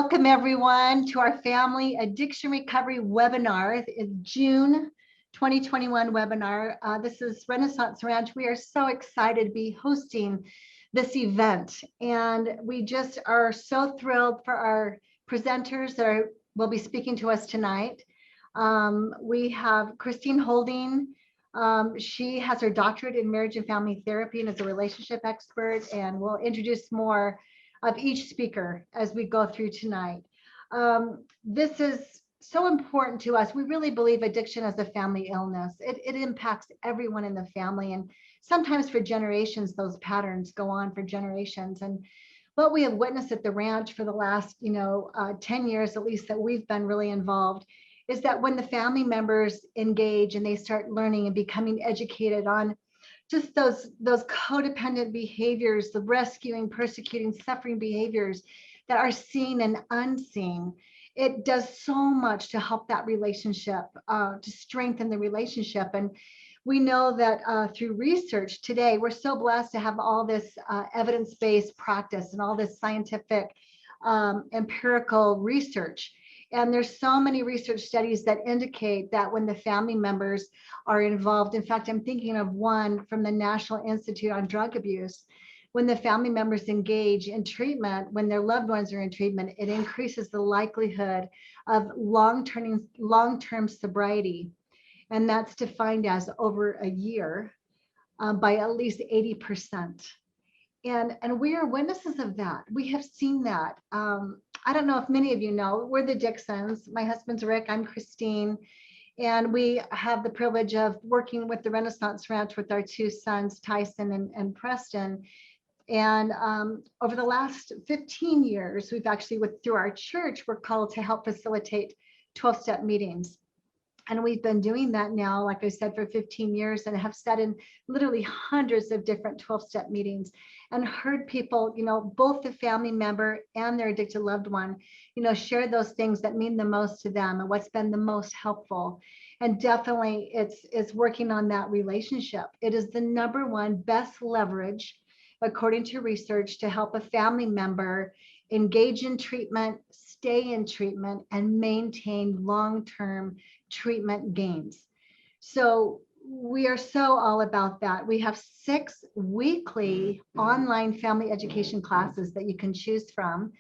Welcome everyone to our Family Addiction Recovery webinar. It's June 2021 webinar. This is Renaissance Ranch. We are so excited to be hosting this event, and we just are so thrilled for our presenters that will be speaking to us tonight. We have Christine Holding. She has her doctorate in marriage and family therapy and is a relationship expert, and we'll introduce more of each speaker as we go through tonight. This is so important to us. We really believe addiction is a family illness. It impacts everyone in the family, and sometimes for generations, those patterns go on for generations. And what we have witnessed at the ranch for the last 10 years, at least, that we've been really involved, is that when the family members engage and they start learning and becoming educated on just those codependent behaviors, the rescuing, persecuting, suffering behaviors that are seen and unseen, it does so much to help that relationship, to strengthen the relationship. And we know that through research today, we're so blessed to have all this evidence-based practice and all this scientific empirical research. And there's so many research studies that indicate that when the family members are involved, in fact, I'm thinking of one from the National Institute on Drug Abuse, when the family members engage in treatment, when their loved ones are in treatment, it increases the likelihood of long-term sobriety. And that's defined as over a year by at least 80%. And we are witnesses of that. We have seen that. I don't know if many of you know, we're the Dixons. My husband's Rick, I'm Christine. And we have the privilege of working with the Renaissance Ranch with our two sons, Tyson and Preston. And over the last 15 years, we've actually, through our church, we're called to help facilitate 12-step meetings. And we've been doing that now, like I said, for 15 years, and have sat in literally hundreds of different 12-step meetings and heard people, both the family member and their addicted loved one, share those things that mean the most to them and what's been the most helpful. And definitely it's working on that relationship. It is the number one best leverage, according to research, to help a family member engage in treatment, stay in treatment, and maintain long-term treatment gains. So we are so all about that. We have 6 weekly online family education classes that you can choose from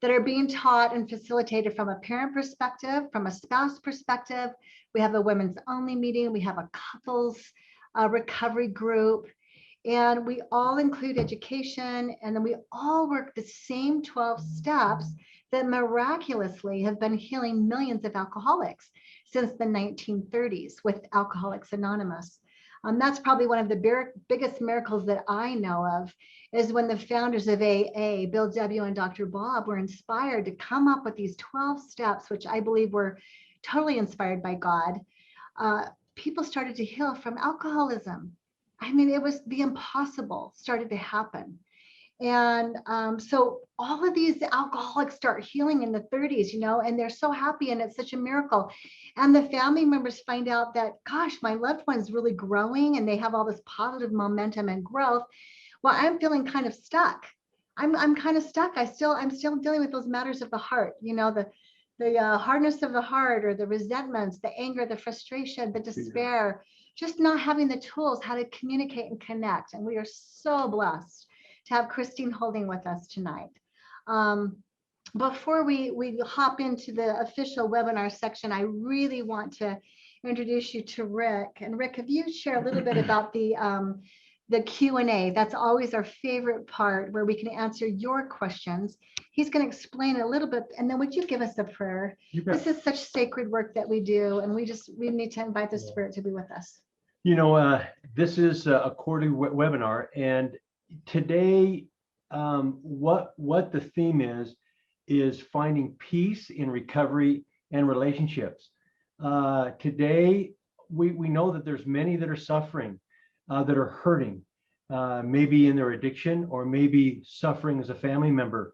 that are being taught and facilitated from a parent perspective, from a spouse perspective. We have a women's only meeting. We have a couples recovery group, and we all include education, and then we all work the same 12 steps that miraculously have been healing millions of alcoholics since the 1930s with Alcoholics Anonymous. That's probably one of the biggest miracles that I know of, is when the founders of AA, Bill W. and Dr. Bob, were inspired to come up with these 12 steps, which I believe were totally inspired by God. People started to heal from alcoholism. I mean, it was the impossible started to happen. And so all of these alcoholics start healing in the 30s, and they're so happy, and it's such a miracle. And the family members find out that, gosh, my loved one's really growing, and they have all this positive momentum and growth. Well, I'm feeling kind of stuck. I'm kind of stuck. I'm still dealing with those matters of the heart, the hardness of the heart, or the resentments, the anger, the frustration, the despair, just not having the tools how to communicate and connect. And we are so blessed to have Christine Holding with us tonight. Before we hop into the official webinar section, I really want to introduce you to Rick. And Rick, if you share a little bit about the Q&A, that's always our favorite part, where we can answer your questions. He's going to explain a little bit, and then would you give us a prayer? This is such sacred work that we do, and we need to invite the Spirit to be with us. This is a quarterly webinar, and today, what the theme is finding peace in recovery and relationships. Today, we know that there's many that are suffering, that are hurting, maybe in their addiction, or maybe suffering as a family member.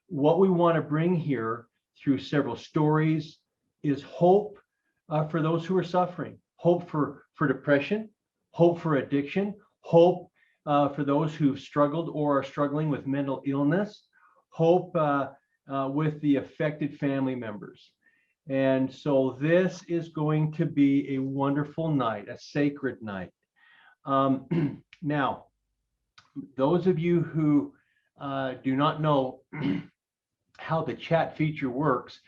What we want to bring here through several stories is hope for those who are suffering, hope for depression, hope for addiction, hope for those who've struggled or are struggling with mental illness, hope with the affected family members. And so this is going to be a wonderful night, a sacred night. Now, those of you who do not know how the chat feature works,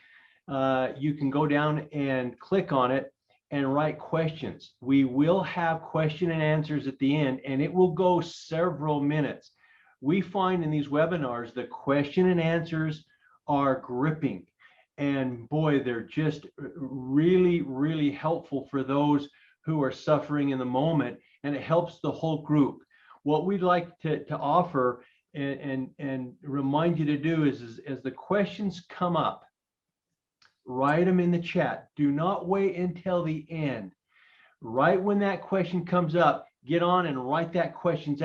you can go down and click on it and write questions. We will have question and answers at the end, and it will go several minutes. We find in these webinars, the question and answers are gripping. And boy, they're just really, really helpful for those who are suffering in the moment, and it helps the whole group. What we'd like to offer and remind you to do is as the questions come up, write them in the chat. Do not wait until the end. Right when that question comes up, get on and write that question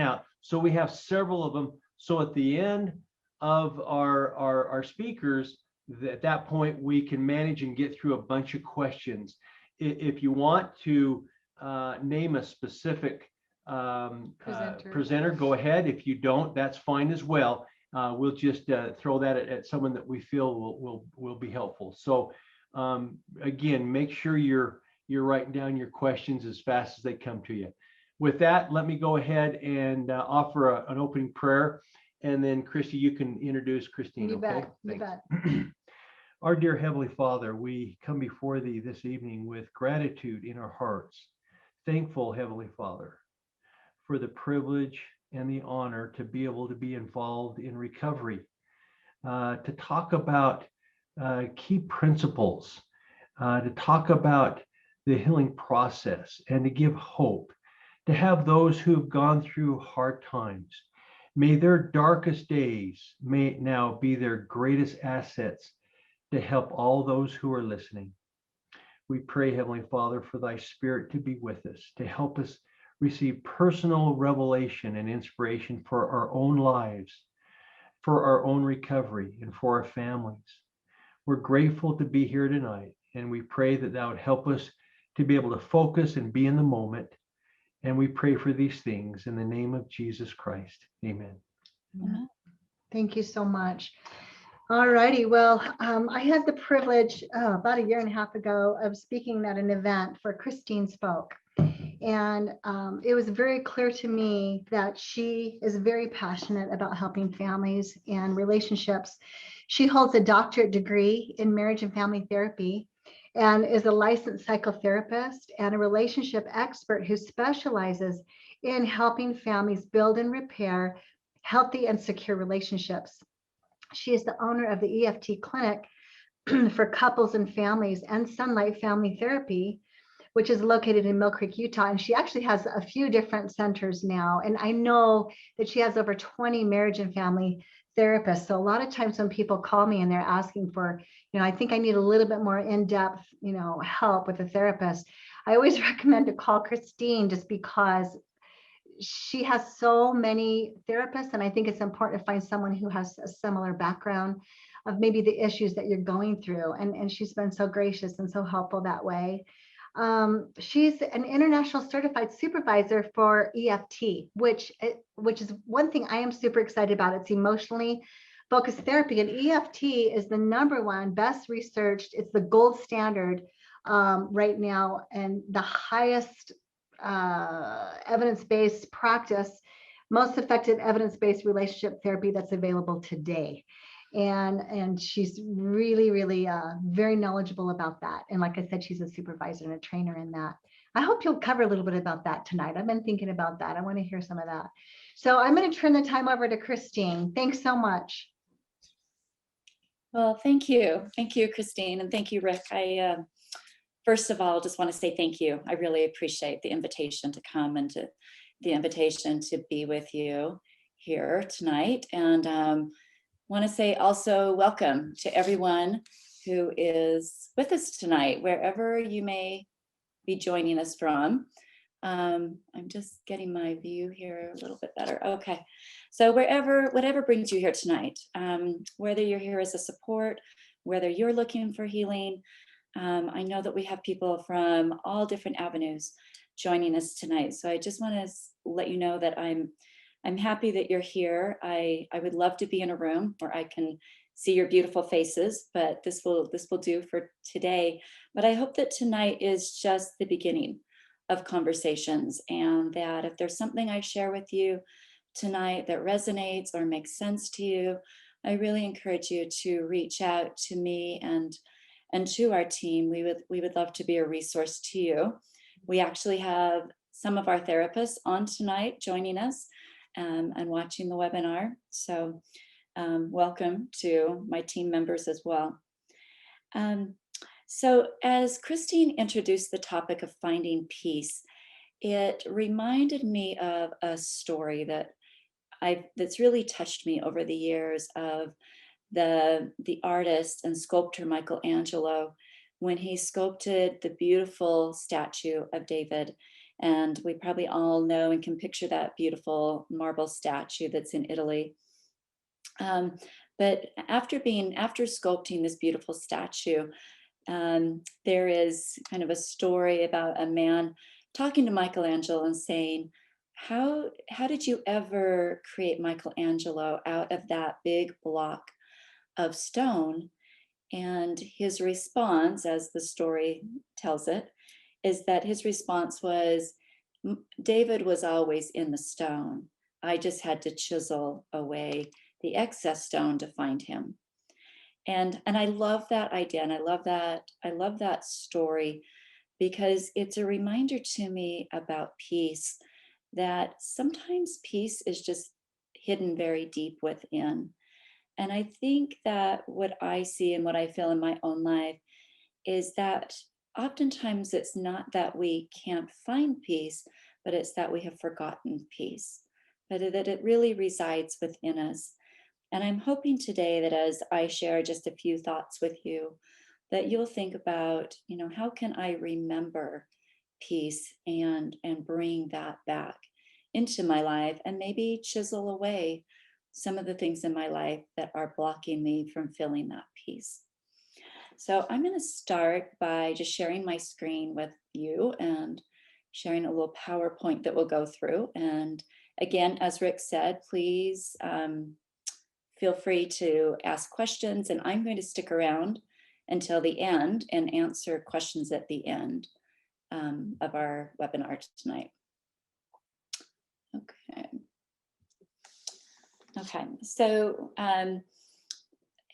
out. So we have several of them. So at the end of our speakers, at that point, we can manage and get through a bunch of questions. If you want to name a specific presenter, go ahead. If you don't, that's fine as well. We'll just throw that at someone that we feel will be helpful. So again, make sure you're writing down your questions as fast as they come to you. With that, let me go ahead and offer an opening prayer. And then Christy, you can introduce Christine. You okay? bet. You bet. Our dear Heavenly Father, we come before thee this evening with gratitude in our hearts. Thankful, Heavenly Father, for the privilege and the honor to be able to be involved in recovery, to talk about key principles, to talk about the healing process, and to give hope, to have those who've gone through hard times. May their darkest days may now be their greatest assets to help all those who are listening. We pray, Heavenly Father, for thy Spirit to be with us, to help us receive personal revelation and inspiration for our own lives, for our own recovery, and for our families. We're grateful to be here tonight, and we pray that thou would help us to be able to focus and be in the moment. And we pray for these things in the name of Jesus Christ. Amen. Thank you so much. All righty. Well, I had the privilege about a year and a half ago of speaking at an event where Christine spoke. And it was very clear to me that she is very passionate about helping families and relationships. She holds a doctorate degree in marriage and family therapy and is a licensed psychotherapist and a relationship expert who specializes in helping families build and repair healthy and secure relationships. She is the owner of the EFT clinic for couples and families and Sunlight Family Therapy, which is located in Mill Creek, Utah. And she actually has a few different centers now. And I know that she has over 20 marriage and family therapists. So a lot of times when people call me and they're asking for, I think I need a little bit more in-depth, help with a therapist, I always recommend to call Christine just because she has so many therapists. And I think it's important to find someone who has a similar background of maybe the issues that you're going through. And she's been so gracious and so helpful that way. She's an international certified supervisor for EFT, which is one thing I am super excited about. It's emotionally focused therapy, and EFT is the #1 best researched. It's the gold standard right now, and the highest evidence-based practice, most effective evidence-based relationship therapy that's available today. And she's really, really very knowledgeable about that. And like I said, she's a supervisor and a trainer in that. I hope you'll cover a little bit about that tonight. I've been thinking about that. I want to hear some of that. So I'm going to turn the time over to Christine. Thanks so much. Well, thank you. Thank you, Christine. And thank you, Rick. I first of all, just want to say thank you. I really appreciate the invitation to come and the invitation to be with you here tonight. And want to say also welcome to everyone who is with us tonight, wherever you may be joining us from. I'm just getting my view here a little bit better. Okay, so whatever brings you here tonight, whether you're here as a support, whether you're looking for healing, I know that we have people from all different avenues joining us tonight. So I just want to let you know that I'm happy that you're here. I would love to be in a room where I can see your beautiful faces, but this will do for today. But I hope that tonight is just the beginning of conversations, and that if there's something I share with you tonight that resonates or makes sense to you, I really encourage you to reach out to me and to our team. We would love to be a resource to you. We actually have some of our therapists on tonight joining us and watching the webinar. So welcome to my team members as well. So as Christine introduced the topic of finding peace, it reminded me of a story that's really touched me over the years, of the artist and sculptor Michelangelo, when he sculpted the beautiful statue of David. And we probably all know and can picture that beautiful marble statue that's in Italy. But after sculpting this beautiful statue, there is kind of a story about a man talking to Michelangelo and saying, how did you ever create Michelangelo out of that big block of stone? And his response, as the story tells it, is that his response was, David was always in the stone. I just had to chisel away the excess stone to find him. And I love that idea, and I love that story, because it's a reminder to me about peace, that sometimes peace is just hidden very deep within. And I think that what I see and what I feel in my own life is that oftentimes it's not that we can't find peace, but it's that we have forgotten peace, but that it really resides within us. And I'm hoping today that as I share just a few thoughts with you, that you'll think about, how can I remember peace and bring that back into my life, and maybe chisel away some of the things in my life that are blocking me from feeling that peace. So I'm going to start by just sharing my screen with you and sharing a little PowerPoint that we'll go through. And again, as Rick said, please feel free to ask questions, and I'm going to stick around until the end and answer questions at the end of our webinar tonight. Okay, so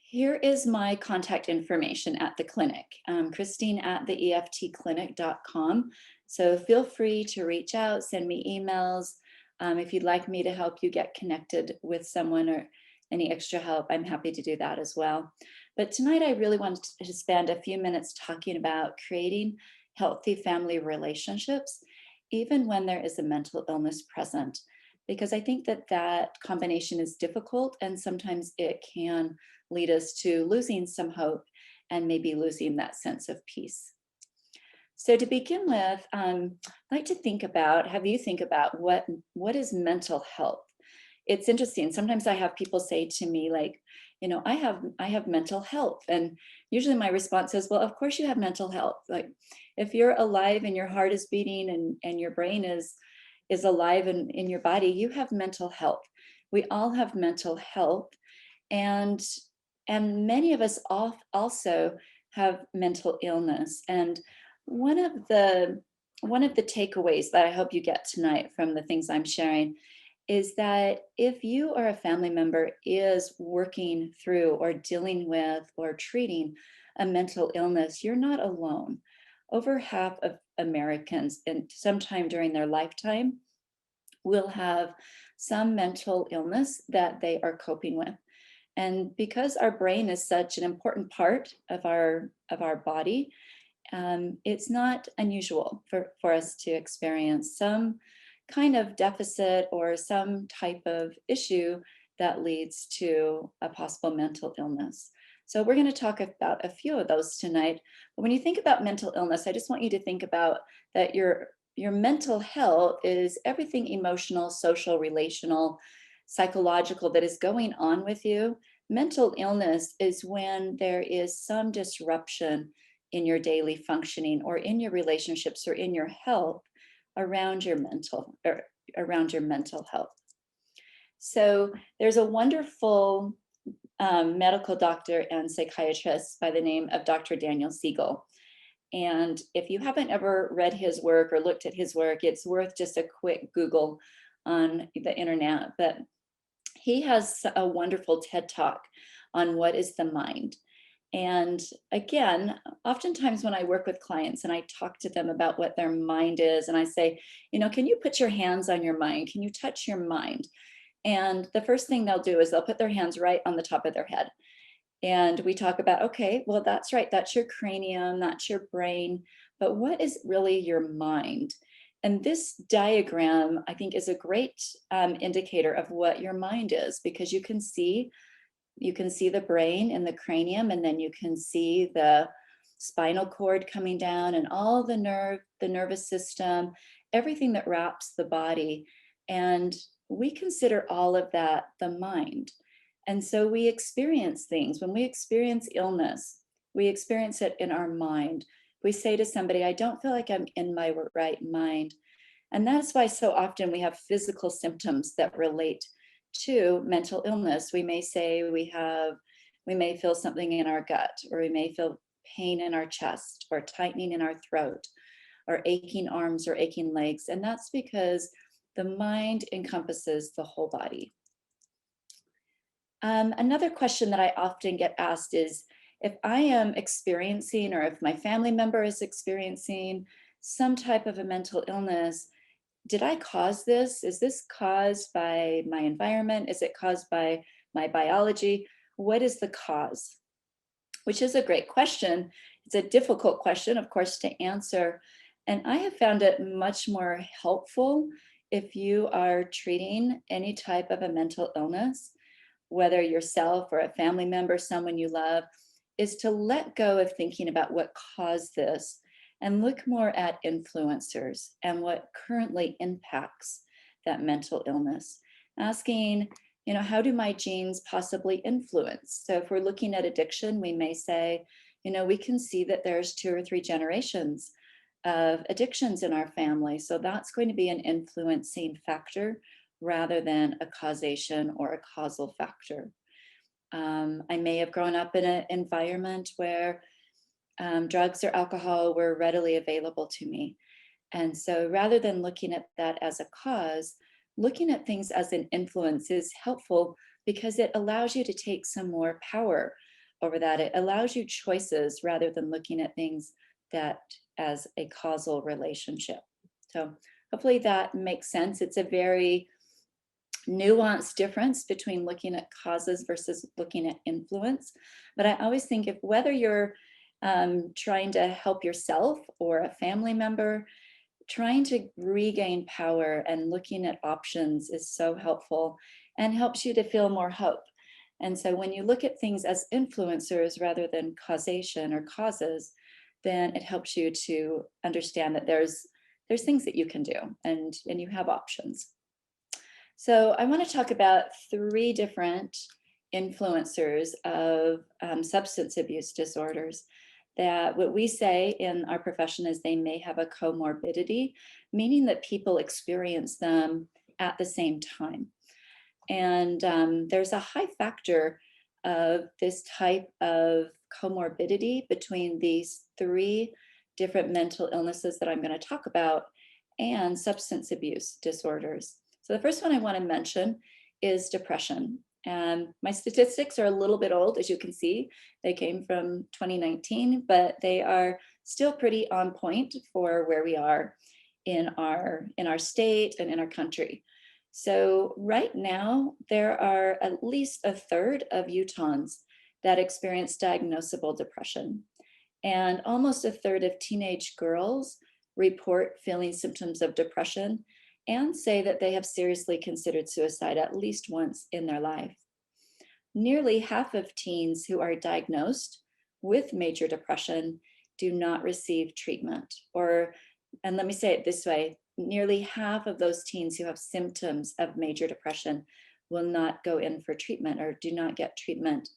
here is my contact information at the clinic, Christine@theeftclinic.com. So feel free to reach out, send me emails. If you'd like me to help you get connected with someone or any extra help, I'm happy to do that as well. But tonight I really wanted to spend a few minutes talking about creating healthy family relationships, even when there is a mental illness present, because I think that combination is difficult, and sometimes it can lead us to losing some hope and maybe losing that sense of peace. So to begin with, I'd like to have you think about what is mental health. It's interesting. Sometimes I have people say to me, like, I have mental health. And usually my response is, well, of course you have mental health. Like, if you're alive and your heart is beating and your brain is alive in your body, you have mental health. We all have mental health. And many of us also have mental illness. And one of the takeaways that I hope you get tonight from the things I'm sharing is that if you or a family member is working through or dealing with or treating a mental illness, you're not alone. Over half of Americans, in sometime during their lifetime, will have some mental illness that they are coping with. And because our brain is such an important part of our body, it's not unusual for us to experience some kind of deficit or some type of issue that leads to a possible mental illness. So we're going to talk about a few of those tonight. But when you think about mental illness, I just want you to think about that your mental health is everything emotional, social, relational, psychological that is going on with you. Mental illness is when there is some disruption in your daily functioning or in your relationships or in your health around your mental health. So there's a wonderful medical doctor and psychiatrist by the name of Dr. Daniel Siegel. And if you haven't ever read his work or looked at his work, it's worth just a quick Google on the internet. But he has a wonderful TED Talk on what is the mind. And again, oftentimes when I work with clients and I talk to them about what their mind is, and I say, can you put your hands on your mind? Can you touch your mind? And the first thing they'll do is they'll put their hands right on the top of their head. And we talk about, okay, well, that's right. That's your cranium, that's your brain. But what is really your mind? And this diagram, I think, is a great indicator of what your mind is, because you can see the brain in the cranium, and then you can see the spinal cord coming down and all the nervous system, everything that wraps the body. And we consider all of that the mind. And so we experience things. When we experience illness, we experience it in our mind. We say to somebody, I don't feel like I'm in my right mind. And that's why so often we have physical symptoms that relate to mental illness. We may say we may feel something in our gut, or we may feel pain in our chest, or tightening in our throat, or aching arms or aching legs. And that's because the mind encompasses the whole body. Another question that I often get asked is, if I am experiencing, or if my family member is experiencing some type of a mental illness, did I cause this? Is this caused by my environment? Is it caused by my biology? What is the cause? Which is a great question. It's a difficult question, of course, to answer. And I have found it much more helpful if you are treating any type of a mental illness, whether yourself or a family member, someone you love, is to let go of thinking about what caused this and look more at influencers and what currently impacts that mental illness. Asking, how do my genes possibly influence? So if we're looking at addiction, we may say, we can see that there's 2 or 3 generations of addictions in our family. So that's going to be an influencing factor rather than a causation or a causal factor. I may have grown up in an environment where drugs or alcohol were readily available to me. And so rather than looking at that as a cause, looking at things as an influence is helpful, because it allows you to take some more power over that. It allows you choices rather than looking at things that as a causal relationship. So hopefully that makes sense. It's a very nuanced difference between looking at causes versus looking at influence. But I always think, if whether you're trying to help yourself or a family member, trying to regain power and looking at options is so helpful and helps you to feel more hope. And so when you look at things as influencers rather than causation or causes, then it helps you to understand that there's things that you can do, and you have options. So I want to talk about 3 different influencers of substance abuse disorders, that what we say in our profession is they may have a comorbidity, meaning that people experience them at the same time. And there's a high factor of this type of comorbidity between these 3 different mental illnesses that I'm going to talk about and substance abuse disorders. So the first one I want to mention is depression. And my statistics are a little bit old, as you can see. They came from 2019, but they are still pretty on point for where we are in our state and in our country. So right now, there are at least 1/3 of Utahns that experience diagnosable depression. And almost 1/3 of teenage girls report feeling symptoms of depression and say that they have seriously considered suicide at least once in their life. Nearly half of teens who are diagnosed with major depression do not receive treatment. And let me say it this way, nearly half of those teens who have symptoms of major depression will not go in for treatment or do not get treatment.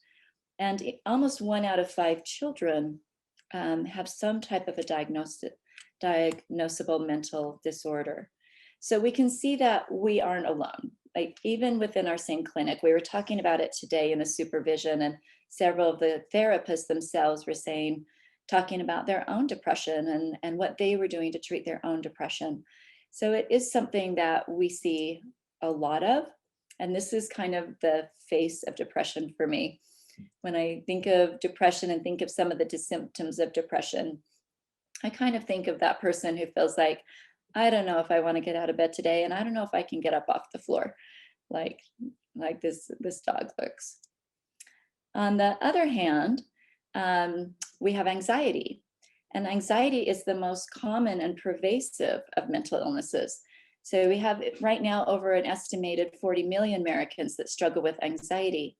And almost 1 out of 5 children have some type of a diagnosable mental disorder. So we can see that we aren't alone. like even within our same clinic, we were talking about it today in the supervision, and several of the therapists themselves were talking about their own depression and what they were doing to treat their own depression. So it is something that we see a lot of, and this is kind of the face of depression for me. When I think of depression and think of some of the symptoms of depression, I kind of think of that person who feels like, I don't know if I want to get out of bed today, and I don't know if I can get up off the floor, like this dog looks. On the other hand, we have anxiety. And anxiety is the most common and pervasive of mental illnesses. So we have right now over an estimated 40 million Americans that struggle with anxiety.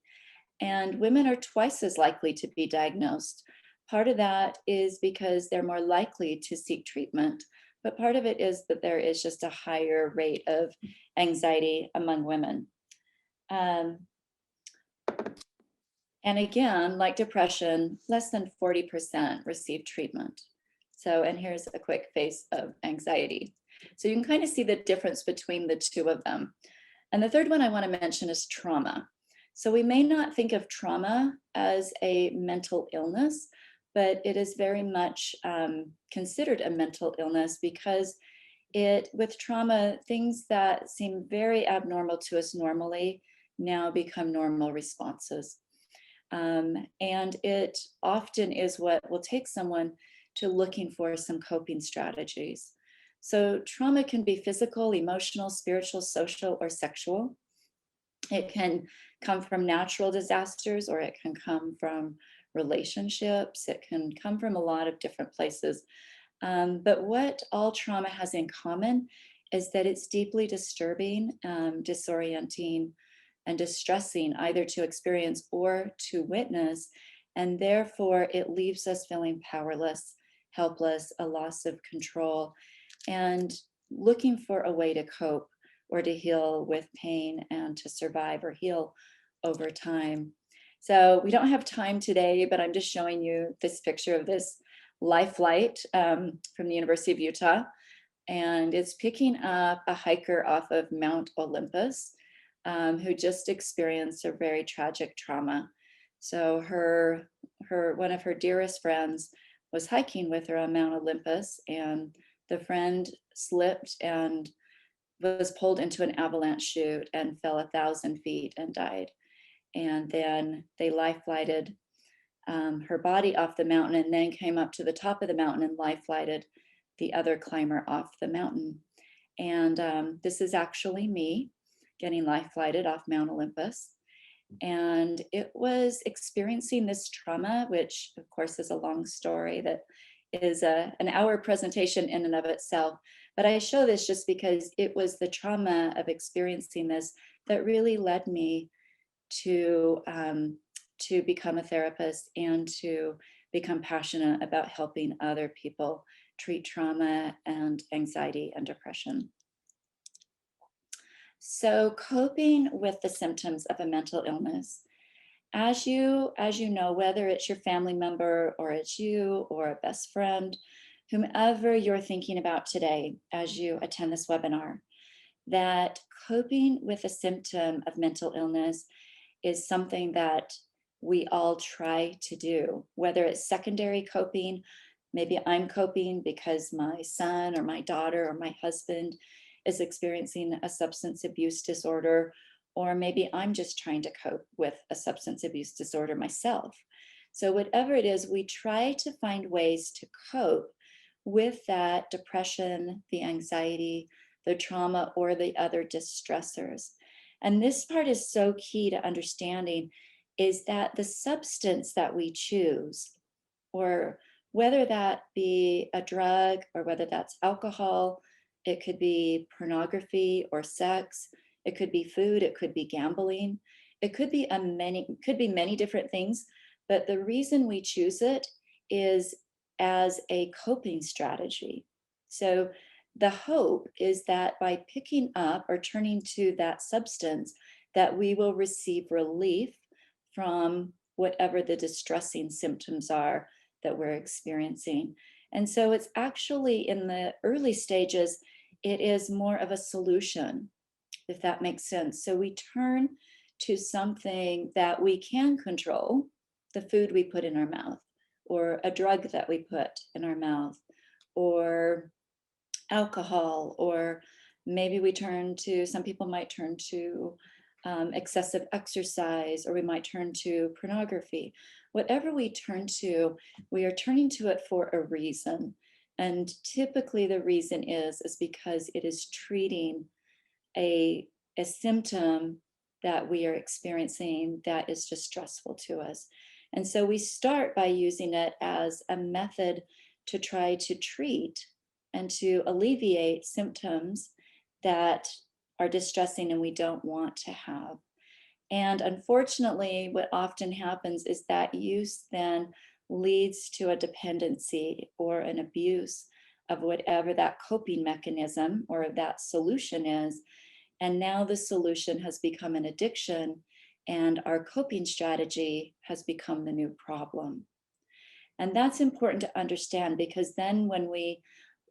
And women are twice as likely to be diagnosed. Part of that is because they're more likely to seek treatment, but part of it is that there is just a higher rate of anxiety among women. And again, like depression, less than 40% receive treatment. So, and here's a quick face of anxiety. So you can kind of see the difference between the two of them. And the third one I want to mention is trauma. So we may not think of trauma as a mental illness, but it is very much considered a mental illness because with trauma, things that seem very abnormal to us normally now become normal responses. And it often is what will take someone to looking for some coping strategies. So trauma can be physical, emotional, spiritual, social, or sexual. It can come from natural disasters, or it can come from relationships. It can come from a lot of different places. But what all trauma has in common is that it's deeply disturbing, disorienting, and distressing, either to experience or to witness. And therefore, it leaves us feeling powerless, helpless, a loss of control, and looking for a way to cope or to heal with pain and to survive or heal over time. So we don't have time today, but I'm just showing you this picture of this life flight from the University of Utah. And it's picking up a hiker off of Mount Olympus who just experienced a very tragic trauma. So one of her dearest friends was hiking with her on Mount Olympus, and the friend slipped and was pulled into an avalanche chute and fell 1,000 feet and died. And then they life flighted her body off the mountain, and then came up to the top of the mountain and life flighted the other climber off the mountain. And this is actually me getting life flighted off Mount Olympus. And it was experiencing this trauma, which of course is a long story that is an hour presentation in and of itself. But I show this just because it was the trauma of experiencing this that really led me to become a therapist and to become passionate about helping other people treat trauma and anxiety and depression. So coping with the symptoms of a mental illness, as you know, whether it's your family member or it's you or a best friend, whomever you're thinking about today as you attend this webinar, that coping with a symptom of mental illness is something that we all try to do, whether it's secondary coping. Maybe I'm coping because my son or my daughter or my husband is experiencing a substance abuse disorder, or maybe I'm just trying to cope with a substance abuse disorder myself. So whatever it is, we try to find ways to cope with that depression, the anxiety, the trauma, or the other distressors. And this part is so key to understanding, is that the substance that we choose, or whether that be a drug or whether that's alcohol, it could be pornography or sex, it could be food, it could be gambling, it could be many different things. But the reason we choose it is as a coping strategy. So the hope is that by picking up or turning to that substance, that we will receive relief from whatever the distressing symptoms are that we're experiencing. And so it's actually in the early stages, it is more of a solution if that makes sense. So we turn to something that we can control, the food we put in our mouth, or a drug that we put in our mouth, or alcohol, or maybe we turn to, some people might turn to excessive exercise, or we might turn to pornography. Whatever we turn to, we are turning to it for a reason. And typically the reason is because it is treating a symptom that we are experiencing that is just stressful to us. And so we start by using it as a method to try to treat and to alleviate symptoms that are distressing and we don't want to have. And unfortunately, what often happens is that use then leads to a dependency or an abuse of whatever that coping mechanism or that solution is. And now the solution has become an addiction, and our coping strategy has become the new problem. And that's important to understand, because then when we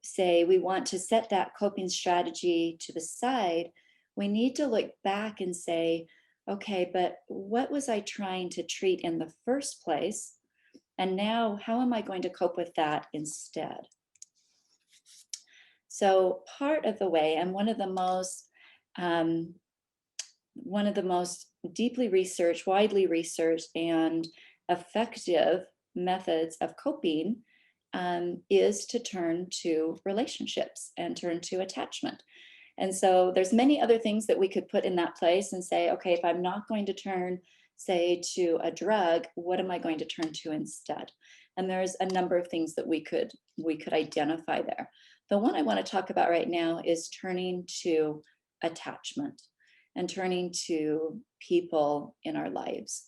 say we want to set that coping strategy to the side, we need to look back and say, okay, but what was I trying to treat in the first place? And now how am I going to cope with that instead? So part of the way, and one of the most deeply researched, widely researched, and effective methods of coping is to turn to relationships and turn to attachment. And so there's many other things that we could put in that place and say, okay, if I'm not going to turn, say, to a drug, what am I going to turn to instead? And there's a number of things that we could identify there. The one I want to talk about right now is turning to attachment and turning to people in our lives.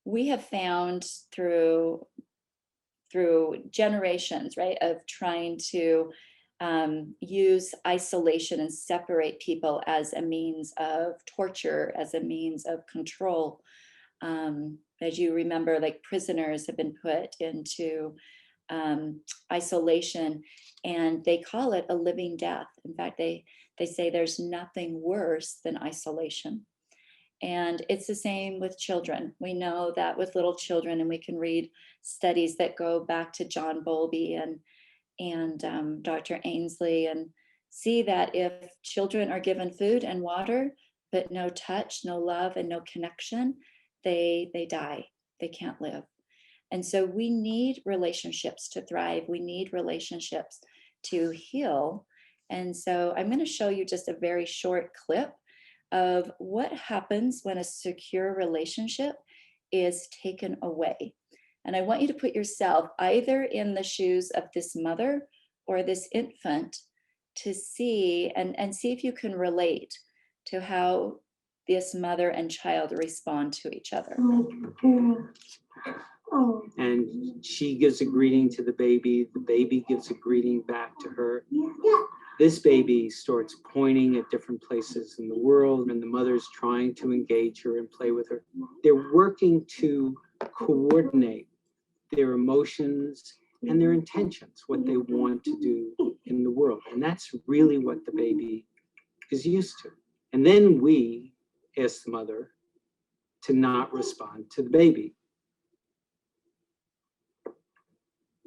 We have found through generations, right, of trying to use isolation and separate people as a means of torture, as a means of control. As you remember, like prisoners have been put into isolation, and they call it a living death. In fact, they say there's nothing worse than isolation. And it's the same with children. We know that with little children, and we can read studies that go back to John Bowlby and Dr. Ainsley, and see that if children are given food and water, but no touch, no love, and no connection, they die. They can't live. And so we need relationships to thrive. We need relationships to heal. And so I'm going to show you just a very short clip of what happens when a secure relationship is taken away. And I want you to put yourself either in the shoes of this mother or this infant to see and see if you can relate to how this mother and child respond to each other. And she gives a greeting to the baby gives a greeting back to her. This baby starts pointing at different places in the world, and the mother's trying to engage her and play with her. They're working to coordinate their emotions and their intentions, what they want to do in the world. And that's really what the baby is used to. And then we ask the mother to not respond to the baby.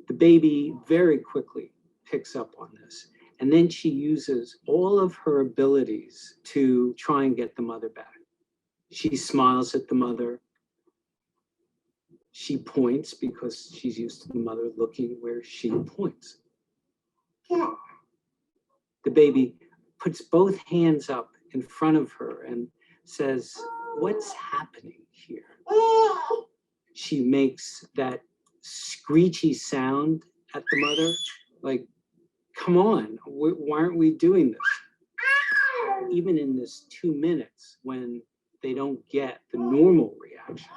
The baby very quickly picks up on this. And then she uses all of her abilities to try and get the mother back. She smiles at the mother. She points because she's used to the mother looking where she points. The baby puts both hands up in front of her and says, "What's happening here?" She makes that screechy sound at the mother, like, "Come on, why aren't we doing this?" Even in this 2 minutes, when they don't get the normal reaction,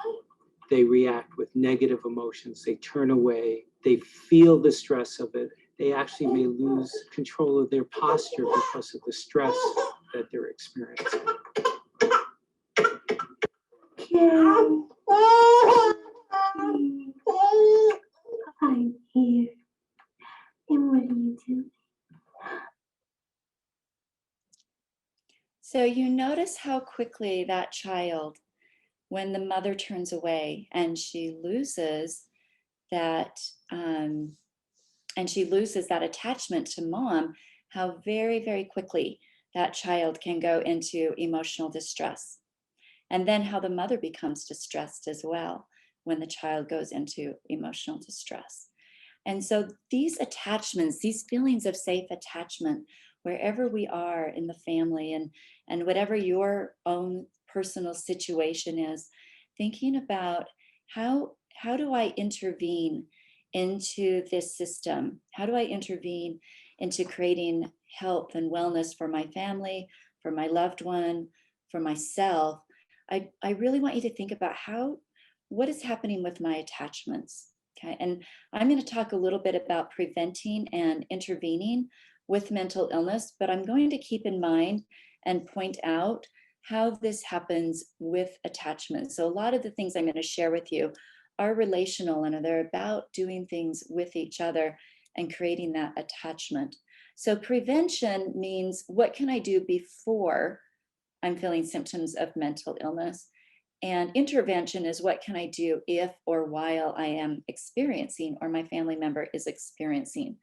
they react with negative emotions. They turn away. They feel the stress of it. They actually may lose control of their posture because of the stress that they're experiencing. I'm here. And what are you doing? So you notice how quickly that child, when the mother turns away and she loses that, attachment to mom, how very, very quickly that child can go into emotional distress. And then how the mother becomes distressed as well when the child goes into emotional distress. And so these attachments, these feelings of safe attachment, wherever we are in the family, and whatever your own personal situation is, thinking about how do I intervene into this system? How do I intervene into creating health and wellness for my family, for my loved one, for myself? I really want you to think about what is happening with my attachments. Okay, and I'm going to talk a little bit about preventing and intervening with mental illness, but I'm going to keep in mind and point out how this happens with attachment. So a lot of the things I'm going to share with you are relational, and they're about doing things with each other and creating that attachment. So prevention means, what can I do before I'm feeling symptoms of mental illness? And intervention is, what can I do if or while I am experiencing, or my family member is experiencing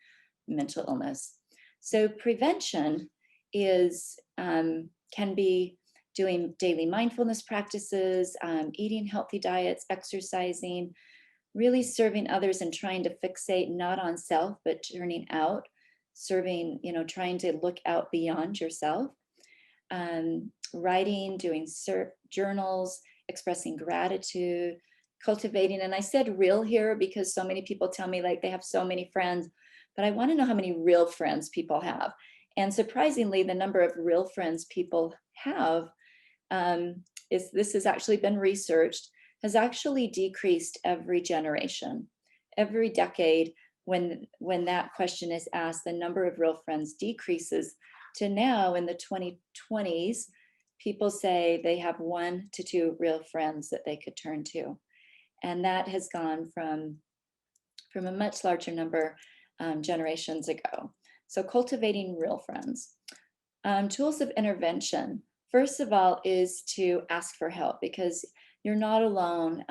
mental illness. So prevention is can be doing daily mindfulness practices, eating healthy diets, exercising, really serving others and trying to fixate not on self, but turning out, serving, trying to look out beyond yourself. Writing, doing journals, expressing gratitude, cultivating. And I said real here because so many people tell me like they have so many friends, but I want to know how many real friends people have. And surprisingly, the number of real friends people have, this has actually been researched, has actually decreased every generation. Every decade, when that question is asked, the number of real friends decreases to now in the 2020s. People say they have 1 to 2 real friends that they could turn to. And that has gone from a much larger number generations ago. So cultivating real friends. Tools of intervention, first of all, is to ask for help, because you're not alone.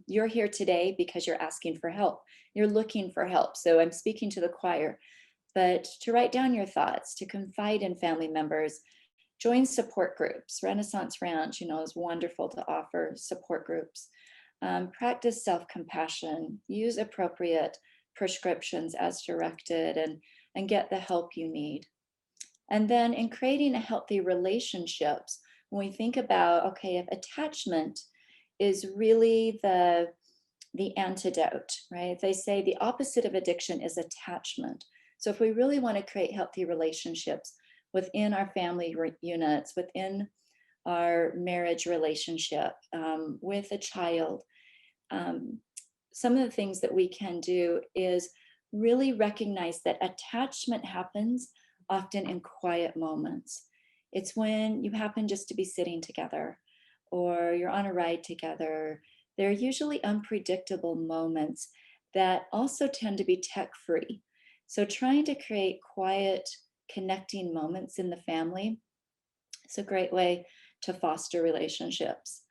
You're here today because you're asking for help. You're looking for help. So I'm speaking to the choir, but to write down your thoughts, to confide in family members, join support groups. Renaissance Ranch, is wonderful to offer support groups. Practice self-compassion, use appropriate prescriptions as directed, and get the help you need. And then in creating a healthy relationships, when we think about, okay, if attachment is really the antidote, right? They say the opposite of addiction is attachment. So if we really want to create healthy relationships within our family units, within our marriage relationship, with a child, some of the things that we can do is really recognize that attachment happens often in quiet moments. It's when you happen just to be sitting together, or you're on a ride together. They're usually unpredictable moments that also tend to be tech-free. So trying to create quiet, connecting moments in the family is a great way to foster relationships.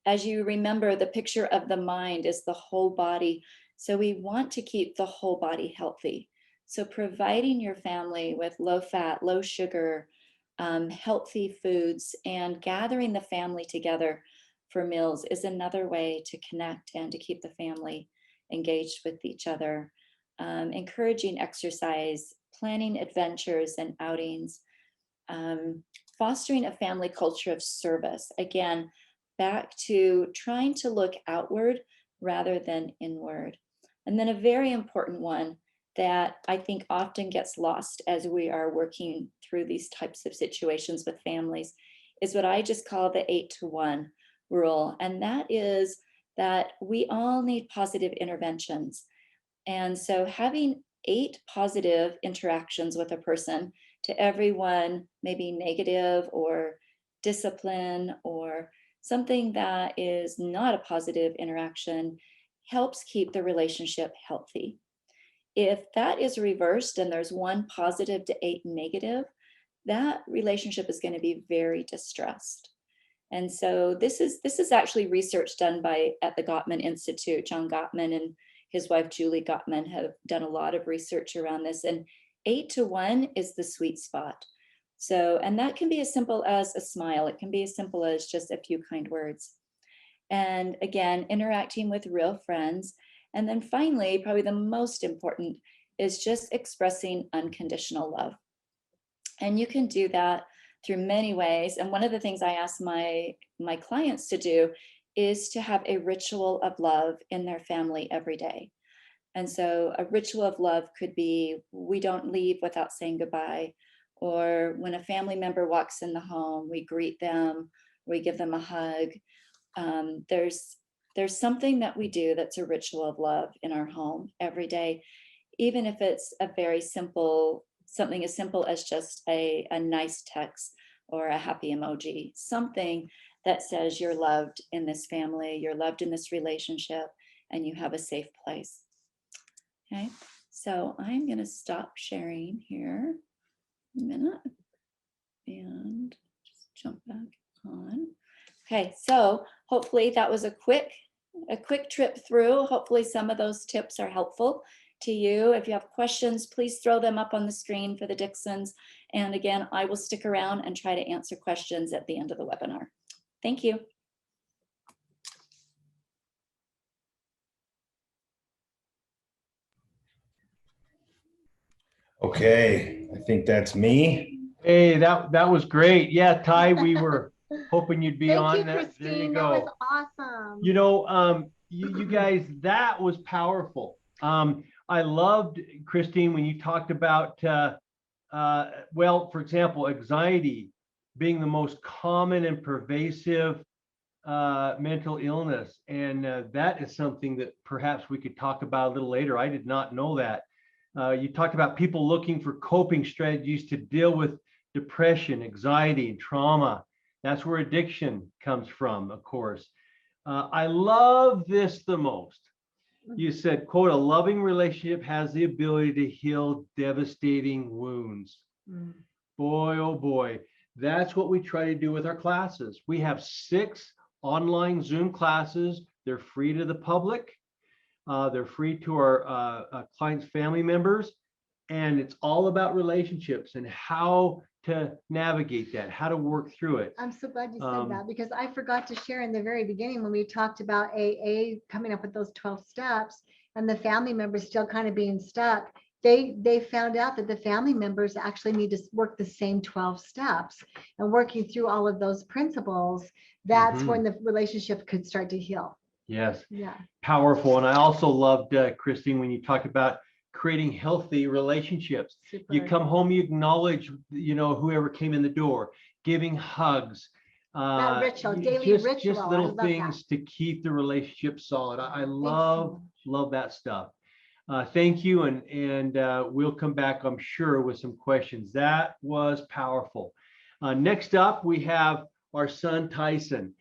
As you remember, the picture of the mind is the whole body. So we want to keep the whole body healthy. So providing your family with low fat, low sugar, healthy foods, and gathering the family together for meals is another way to connect and to keep the family engaged with each other. Encouraging exercise, planning adventures and outings, fostering a family culture of service. Again, back to trying to look outward rather than inward. And then a very important one that I think often gets lost as we are working through these types of situations with families is what I just call the 8-to-1 rule. And that is that we all need positive interventions. And so having 8 positive interactions with a person to everyone, maybe negative or discipline or something that is not a positive interaction, helps keep the relationship healthy. If that is reversed and there's 1 positive to 8 negative, that relationship is going to be very distressed. And so this is actually research done at the Gottman Institute. John Gottman and his wife Julie Gottman have done a lot of research around this, and 8-to-1 is the sweet spot. So, and that can be as simple as a smile. It can be as simple as just a few kind words. And again, interacting with real friends. And then finally, probably the most important is just expressing unconditional love. And you can do that through many ways. And one of the things I ask my clients to do is to have a ritual of love in their family every day. And so a ritual of love could be, we don't leave without saying goodbye. Or when a family member walks in the home, we greet them, we give them a hug. There's something that we do that's a ritual of love in our home every day, even if it's a very simple, something as simple as just a nice text or a happy emoji, something that says you're loved in this family, you're loved in this relationship, and you have a safe place. Okay, so I'm going to stop sharing here a minute and just jump back on. Okay, so hopefully that was a quick trip through. Hopefully some of those tips are helpful to you. If you have questions, please throw them up on the screen for the Dixons. And again, I will stick around and try to answer questions at the end of the webinar. Thank you. Okay, I think that's me. Hey, that was great. Yeah, Ty, we were hoping you'd be Thank on you, that. There you Christine. go. That was awesome. You know, you guys, that was powerful. I loved, Christine, when you talked about, well, for example, anxiety being the most common and pervasive mental illness. And that is something that perhaps we could talk about a little later. I did not know that. You talked about people looking for coping strategies to deal with depression, anxiety, and trauma. That's where addiction comes from, of course. I love this the most. You said, quote, a loving relationship has the ability to heal devastating wounds. Boy, oh boy, that's what we try to do with our classes. We have 6 online Zoom classes. They're free to the public. They're free to our clients' family members. And it's all about relationships and how to navigate that, how to work through it. I'm so glad you said that, because I forgot to share in the very beginning when we talked about AA coming up with those 12 steps and the family members still kind of being stuck. They found out that the family members actually need to work the same 12 steps, and working through all of those principles, that's when the relationship could start to heal. Yes. Yeah. Powerful. And I also loved, Christine, when you talked about creating healthy relationships. Super. You come home, you acknowledge, you know, whoever came in the door, giving hugs. That ritual, daily just ritual. little things to keep the relationship solid. I love that stuff. Thank you. And we'll come back, I'm sure, with some questions. That was powerful. Next up, we have our son, Tyson.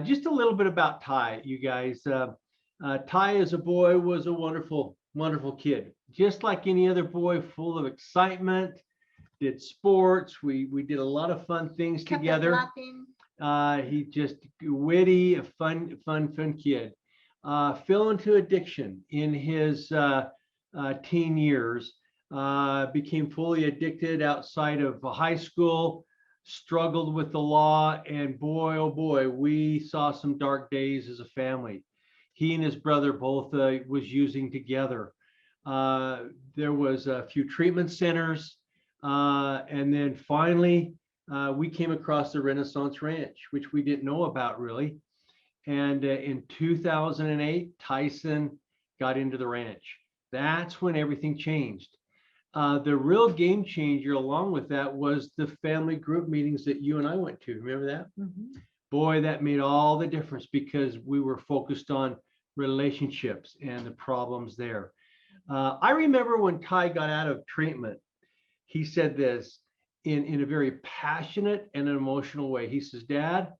Just a little bit about Ty, you guys. Ty as a boy was a wonderful kid, just like any other boy, full of excitement, did sports. We did a lot of fun things together. He just witty, a fun kid. Fell into addiction in his teen years, became fully addicted outside of high school, struggled with the law, and boy, oh boy, we saw some dark days as a family. He and his brother both was using together. There was a few treatment centers. And then finally, we came across the Renaissance Ranch, which we didn't know about really. And in 2008, Tyson got into the ranch. That's when everything changed. The real game changer along with that was the family group meetings that you and I went to. Remember that? Boy, that made all the difference, because we were focused on relationships and the problems there. I remember when Ty got out of treatment, he said this in a very passionate and an emotional way. He says, Dad,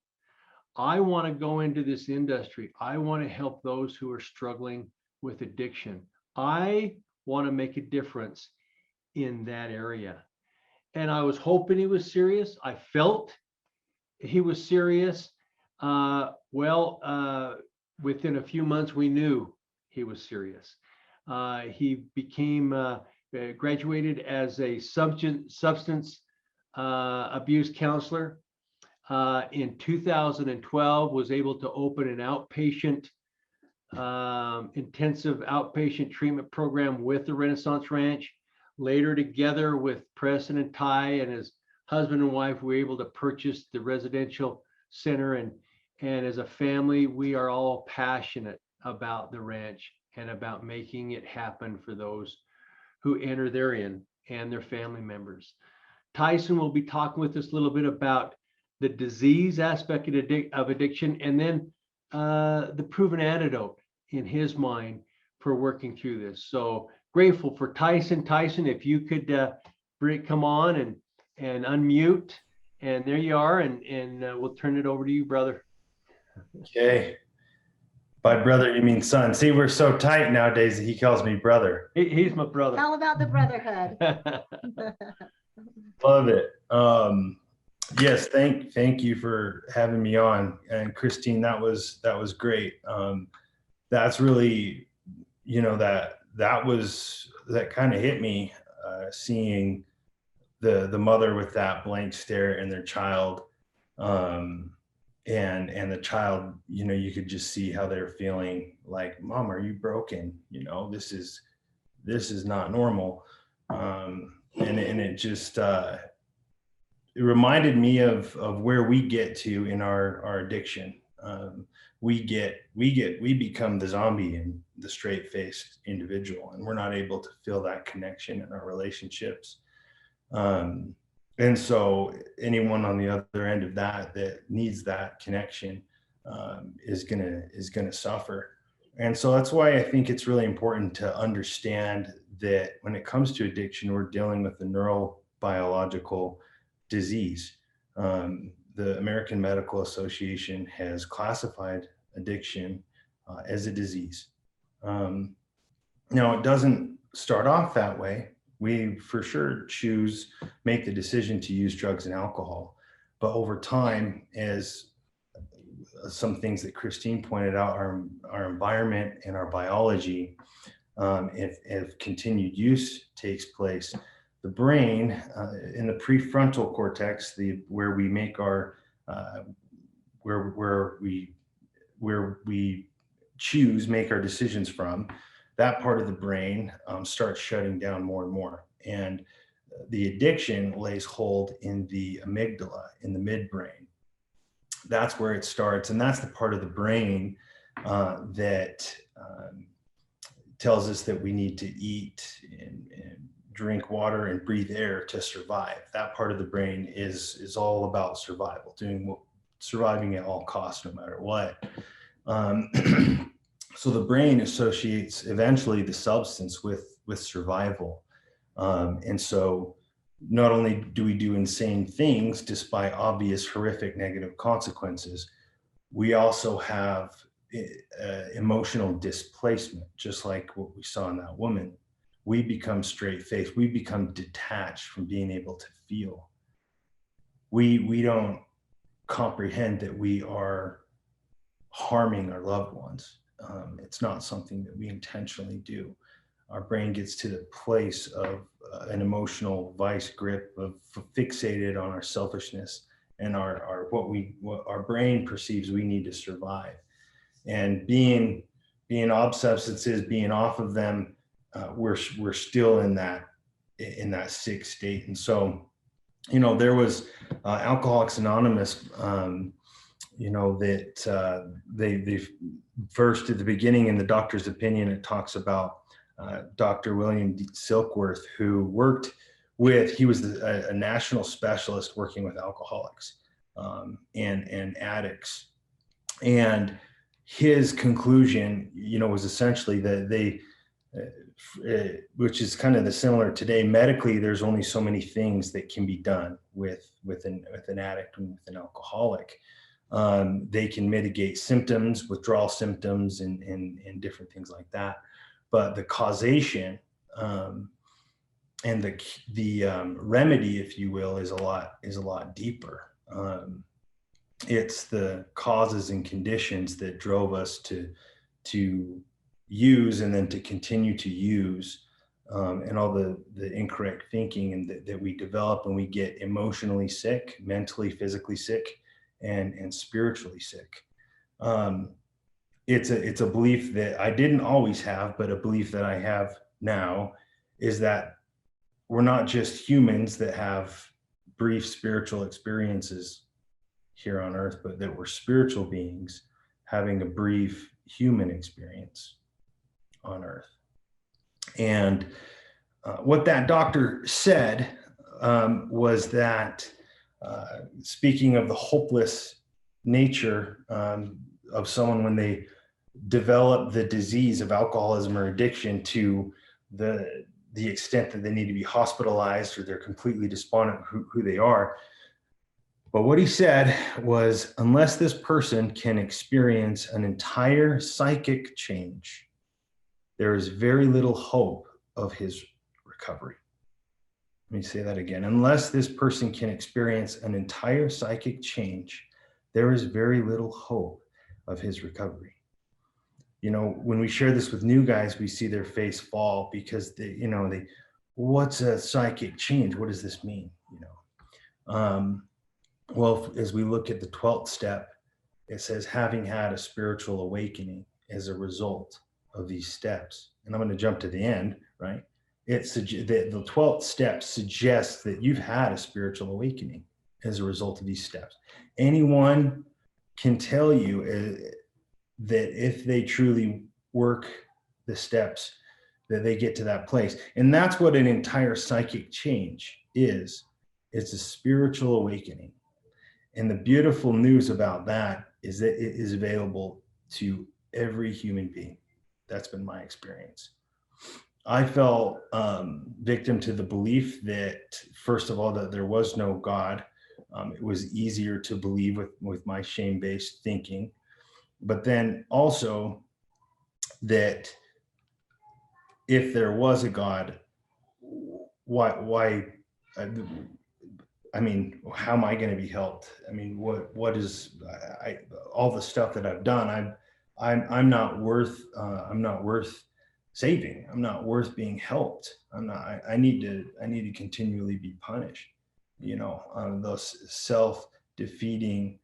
I want to go into this industry. I want to help those who are struggling with addiction. I want to make a difference in that area. and I was hoping he was serious. I felt he was serious. Within a few months, we knew he was serious. He became graduated as a substance abuse counselor. In 2012, was able to open an outpatient, intensive outpatient treatment program with the Renaissance Ranch. Later, together with Preston and Ty and his husband and wife, we were able to purchase the residential center. And as a family, we are all passionate about the ranch and about making it happen for those who enter therein and their family members. Tyson will be talking with us a little bit about the disease aspect of addiction, and then the proven antidote in his mind for working through this. So grateful for Tyson. Tyson, if you could come on and unmute, and there you are, and we'll turn it over to you, brother. Okay. By brother, you mean son. See, we're so tight nowadays that he calls me brother. He's my brother. All about the brotherhood. Love it. Yes, thank you for having me on. And Christine, that was great. That's really, that kind of hit me, seeing the mother with that blank stare and their child, and the child, you could just see how they're feeling, like, Mom, are you broken? This is not normal. And it just, it reminded me of where we get to in our addiction. We become the zombie and the straight-faced individual, and we're not able to feel that connection in our relationships. And so anyone on the other end of that needs that connection is gonna suffer. And so that's why I think it's really important to understand that when it comes to addiction, we're dealing with the neurobiological disease. The American Medical Association has classified addiction as a disease. Now, it doesn't start off that way. We for sure make the decision to use drugs and alcohol. But over time, as some things that Christine pointed out, our environment and our biology, if continued use takes place, the brain in the prefrontal cortex, where we make our where we make our decisions from, that part of the brain starts shutting down more and more, and the addiction lays hold in the amygdala, in the midbrain. That's where it starts, and that's the part of the brain that tells us that we need to eat and drink water and breathe air to survive. That part of the brain is all about survival, surviving at all costs, no matter what. So the brain associates eventually the substance with survival. And so not only do we do insane things despite obvious horrific negative consequences, we also have emotional displacement, just like what we saw in that woman. We become straight-faced. We become detached from being able to feel. We don't comprehend that we are harming our loved ones. It's not something that we intentionally do. Our brain gets to the place of an emotional vice grip, of fixated on our selfishness and what our brain perceives we need to survive. And being off substances, being off of them, we're still in that sick state. And so, there was Alcoholics Anonymous, that they first at the beginning in the doctor's opinion, it talks about Dr. William D. Silkworth, who he was a national specialist working with alcoholics and addicts. And his conclusion, was essentially that which is kind of the similar today, medically, there's only so many things that can be done with an addict and with an alcoholic. They can mitigate symptoms, withdrawal symptoms, and different things like that. But the causation the remedy, if you will, is a lot deeper. It's the causes and conditions that drove us to use and then to continue to use, and all the incorrect thinking and that we develop, and we get emotionally sick, mentally, physically sick, and spiritually sick. It's a belief that I didn't always have, but a belief that I have now, is that we're not just humans that have brief spiritual experiences here on earth, but that we're spiritual beings having a brief human experience on earth. And what that doctor said was that, speaking of the hopeless nature of someone when they develop the disease of alcoholism or addiction to the extent that they need to be hospitalized or they're completely despondent who they are. But what he said was, unless this person can experience an entire psychic change, there is very little hope of his recovery. Let me say that again. Unless this person can experience an entire psychic change, there is very little hope of his recovery. You know, when we share this with new guys, we see their face fall because what's a psychic change? What does this mean? Well, as we look at the 12th step, it says, having had a spiritual awakening as a result of these steps. And I'm going to jump to the end, right? The 12th step suggests that you've had a spiritual awakening as a result of these steps. Anyone can tell you that if they truly work the steps, that they get to that place. And that's what an entire psychic change is. It's a spiritual awakening. And the beautiful news about that is that it is available to every human being. That's been my experience. I fell victim to the belief that, first of all, that there was no God. It was easier to believe with my shame-based thinking. But then also that if there was a God, why I mean, how am I going to be helped? I mean, what is all the stuff that I've done? I'm not worth saving. I'm not worth being helped. I need to continually be punished. Those self-defeating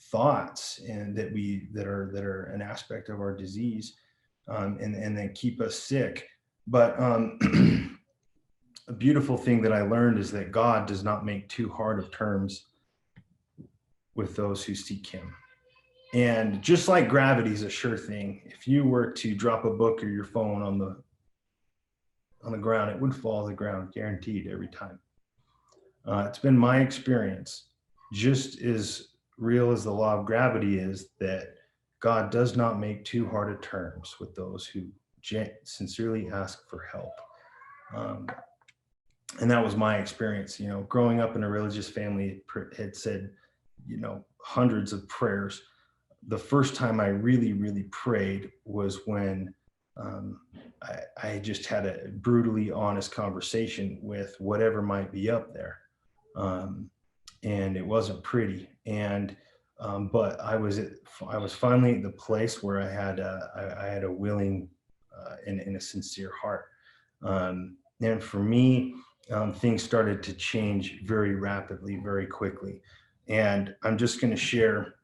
thoughts and that are an aspect of our disease, and then keep us sick. But a beautiful thing that I learned is that God does not make too hard of terms with those who seek him. And just like gravity is a sure thing, if you were to drop a book or your phone on the ground, it would fall to the ground, guaranteed, every time. It's been my experience, just as real as the law of gravity is, that God does not make too hard of terms with those who sincerely ask for help. And that was my experience. Growing up in a religious family, had said, hundreds of prayers. The first time I really, really prayed was when I just had a brutally honest conversation with whatever might be up there. And it wasn't pretty. And but I was finally at the place where I had a willing and a sincere heart. And for me, things started to change very rapidly, very quickly. And I'm just going to share,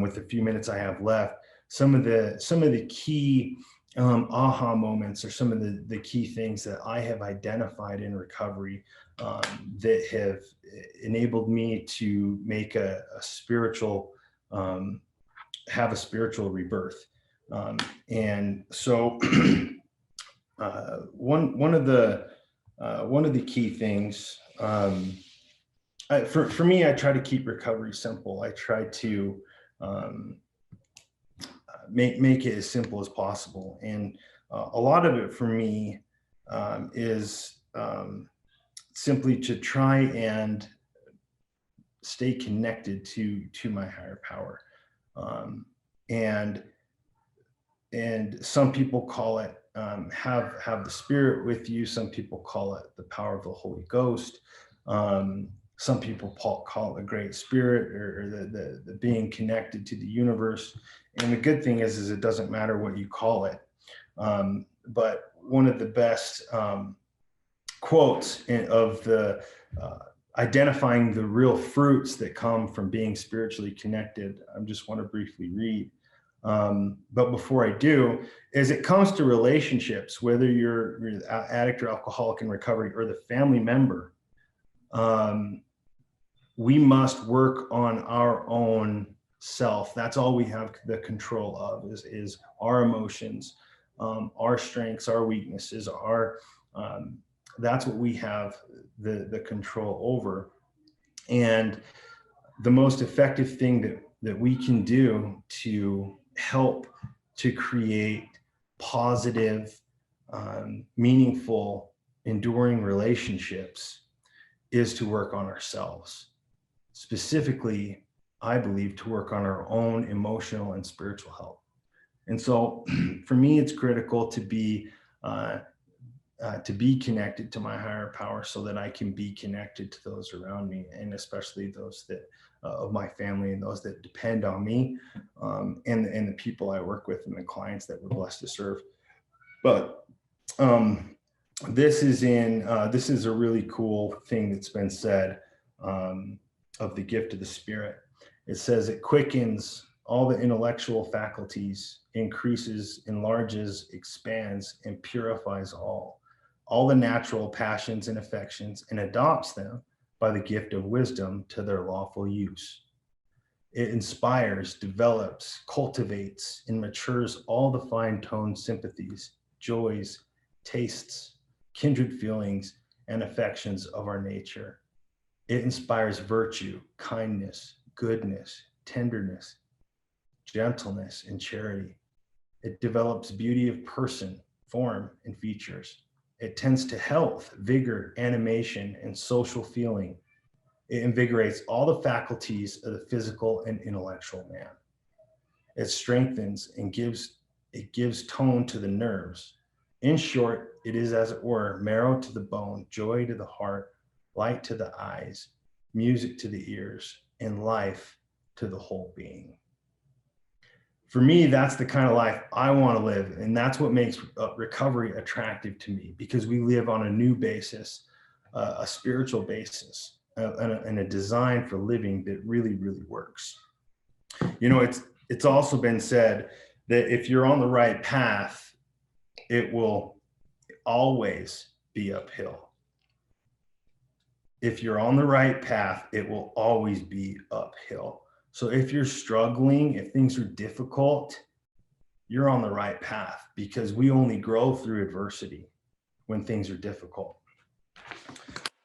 with the few minutes I have left, some of the key aha moments, or some of the key things that I have identified in recovery that have enabled me to make have a spiritual rebirth. And so one of the key things, for me, I try to keep recovery simple. I try to make it as simple as possible. And a lot of it for me is simply to try and stay connected to my higher power. And some people call it have the Spirit with you. Some people call it the power of the Holy Ghost. Some people call it the Great Spirit, or the being connected to the universe. And the good thing is it doesn't matter what you call it. But one of the best quotes of the identifying the real fruits that come from being spiritually connected, I just want to briefly read. But before I do, as it comes to relationships, whether you're an addict or alcoholic in recovery or the family member, we must work on our own self. That's all we have the control of is our emotions, our strengths, our weaknesses, that's what we have the control over. And the most effective thing that we can do to help to create positive, meaningful, enduring relationships is to work on ourselves. Specifically, I believe, to work on our own emotional and spiritual health. And so for me, it's critical to be connected to my higher power so that I can be connected to those around me, and especially those that of my family and those that depend on me, and the people I work with and the clients that we're blessed to serve. But this is a really cool thing that's been said of the gift of the Spirit. It says it quickens all the intellectual faculties, increases, enlarges, expands, and purifies all the natural passions and affections, and adopts them by the gift of wisdom to their lawful use. It inspires, develops, cultivates, and matures all the fine-toned sympathies, joys, tastes, kindred feelings, and affections of our nature. It inspires virtue, kindness, goodness, tenderness, gentleness, and charity. It develops beauty of person, form, and features. It tends to health, vigor, animation, and social feeling. It invigorates all the faculties of the physical and intellectual man. It strengthens and gives tone to the nerves. In short, it is, as it were, marrow to the bone, joy to the heart, light to the eyes, music to the ears, and life to the whole being. For me, that's the kind of life I want to live. And that's what makes recovery attractive to me, because we live on a new basis, a spiritual basis, and a design for living that really, really works. You know, it's also been said that if you're on the right path, it will always be uphill. If you're on the right path, it will always be uphill. So if you're struggling, if things are difficult, you're on the right path, because we only grow through adversity when things are difficult.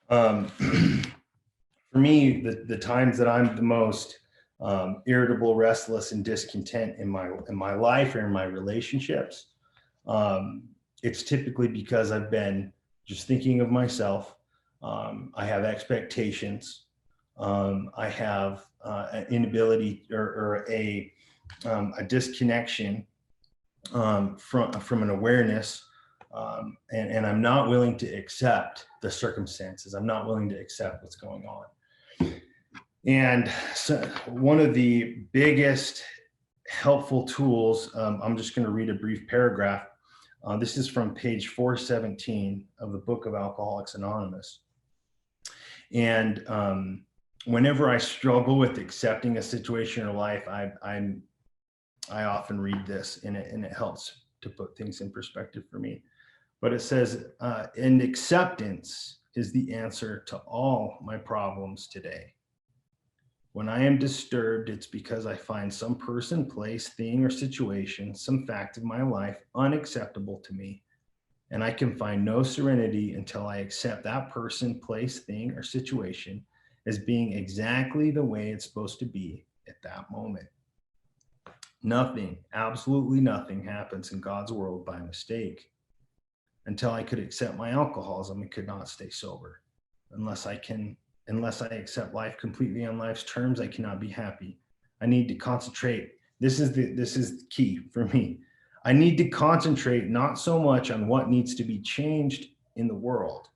For me, the times that I'm the most irritable, restless, and discontent in my life or in my relationships, it's typically because I've been just thinking of myself. I have expectations. I have an inability or a disconnection from an awareness, and I'm not willing to accept the circumstances. I'm not willing to accept what's going on. And so one of the biggest helpful tools, I'm just going to read a brief paragraph. This is from page 417 of the book of Alcoholics Anonymous. And whenever I struggle with accepting a situation in life, I often read this, and it helps to put things in perspective for me. But it says, and acceptance is the answer to all my problems today. When I am disturbed, it's because I find some person, place, thing, or situation, some fact of my life unacceptable to me. And I can find no serenity until I accept that person, place, thing, or situation as being exactly the way it's supposed to be at that moment. Nothing, absolutely nothing happens in God's world by mistake. Until I could accept my alcoholism, I could not stay sober. Unless I accept life completely on life's terms, I cannot be happy. I need to concentrate. This is the key for me. I need to concentrate not so much on what needs to be changed in the world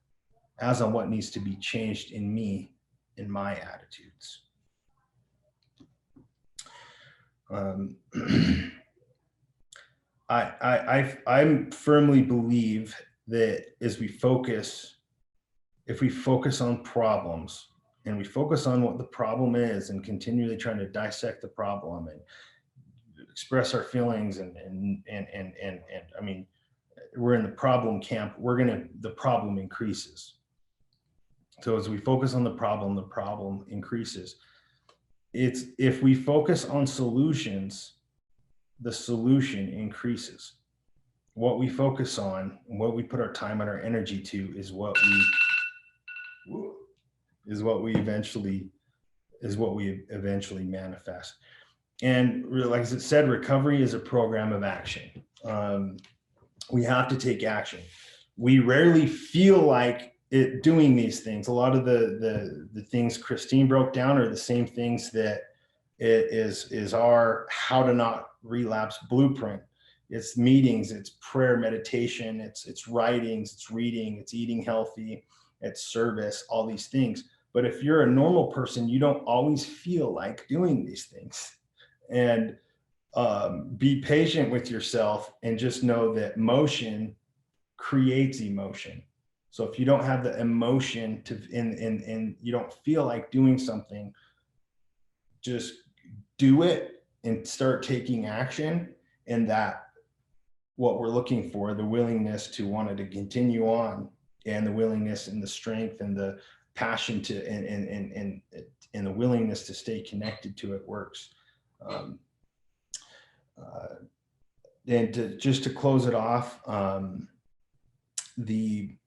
as on what needs to be changed in me, in my attitudes. I firmly believe that as we focus, if we focus on problems and we focus on what the problem is and continually trying to dissect the problem and express our feelings and I mean, we're in the problem camp, the problem increases. So as we focus on the problem increases. It's if we focus on solutions, the solution increases. What we focus on, what we put our time and our energy to is what we eventually manifest. And like I said, recovery is a program of action. We have to take action. We rarely feel like doing these things. A lot of the things Christine broke down are the same things that is our how to not relapse blueprint. It's meetings, it's prayer, meditation, it's writings, it's reading, it's eating healthy, it's service, all these things. But if you're a normal person, you don't always feel like doing these things. And be patient with yourself and just know that motion creates emotion. So if you don't have the emotion and you don't feel like doing something, just do it and start taking action. And that what we're looking for, the willingness to want to continue on, and the willingness and the strength and the passion to and the willingness to stay connected to it works. And just to close it off, we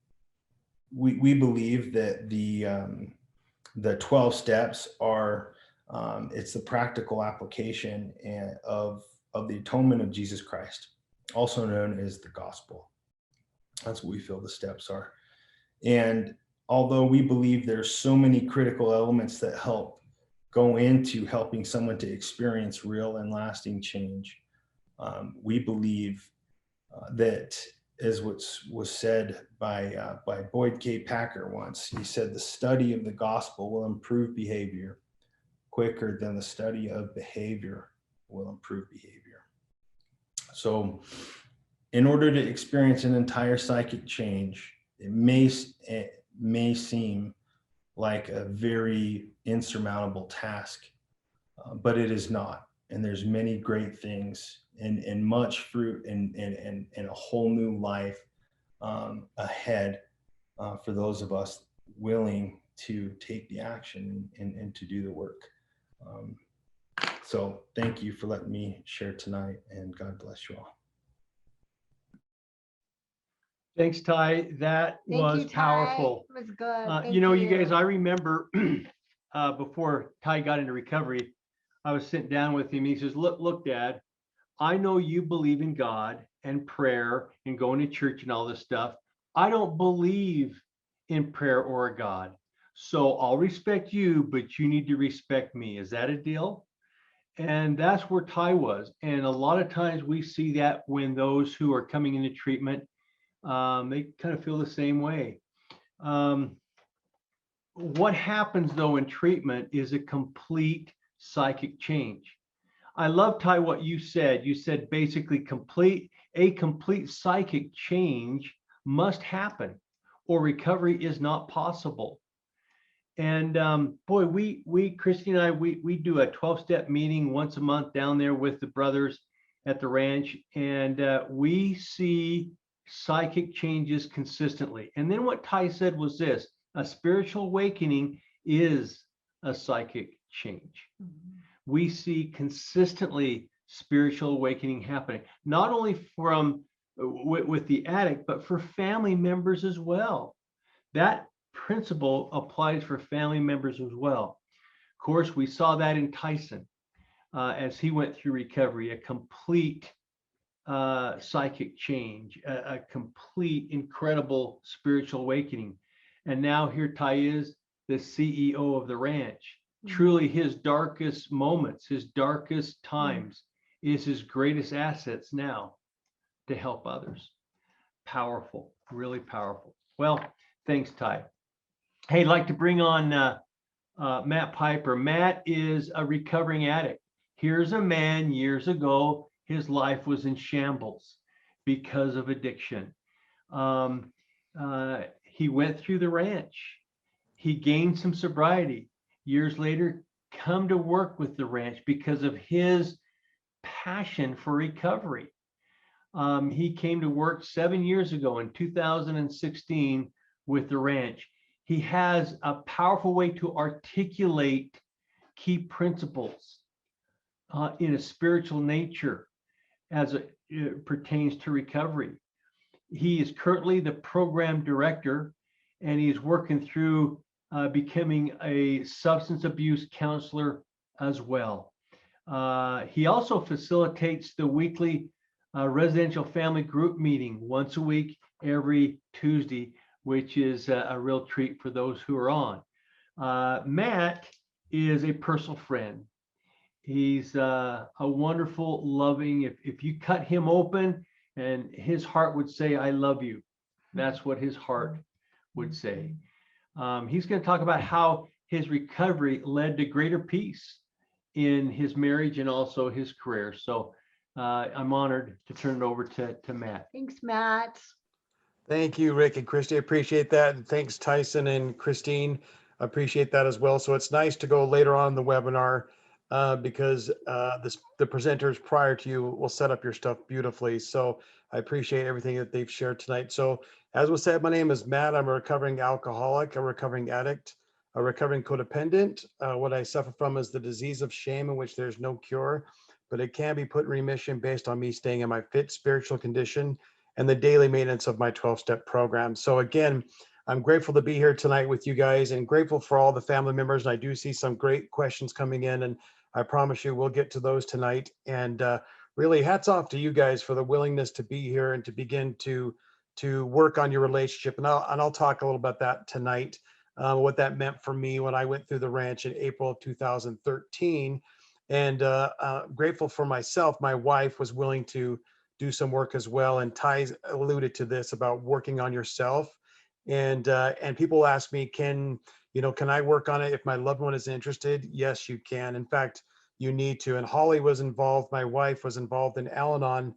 believe that the 12 steps are it's the practical application of the atonement of Jesus Christ, also known as the gospel. That's what we feel the steps are. And although we believe there's so many critical elements that help go into helping someone to experience real and lasting change, we believe that, as what was said by Boyd K. Packer once, he said, the study of the gospel will improve behavior quicker than the study of behavior will improve behavior. So in order to experience an entire psychic change, it may seem like a very insurmountable task, but it is not. And there's many great things and much fruit and a whole new life ahead for those of us willing to take the action and to do the work. So thank you for letting me share tonight, and God bless you all. Thanks, Ty. That was powerful. It was good. You guys, I remember before Ty got into recovery, I was sitting down with him. He says, look, Dad, I know you believe in God and prayer and going to church and all this stuff. I don't believe in prayer or a God. So I'll respect you, but you need to respect me. Is that a deal? And that's where Ty was. And a lot of times we see that when those who are coming into treatment, they kind of feel the same way. What happens though in treatment is a complete psychic change. I love, Ty, what you said. You said basically a complete psychic change must happen or recovery is not possible. And boy, we Christine and I, we do a 12-step meeting once a month down there with the brothers at the ranch, and we see psychic changes consistently. And then what Ty said was this: a spiritual awakening is a psychic change. Mm-hmm. We see consistently spiritual awakening happening, not only from with the addict, but for family members as well. That principle applies for family members as well. Of course, we saw that in Tyson as he went through recovery, a complete psychic change, a complete, incredible spiritual awakening. And now here Ty is the CEO of the ranch. Mm-hmm. Truly his darkest moments, his darkest times is his greatest assets now. to help others. Powerful, really powerful. Well, thanks, Ty. Hey, I'd like to bring on Matt Piper. Matt is a recovering addict. Here's a man years ago, his life was in shambles because of addiction. He went through the ranch. He gained some sobriety. Years later, come to work with the ranch because of his passion for recovery. He came to work 7 years ago in 2016 with the ranch. He has a powerful way to articulate key principles in a spiritual nature as it pertains to recovery. He is currently the program director, and he's working through becoming a substance abuse counselor as well. He also facilitates the weekly residential family group meeting once a week, every Tuesday, which is a real treat for those who are on. Matt is a personal friend. He's a wonderful, loving, if you cut him open and his heart would say, I love you. That's what his heart would say. He's going to talk about how his recovery led to greater peace in his marriage and also his career. So I'm honored to turn it over to Matt. Thanks, Matt. Thank you, Rick and Christy. I appreciate that. And thanks, Tyson and Christine. I appreciate that as well. So it's nice to go later on in the webinar because the presenters prior to you will set up your stuff beautifully. So I appreciate everything that they've shared tonight. So as was said, my name is Matt. I'm a recovering alcoholic, a recovering addict, a recovering codependent. What I suffer from is the disease of shame in which there's no cure, but it can be put in remission based on me staying in my fit spiritual condition and the daily maintenance of my 12-step program. So again, I'm grateful to be here tonight with you guys and grateful for all the family members. And I do see some great questions coming in, and I promise you we'll get to those tonight. And really hats off to you guys for the willingness to be here and to begin to work on your relationship. And I'll talk a little about that tonight, what that meant for me when I went through the ranch in April of 2013. And grateful for myself, my wife was willing to do some work as well. And Ty alluded to this about working on yourself. And people ask me, can I work on it if my loved one is interested? Yes, you can. In fact, you need to. And Holly was involved. My wife was involved in Al-Anon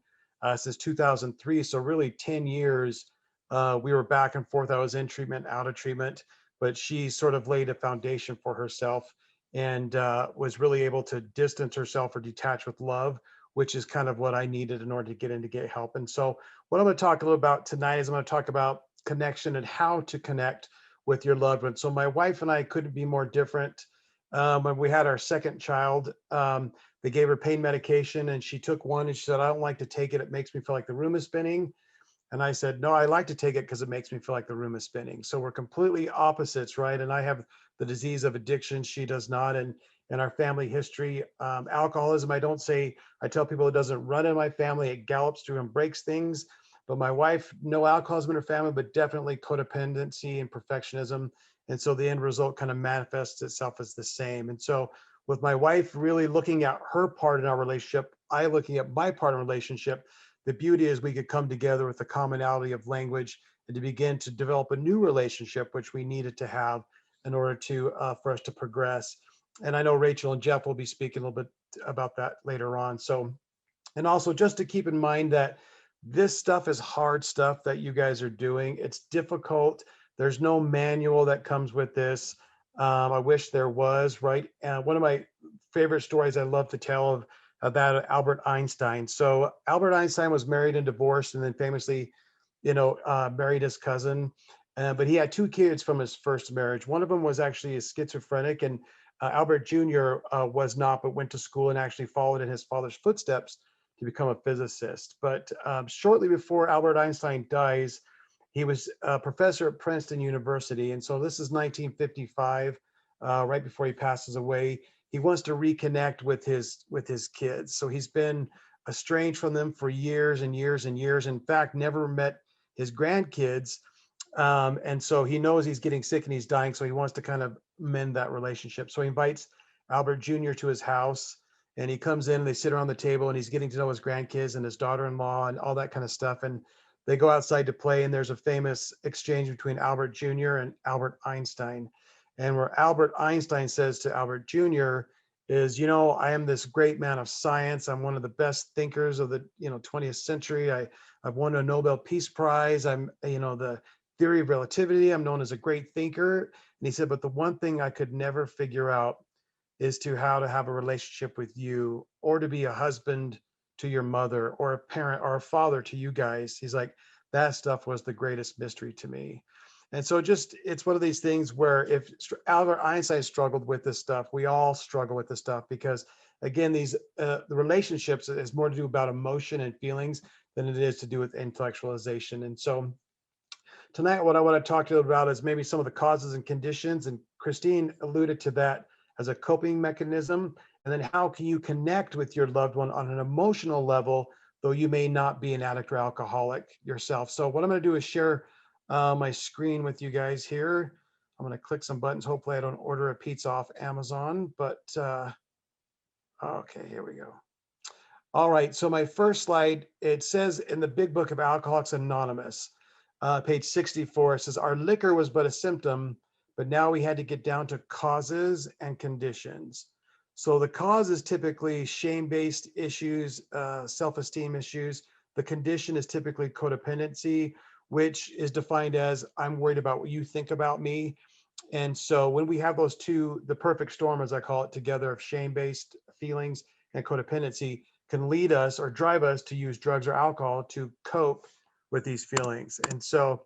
since 2003. So really 10 years, we were back and forth. I was in treatment, out of treatment, but she sort of laid a foundation for herself and was really able to distance herself or detach with love, which is kind of what I needed in order to get help. And so what I'm going to talk a little about tonight is I'm going to talk about connection and how to connect with your loved one. So my wife and I couldn't be more different. When we had our second child, they gave her pain medication and she took one and she said, I don't like to take it. It makes me feel like the room is spinning. And I said, no, I like to take it because it makes me feel like the room is spinning. So we're completely opposites, right? And I have the disease of addiction. She does not. And in our family history, alcoholism, I tell people it doesn't run in my family. It gallops through and breaks things. But my wife, no alcoholism in her family, but definitely codependency and perfectionism. And so the end result kind of manifests itself as the same. And so with my wife really looking at her part in our relationship, I looking at my part in the relationship, the beauty is we could come together with a commonality of language and to begin to develop a new relationship, which we needed to have in order to for us to progress. And I know Rachel and Jeff will be speaking a little bit about that later on. So, and also just to keep in mind that this stuff is hard stuff that you guys are doing. It's difficult. There's no manual that comes with this. I wish there was, right? One of my favorite stories I love to tell about Albert Einstein. So Albert Einstein was married and divorced and then famously, married his cousin. But he had two kids from his first marriage. One of them was actually a schizophrenic, and Albert Jr. Was not, but went to school and actually followed in his father's footsteps to become a physicist. But shortly before Albert Einstein dies, he was a professor at Princeton University. And so this is 1955, right before he passes away. He wants to reconnect with his kids. So he's been estranged from them for years and years and years. In fact, never met his grandkids. And so he knows he's getting sick and he's dying. So he wants to kind of mend that relationship. So he invites Albert Jr. to his house. And he comes in and they sit around the table and he's getting to know his grandkids and his daughter-in-law and all that kind of stuff. And they go outside to play, and there's a famous exchange between Albert Jr. and Albert Einstein. And where Albert Einstein says to Albert Jr. is, you know, I am this great man of science. I'm one of the best thinkers of the 20th century. I've won a Nobel Peace Prize. I'm, the theory of relativity. I'm known as a great thinker. And he said, but the one thing I could never figure out is how to have a relationship with you, or to be a husband to your mother, or a parent or a father to you guys. He's like, that stuff was the greatest mystery to me. And so it's one of these things where if Albert Einstein struggled with this stuff, we all struggle with this stuff, because again, the relationships is more to do about emotion and feelings than it is to do with intellectualization. And so tonight, what I want to talk to you about is maybe some of the causes and conditions. And Christine alluded to that as a coping mechanism. And then how can you connect with your loved one on an emotional level, though you may not be an addict or alcoholic yourself. So what I'm going to do is share my screen with you guys here. I'm going to click some buttons. Hopefully I don't order a pizza off Amazon, but okay, here we go. All right, so my first slide, it says in the big book of Alcoholics Anonymous, page 64, it says, our liquor was but a symptom, but now we had to get down to causes and conditions. So the cause is typically shame-based issues, self-esteem issues. The condition is typically codependency, which is defined as I'm worried about what you think about me. And so when we have those two, the perfect storm, as I call it, together of shame-based feelings and codependency, can lead us or drive us to use drugs or alcohol to cope with these feelings. And so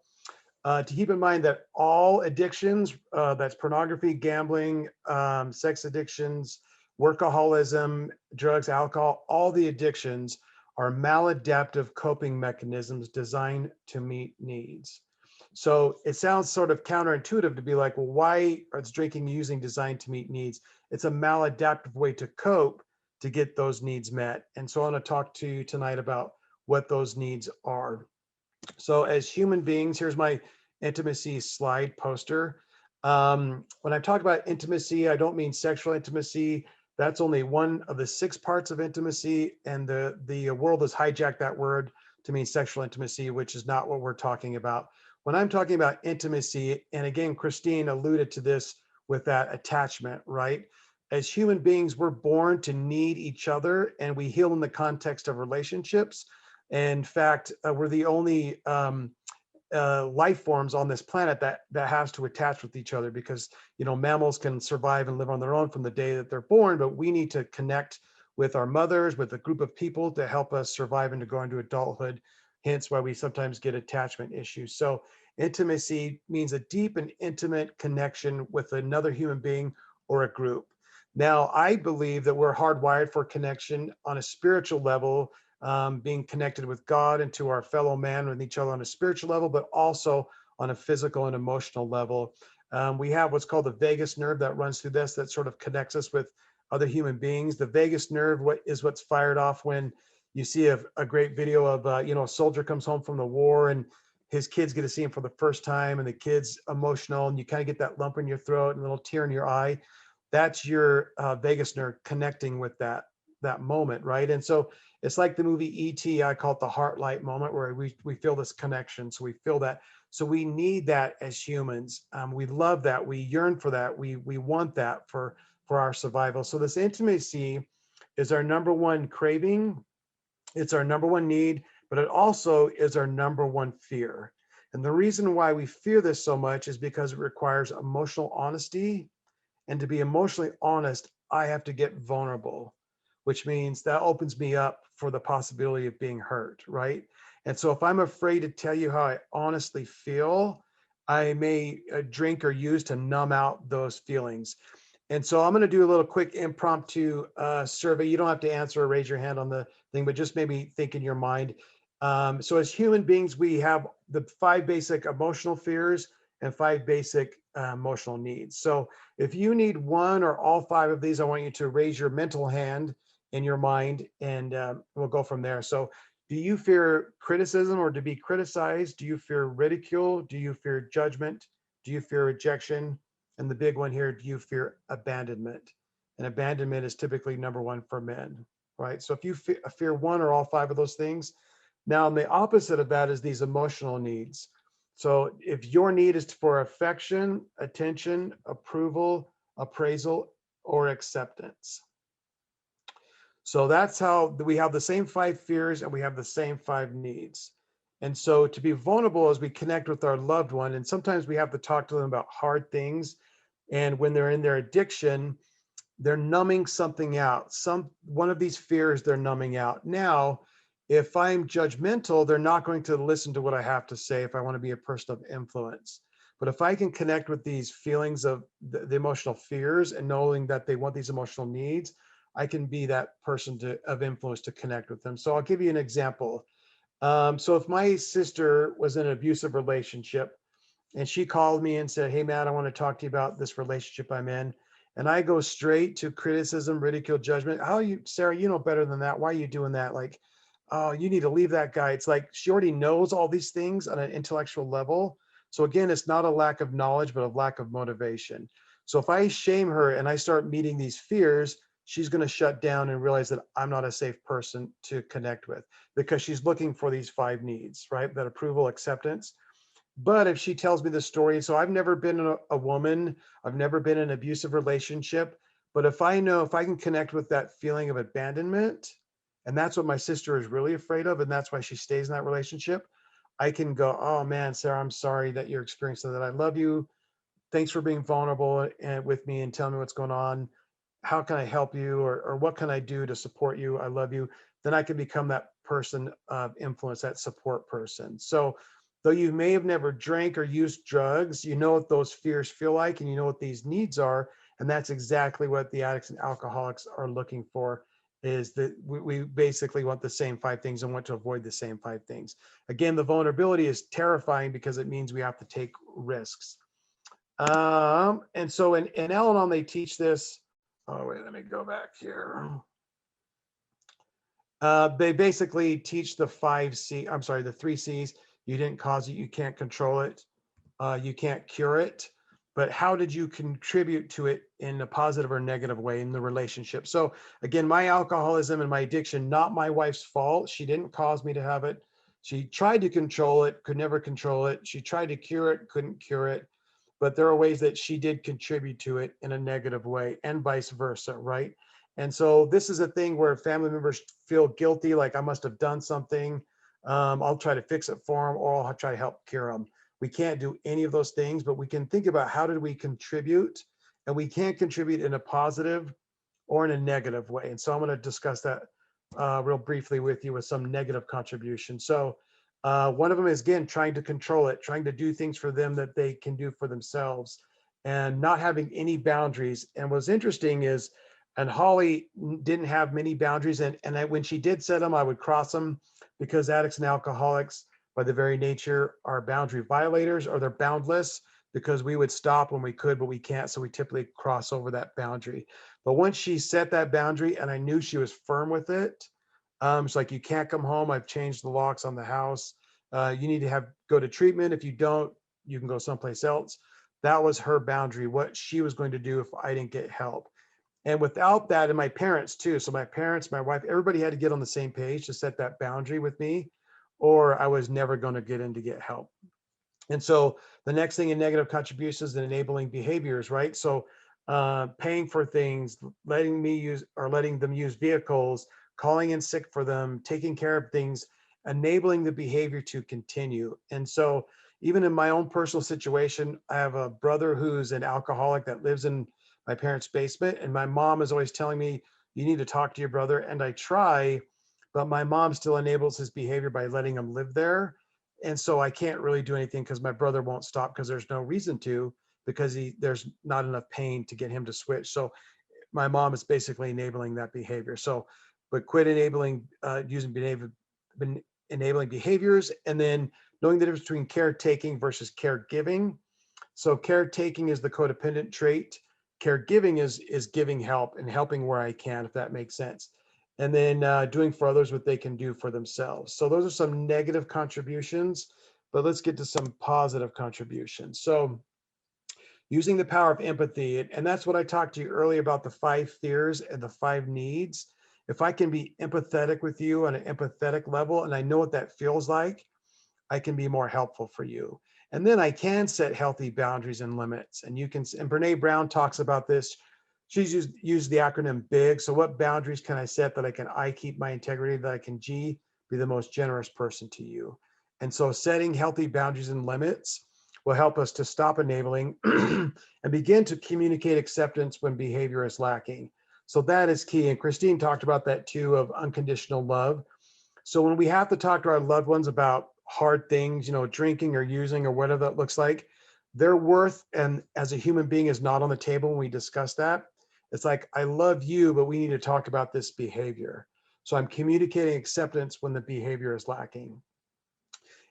to keep in mind that all addictions, that's pornography, gambling, sex addictions, workaholism, drugs, alcohol, all the addictions are maladaptive coping mechanisms designed to meet needs. So it sounds sort of counterintuitive to be like, well, why is drinking and using designed to meet needs? It's a maladaptive way to cope to get those needs met. And so I want to talk to you tonight about what those needs are. So as human beings, here's my intimacy slide poster. When I talk about intimacy, I don't mean sexual intimacy. That's only one of the 6 parts of intimacy, and the world has hijacked that word to mean sexual intimacy, which is not what we're talking about. When I'm talking about intimacy, and again, Christine alluded to this with that attachment, right? As human beings, we're born to need each other, and we heal in the context of relationships. In fact, we're the only life forms on this planet that has to attach with each other, because mammals can survive and live on their own from the day that they're born, but we need to connect with our mothers, with a group of people to help us survive and to go into adulthood. Hence why we sometimes get attachment issues. So intimacy means a deep and intimate connection with another human being or a group. Now, I believe that we're hardwired for connection on a spiritual level, being connected with God and to our fellow man, with each other on a spiritual level, but also on a physical and emotional level. We have what's called the vagus nerve that runs through this, that sort of connects us with other human beings. The vagus nerve what's fired off when you see a great video of, a soldier comes home from the war and his kids get to see him for the first time, and the kid's emotional, and you kind of get that lump in your throat and a little tear in your eye. That's your vagus nerve connecting with that moment, right? And so it's like the movie E.T., I call it the heart light moment, where we feel this connection. So we feel that. So we need that as humans. We love that. We yearn for that. We want that for our survival. So this intimacy is our number one craving. It's our number one need, but it also is our number one fear. And the reason why we fear this so much is because it requires emotional honesty. And to be emotionally honest, I have to get vulnerable, which means that opens me up for the possibility of being hurt, right? And so if I'm afraid to tell you how I honestly feel, I may drink or use to numb out those feelings. And so I'm going to do a little quick impromptu survey. You don't have to answer or raise your hand on the thing, but just maybe think in your mind. So as human beings, we have the 5 basic emotional fears and 5 basic emotional needs. So if you need one or all 5 of these, I want you to raise your mental hand in your mind, and we'll go from there. So do you fear criticism or to be criticized? Do you fear ridicule? Do you fear judgment? Do you fear rejection? And the big one here, do you fear abandonment? and abandonment is typically number one for men, right? So if you fear one or all five of those things, now the opposite of that is these emotional needs. So if your need is for affection, attention, approval, appraisal, or acceptance. So that's how we have the same 5 fears and we have the same 5 needs. And so to be vulnerable as we connect with our loved one, and sometimes we have to talk to them about hard things. And when they're in their addiction, they're numbing something out. One of these fears they're numbing out. Now, if I'm judgmental, they're not going to listen to what I have to say if I want to be a person of influence. But if I can connect with these feelings of the emotional fears and knowing that they want these emotional needs, I can be that person of influence to connect with them. So I'll give you an example. So if my sister was in an abusive relationship and she called me and said, "Hey, Matt, I want to talk to you about this relationship I'm in." And I go straight to criticism, ridicule, judgment. "How are you, Sarah? You know better than that. Why are you doing that? Like, oh, you need to leave that guy." It's like she already knows all these things on an intellectual level. So again, it's not a lack of knowledge, but a lack of motivation. So if I shame her and I start meeting these fears, she's going to shut down and realize that I'm not a safe person to connect with because she's looking for these 5 needs, right? That approval, acceptance. But if she tells me the story, so I've never been a woman, I've never been in an abusive relationship, but if I know, if I can connect with that feeling of abandonment, and that's what my sister is really afraid of, and that's why she stays in that relationship, I can go, "Oh man, Sarah, I'm sorry that you're experiencing that. I love you. Thanks for being vulnerable and with me and telling me what's going on. How can I help you? Or what can I do to support you? I love you." Then I can become that person of influence, that support person. So though you may have never drank or used drugs, you know what those fears feel like and you know what these needs are. And that's exactly what the addicts and alcoholics are looking for, is that we basically want the same 5 things and want to avoid the same 5 things. Again, the vulnerability is terrifying because it means we have to take risks. And so in Al-Anon, they teach this. Oh, wait, let me go back here. They basically teach the 3 C's. You didn't cause it, you can't control it, you can't cure it, but how did you contribute to it in a positive or negative way in the relationship? So again, my alcoholism and my addiction, not my wife's fault. She didn't cause me to have it. She tried to control it, could never control it. She tried to cure it, couldn't cure it. But there are ways that she did contribute to it in a negative way and vice versa, right? And so this is a thing where family members feel guilty, like I must have done something. I'll try to fix it for them, or I'll try to help cure them. We can't do any of those things, but we can think about how did we contribute, and we can contribute in a positive or in a negative way. And so I'm going to discuss that real briefly with you with some negative contributions. So one of them is, again, trying to control it, trying to do things for them that they can do for themselves, and not having any boundaries. And what's interesting is, and Holly didn't have many boundaries, and when she did set them, I would cross them, because addicts and alcoholics, by the very nature, are boundary violators, or they're boundless, because we would stop when we could, but we can't. So we typically cross over that boundary. But once she set that boundary and I knew she was firm with it, it's like, you can't come home. I've changed the locks on the house. You need to go to treatment. If you don't, you can go someplace else. That was her boundary, what she was going to do if I didn't get help. And without that, and my parents too. So my parents, my wife, everybody had to get on the same page to set that boundary with me, or I was never going to get in to get help. And so the next thing in negative contributions and enabling behaviors, right? So paying for things, letting them use vehicles, calling in sick for them, taking care of things, enabling the behavior to continue. And so even in my own personal situation, I have a brother who's an alcoholic that lives in my parents' basement. And my mom is always telling me, you need to talk to your brother. And I try, but my mom still enables his behavior by letting him live there. And so I can't really do anything because my brother won't stop, because there's no reason to, because there's not enough pain to get him to switch. So my mom is basically enabling that behavior. So, but quit enabling, enabling behaviors, and then knowing the difference between caretaking versus caregiving. So caretaking is the codependent trait. Caregiving is giving help and helping where I can, if that makes sense. And then doing for others what they can do for themselves. So those are some negative contributions, but let's get to some positive contributions. So using the power of empathy. And that's what I talked to you earlier about, the 5 fears and the 5 needs. If I can be empathetic with you on an empathetic level, and I know what that feels like, I can be more helpful for you. And then I can set healthy boundaries and limits. And you can, and Brene Brown talks about this. She's used the acronym BIG. So what boundaries can I set that I keep my integrity, that I can G, be the most generous person to you. And so setting healthy boundaries and limits will help us to stop enabling and begin to communicate acceptance when behavior is lacking. So that is key. And Christine talked about that too, of unconditional love. So when we have to talk to our loved ones about hard things, drinking or using or whatever that looks like, their worth and as a human being is not on the table when we discuss that. It's like, I love you, but we need to talk about this behavior. So I'm communicating acceptance when the behavior is lacking.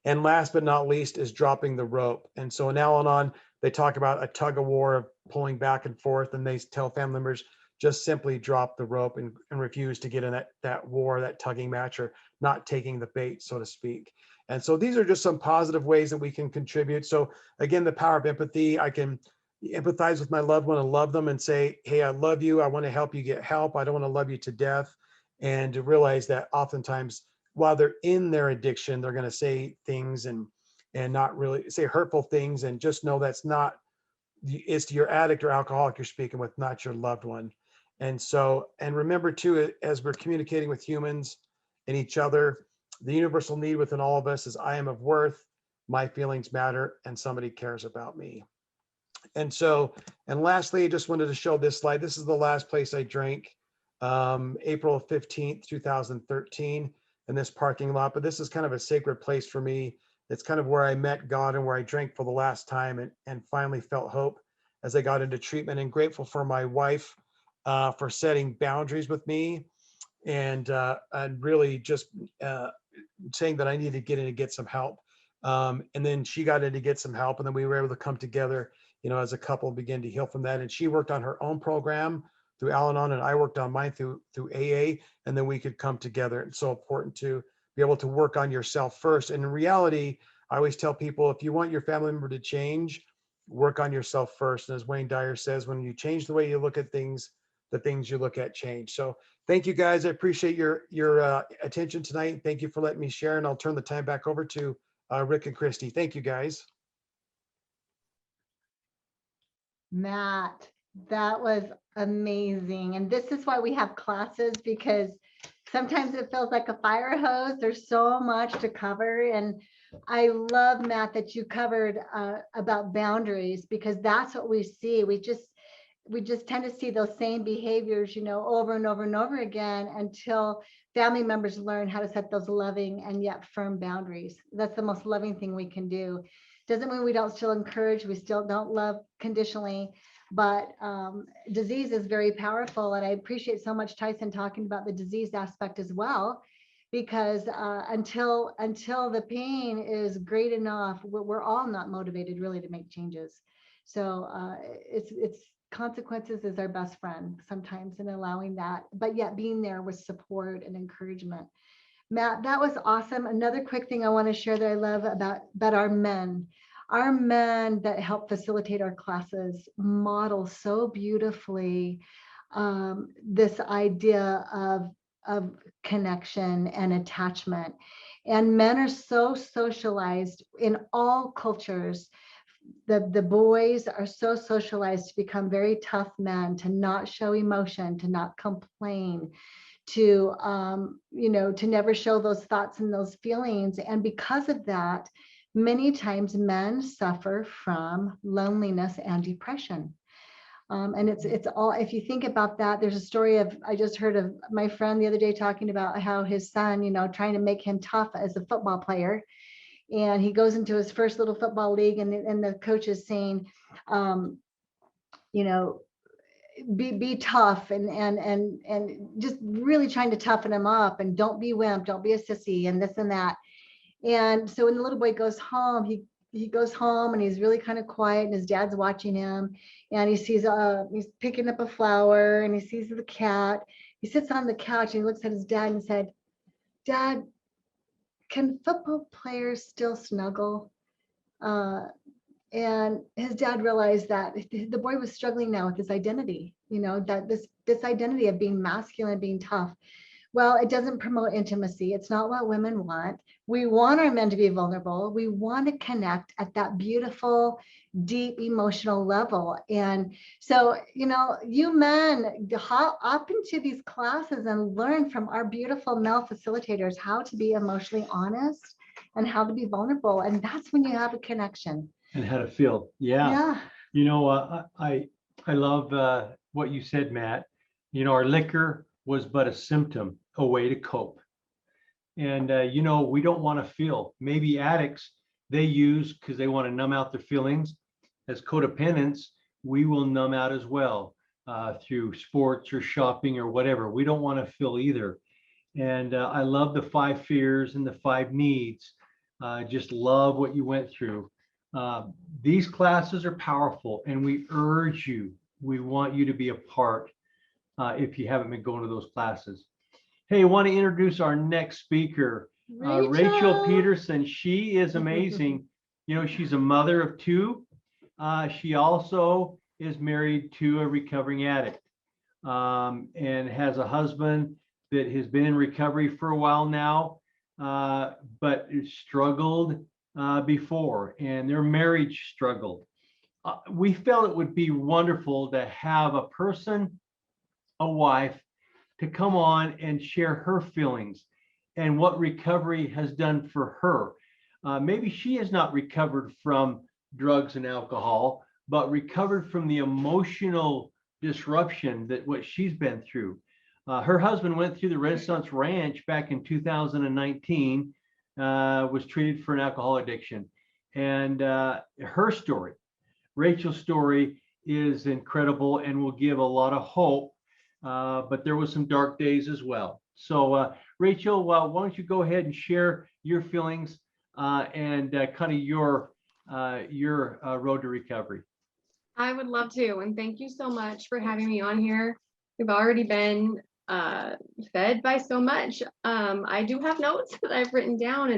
And last but not least is dropping the rope. And so in Al-Anon, they talk about a tug of war of pulling back and forth, and they tell family members, just simply drop the rope and refuse to get in that war, that tugging match, or not taking the bait, so to speak. And so these are just some positive ways that we can contribute. So again, the power of empathy. I can empathize with my loved one and love them and say, hey, I love you. I want to help you get help. I don't want to love you to death. And to realize that oftentimes while they're in their addiction, they're going to say things and not really say hurtful things, and just know that's not, it's your addict or alcoholic you're speaking with, not your loved one. And so, and remember too, as we're communicating with humans and each other, the universal need within all of us is I am of worth, my feelings matter, and somebody cares about me. And so, and lastly, I just wanted to show this slide. This is the last place I drank, April 15th, 2013, in this parking lot. But this is kind of a sacred place for me. It's kind of where I met God and where I drank for the last time and finally felt hope as I got into treatment, and grateful for my wife for setting boundaries with me and really just saying that I needed to get in and get some help. And then she got in to get some help, and then we were able to come together, as a couple, begin to heal from that. And she worked on her own program through Al-Anon, and I worked on mine through AA, and then we could come together. It's so important to be able to work on yourself first. And in reality, I always tell people, if you want your family member to change, work on yourself first. And as Wayne Dyer says, when you change the way you look at things, the things you look at change. So thank you guys. I appreciate your attention tonight. Thank you for letting me share, and I'll turn the time back over to Rick and Christy. Thank you guys. Matt, that was amazing. And this is why we have classes, because sometimes it feels like a fire hose. There's so much to cover. And I love, Matt, that you covered about boundaries, because that's what we see. We just tend to see those same behaviors, over and over and over again, until family members learn how to set those loving and yet firm boundaries. That's the most loving thing we can do. Doesn't mean we don't still encourage, we still don't love conditionally, but disease is very powerful. And I appreciate so much Tyson talking about the disease aspect as well, because until the pain is great enough, we're all not motivated really to make changes. So it's consequences is our best friend sometimes in allowing that, but yet being there with support and encouragement. Matt, that was awesome. Another quick thing I want to share that I love about our men. Our men that help facilitate our classes model so beautifully this idea of connection and attachment. And men are so socialized in all cultures. The boys are so socialized to become very tough men, to not show emotion, to not complain, to to never show those thoughts and those feelings. And because of that, many times men suffer from loneliness and depression. And it's all, if you think about that, there's a story I just heard of my friend the other day talking about how his son, trying to make him tough as a football player. And he goes into his first little football league, and the coach is saying, be tough and just really trying to toughen him up, and don't be wimp, don't be a sissy, and this and that. And so when the little boy goes home, he goes home and he's really kind of quiet, and his dad's watching him, and he sees he's picking up a flower, and he sees the cat. He sits on the couch and he looks at his dad and said, "Dad, can football players still snuggle?" And his dad realized that the boy was struggling now with his identity, that this identity of being masculine, being tough. Well, it doesn't promote intimacy. It's not what women want. We want our men to be vulnerable. We want to connect at that beautiful, deep emotional level. And so, you men hop up into these classes and learn from our beautiful male facilitators how to be emotionally honest and how to be vulnerable. And that's when you have a connection. And how to feel. Yeah. Yeah. I love what you said, Matt. Our liquor was but a symptom, a way to cope. And, we don't want to feel. Maybe addicts, they use because they want to numb out their feelings. As codependents, we will numb out as well through sports or shopping or whatever. We don't want to feel either. And I love the 5 fears and the 5 needs. Just love what you went through. These classes are powerful, and we urge you. We want you to be a part if you haven't been going to those classes. Hey, I want to introduce our next speaker, Rachel Peterson. She is amazing. She's a mother of 2. She also is married to a recovering addict and has a husband that has been in recovery for a while now, but struggled before, and their marriage struggled. We felt it would be wonderful to have a person, a wife, to come on and share her feelings and what recovery has done for her. Maybe she has not recovered from drugs and alcohol, but recovered from the emotional disruption that what she's been through. Her husband went through the Renaissance Ranch back in 2019, was treated for an alcohol addiction. And her story, Rachel's story, is incredible and will give a lot of hope. But there was some dark days as well. So Rachel, why don't you go ahead and share your feelings and kind of your road to recovery. I would love to, and thank you so much for having me on here. We've already been fed by so much. I do have notes that I've written down,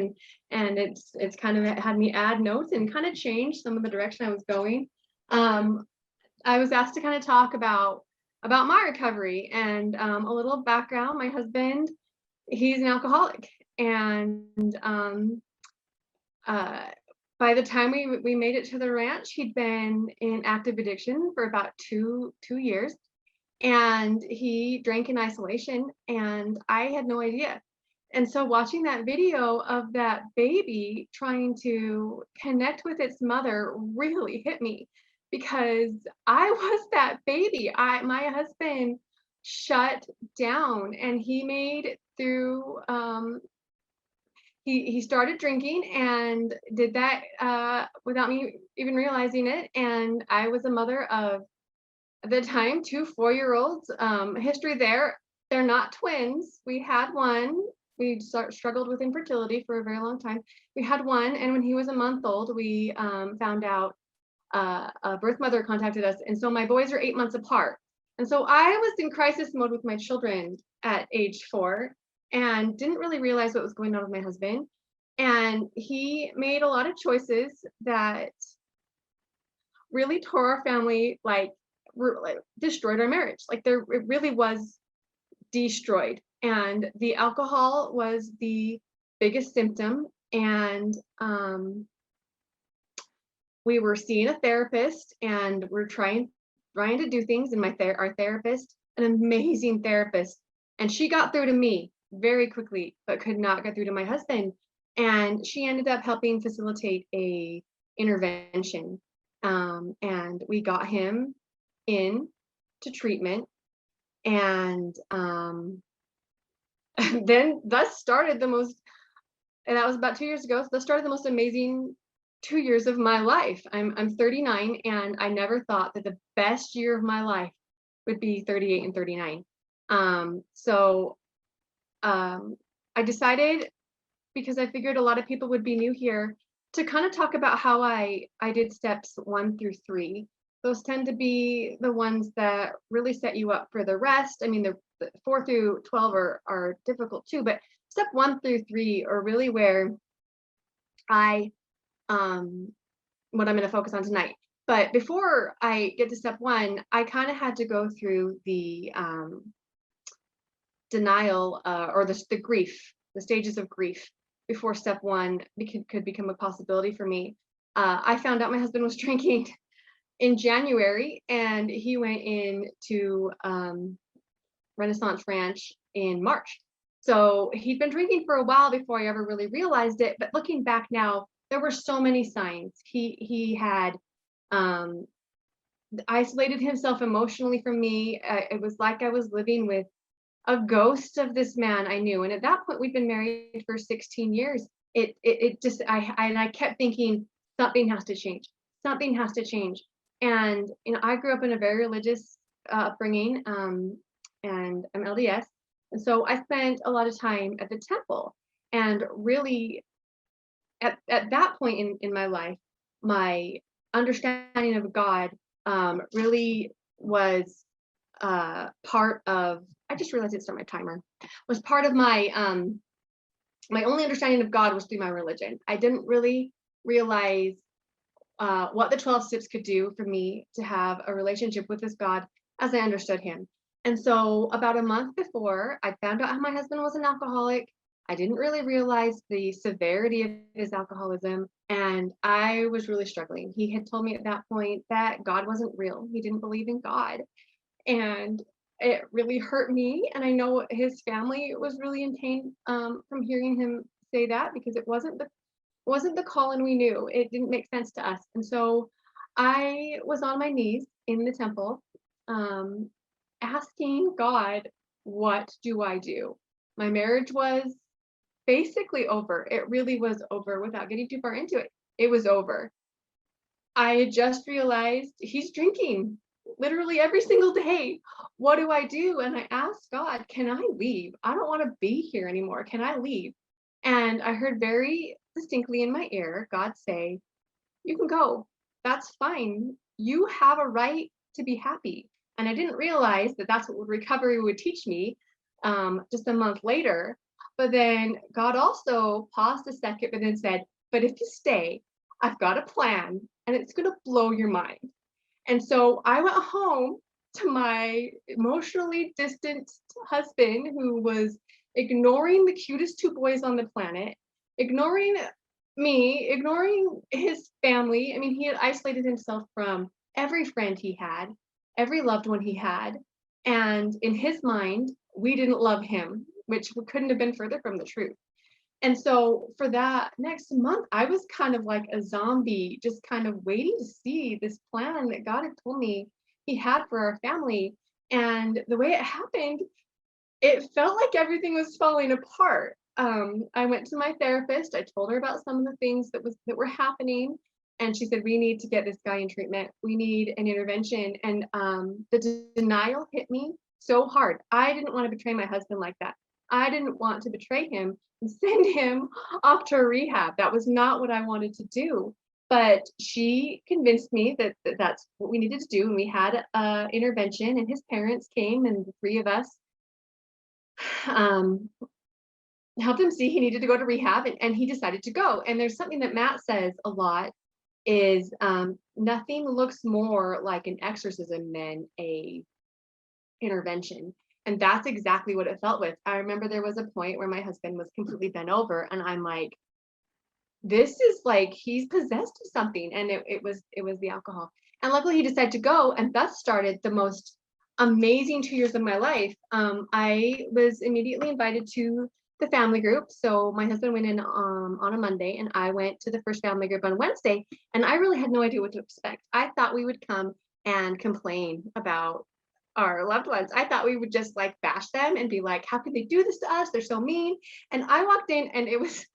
and it's kind of had me add notes and kind of change some of the direction I was going. I was asked to kind of talk about my recovery and a little background. My husband, he's an alcoholic, and by the time we made it to the ranch, he'd been in active addiction for about two years, and he drank in isolation, and I had no idea. And so watching that video of that baby trying to connect with its mother really hit me, because I was that baby. My husband shut down, and he made it through. He started drinking and did that without me even realizing it. And I was a mother of, at the time, 2 4-year-olds. History there, they're not twins. We had one. We struggled with infertility for a very long time. We had one, and when he was a month old, we found out a birth mother contacted us. And so my boys are 8 months apart. And so I was in crisis mode with my children at age 4 and didn't really realize what was going on with my husband. And he made a lot of choices that really tore our family, like destroyed our marriage. Like it really was destroyed. And the alcohol was the biggest symptom. And we were seeing a therapist, and we're trying to do things. And our therapist, an amazing therapist, and she got through to me very quickly, but could not get through to my husband. And she ended up helping facilitate a intervention, and we got him in to treatment. And then thus started the most, and that was about 2 years ago. So that started the most amazing 2 years of my life. I'm 39, and I never thought that the best year of my life would be 38 and 39. I decided, because I figured a lot of people would be new here, to kind of talk about how I did steps 1 through 3. Those tend to be the ones that really set you up for the rest. I mean, the 4 through 12 are difficult too, but step 1 through 3 are really where I what I'm going to focus on tonight. But before I get to step one, I kind of had to go through the denial or the grief, the stages of grief before step one could become a possibility for me. I found out my husband was drinking in January, and he went into Renaissance Ranch in March. So he'd been drinking for a while before I ever really realized it. But looking back now, there were so many signs. He had isolated himself emotionally from me. It was like I was living with a ghost of this man I knew. And at that point, we'd been married for 16 years. I kept thinking, something has to change. Something has to change. And I grew up in a very religious upbringing, and I'm LDS. And so I spent a lot of time at the temple. And really, at that point in my life, my understanding of God really was part of, I just realized I start my timer, was part of my my only understanding of God was through my religion. I didn't really realize what the 12 steps could do for me to have a relationship with this God as I understood him. And so about a month before, I found out how my husband was an alcoholic. I didn't really realize the severity of his alcoholism, and I was really struggling. He had told me at that point that God wasn't real. He didn't believe in God. And it really hurt me. And I know his family was really in pain from hearing him say that, because it wasn't the Colin we knew. It didn't make sense to us. And so I was on my knees in the temple, asking God, what do I do? My marriage was basically over. It really was over. Without getting too far into it, it was over. I had just realized he's drinking literally every single day. What do I do? And I asked God, can I leave? I don't want to be here anymore. Can I leave? And I heard very distinctly in my ear God say, you can go. That's fine. You have a right to be happy. And I didn't realize that that's what recovery would teach me just a month later. But then God also paused a second, but then said, but if you stay, I've got a plan, and it's going to blow your mind. And so I went home to my emotionally distant husband, who was ignoring the cutest two boys on the planet, ignoring me, ignoring his family. I mean, he had isolated himself from every friend he had, every loved one he had. And in his mind, we didn't love him, which couldn't have been further from the truth. And so for that next month, I was kind of like a zombie, just kind of waiting to see this plan that God had told me he had for our family. And the way it happened, it felt like everything was falling apart. I went to my therapist. I told her about some of the things that were happening. And she said, we need to get this guy in treatment. We need an intervention. And the denial hit me so hard. I didn't want to betray my husband like that. I didn't want to betray him and send him off to a rehab. That was not what I wanted to do. But she convinced me that that's what we needed to do. And we had an intervention, and his parents came, and the three of us helped him see he needed to go to rehab, and he decided to go. And there's something that Matt says a lot is nothing looks more like an exorcism than a intervention. And that's exactly what it felt with. I remember there was a point where my husband was completely bent over, and I'm like, this is like he's possessed of something. And it was the alcohol. And luckily he decided to go, and thus started the most amazing 2 years of my life. I was immediately invited to the family group. So my husband went in on a Monday, and I went to the first family group on Wednesday, and I really had no idea what to expect. I thought we would come and complain about our loved ones. I thought we would just like bash them and be like, how could they do this to us? They're so mean. And I walked in, and it was,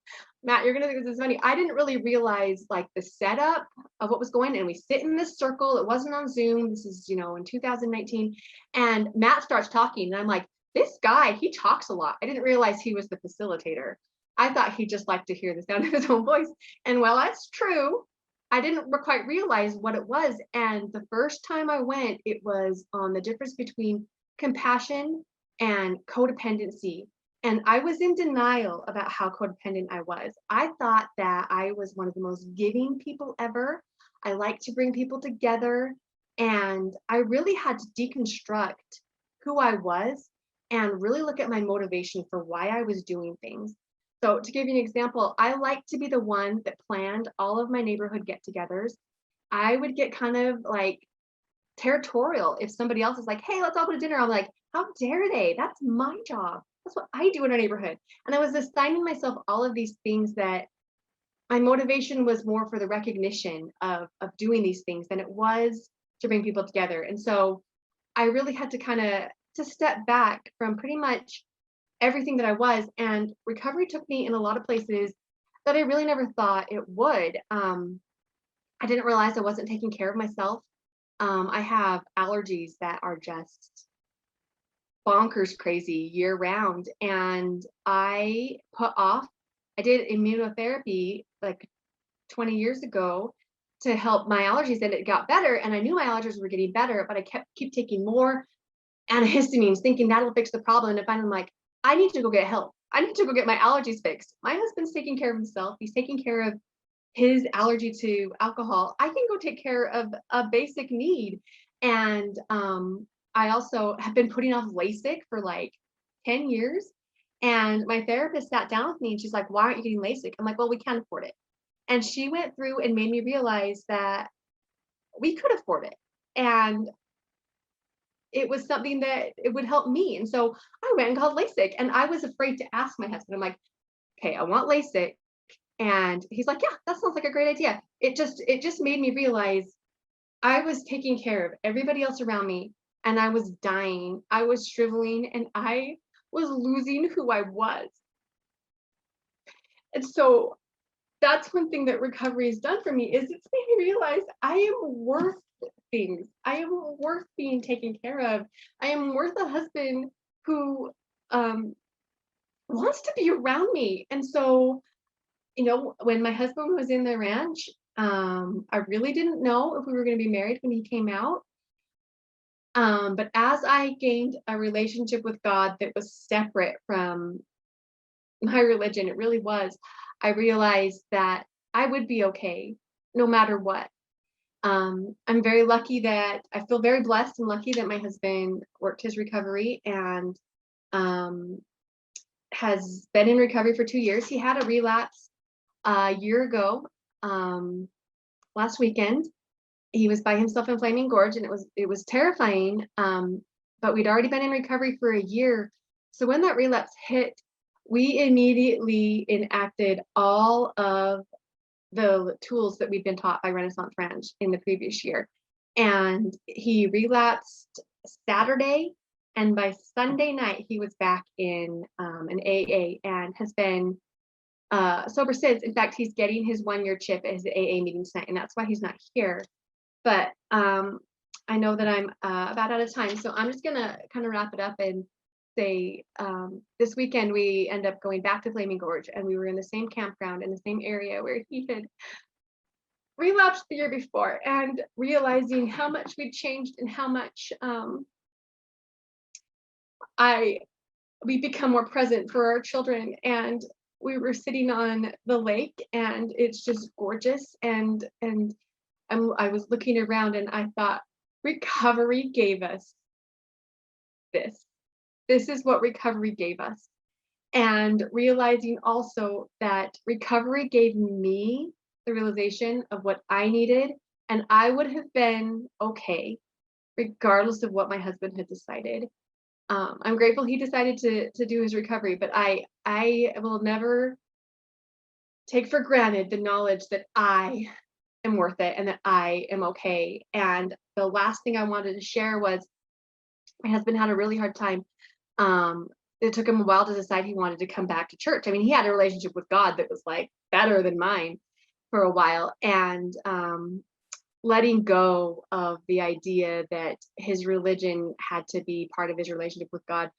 Matt, you're gonna think this is funny. I didn't really realize like the setup of what was going on. And we sit in this circle. It wasn't on Zoom. This is, in 2019. And Matt starts talking, and I'm like, this guy, he talks a lot. I didn't realize he was the facilitator. I thought he just liked to hear the sound of his own voice. And while that's true, I didn't quite realize what it was. And the first time I went, it was on the difference between compassion and codependency. And I was in denial about how codependent I was. I thought that I was one of the most giving people ever. I like to bring people together. And I really had to deconstruct who I was and really look at my motivation for why I was doing things. So to give you an example, I like to be the one that planned all of my neighborhood get-togethers. I would get kind of like territorial if somebody else is like, hey, let's all go to dinner. I'm like, how dare they? That's my job. That's what I do in our neighborhood. And I was assigning myself all of these things that my motivation was more for the recognition of doing these things than it was to bring people together. And so I really had to kind of to step back from pretty much everything that I was. And recovery took me in a lot of places that I really never thought it would. I didn't realize I wasn't taking care of myself. I have allergies that are just bonkers crazy year round. And I did immunotherapy like 20 years ago to help my allergies, and it got better. And I knew my allergies were getting better, but I keep taking more antihistamines thinking that'll fix the problem. And finally I'm like, I need to go get help. I need to go get my allergies fixed. My husband's taking care of himself. He's taking care of his allergy to alcohol. I can go take care of a basic need. And I also have been putting off LASIK for like 10 years. And my therapist sat down with me and she's like, why aren't you getting LASIK? I'm like, well, we can't afford it. And she went through and made me realize that we could afford it. And it was something that it would help me. And so I went and got LASIK, and I was afraid to ask my husband. I'm like, okay, I want LASIK. And he's like, yeah, that sounds like a great idea. It just made me realize I was taking care of everybody else around me, and I was dying. I was shriveling, and I was losing who I was. And so that's one thing that recovery has done for me, is it's made me realize I am worth things. I am worth being taken care of. I am worth a husband who wants to be around me. And so, you know, when my husband was in the ranch, I really didn't know if we were going to be married when he came out. But as I gained a relationship with God that was separate from my religion, it really was, I realized that I would be okay no matter what. I'm very lucky that I feel very blessed and lucky that my husband worked his recovery and has been in recovery for 2 years. He had a relapse a year ago, last weekend. He was by himself in Flaming Gorge, and it was terrifying. But we'd already been in recovery for a year. So when that relapse hit, we immediately enacted all of the tools that we've been taught by Renaissance Ranch in the previous year. And he relapsed Saturday, and by Sunday night he was back in an AA and has been sober since. In fact, he's getting his 1-year chip at his AA meeting tonight, and that's why he's not here. But I know that I'm about out of time, so I'm just gonna kind of wrap it up and say this weekend we end up going back to Flaming Gorge, and we were in the same campground in the same area where he had relapsed the year before, and realizing how much we'd changed and how much we become more present for our children. And we were sitting on the lake, and it's just gorgeous, and I was looking around and I thought, recovery gave us this. This is what recovery gave us. And realizing also that recovery gave me the realization of what I needed, and I would have been okay regardless of what my husband had decided. I'm grateful he decided to do his recovery, but I will never take for granted the knowledge that I am worth it and that I am okay. And the last thing I wanted to share was my husband had a really hard time. It took him a while to decide he wanted to come back to church. I mean, he had a relationship with God that was like better than mine for a while. And letting go of the idea that his religion had to be part of his relationship with God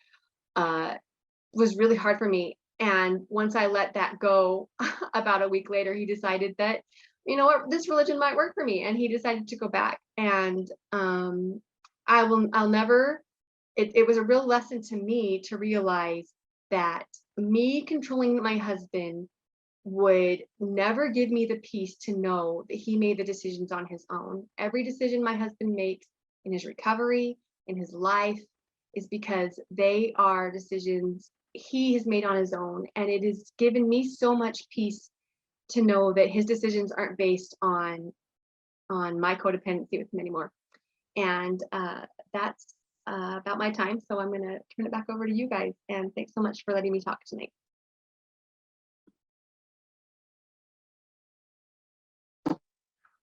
was really hard for me. And once I let that go, about a week later, he decided that, you know what, this religion might work for me. And he decided to go back. And I'll never, it was a real lesson to me to realize that me controlling my husband would never give me the peace to know that he made the decisions on his own. Every decision my husband makes in his recovery, in his life, is because they are decisions he has made on his own. And it has given me so much peace to know that his decisions aren't based on my codependency with him anymore. And that's about my time. So I'm going to turn it back over to you guys. And thanks so much for letting me talk tonight.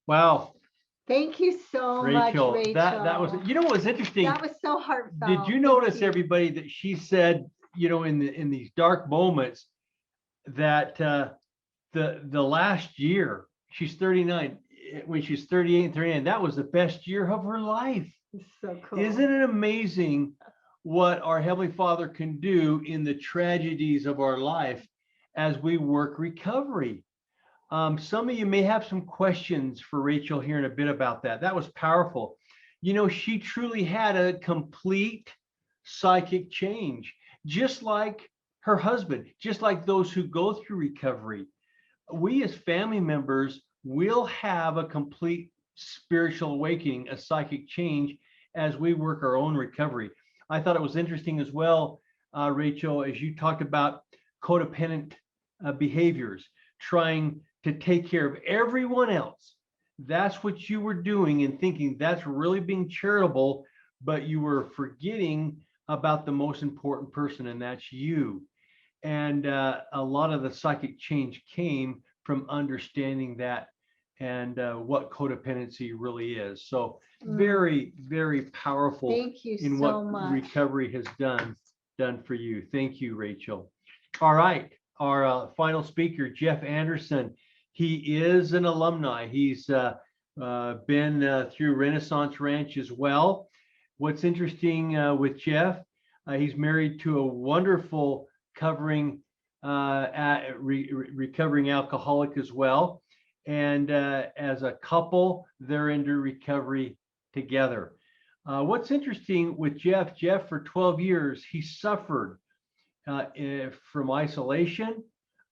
Wow, Thank you so much, Rachel, Rachel. that was, you know what was interesting? That was so heartfelt. Did you Thank notice, you. everybody, that she said, you know, in these dark moments, that the last year, she's 39, when she's 38 and 39, that was the best year of her life. It's so cool. Isn't it amazing what our Heavenly Father can do in the tragedies of our life as we work recovery? Some of you may have some questions for Rachel here in a bit about that. That was powerful. You know, she truly had a complete psychic change, just like her husband, just like those who go through recovery. We as family members will have a complete spiritual awakening, a psychic change as we work our own recovery. I thought it was interesting as well, Rachel, as you talked about codependent behaviors, trying to take care of everyone else. That's what you were doing and thinking that's really being charitable, but you were forgetting about the most important person, and that's you. And a lot of the psychic change came from understanding that and what codependency really is. So very, very powerful. Thank you in so what much. recovery has done for you. Thank you, Rachel. All right, our final speaker, Jeff Anderson. He is an alumni. He's been through Renaissance Ranch as well. What's interesting with Jeff, he's married to a wonderful recovering alcoholic as well. And as a couple, they're into recovery together. What's interesting with Jeff, for 12 years, he suffered from isolation,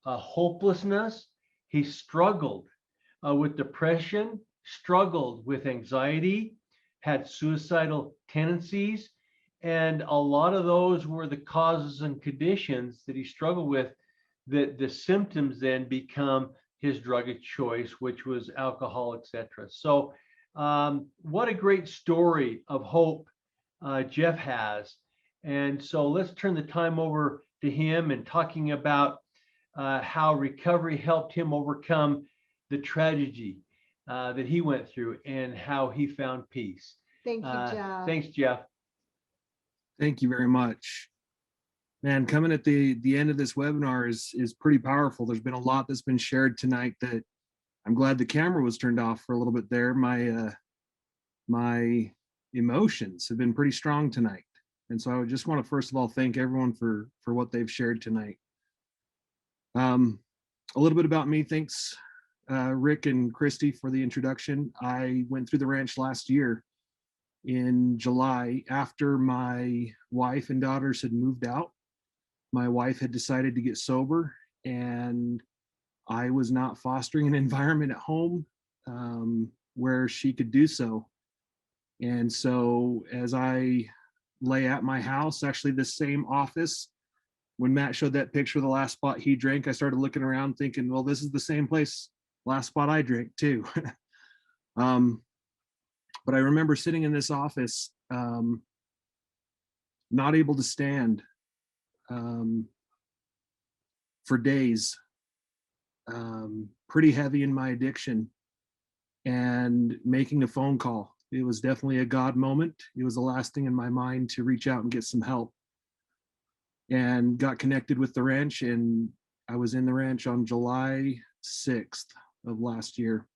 hopelessness. He struggled with depression, struggled with anxiety, had suicidal tendencies. And a lot of those were the causes and conditions that he struggled with, that the symptoms then become his drug of choice, which was alcohol, etc. So what a great story of hope Jeff has. And so let's turn the time over to him and talking about how recovery helped him overcome the tragedy that he went through and how he found peace. Thank you, Jeff. Thanks, Jeff. Thank you very much. Man, coming at the end of this webinar is pretty powerful. There's been a lot that's been shared tonight that I'm glad the camera was turned off for a little bit there. My emotions have been pretty strong tonight. And so I would just want to first of all thank everyone for what they've shared tonight. A little bit about me. Thanks, Rick and Christy, for the introduction. I went through the ranch last year in July after my wife and daughters had moved out. My wife had decided to get sober, and I was not fostering an environment at home where she could do so. And so as I lay at my house, actually the same office, when Matt showed that picture of the last spot he drank, I started looking around thinking, well, this is the same place last spot I drank too. But I remember sitting in this office, not able to stand for days, pretty heavy in my addiction, and making a phone call. It was definitely a God moment. It was the last thing in my mind to reach out and get some help, and got connected with the ranch. And I was in the ranch on July 6th of last year.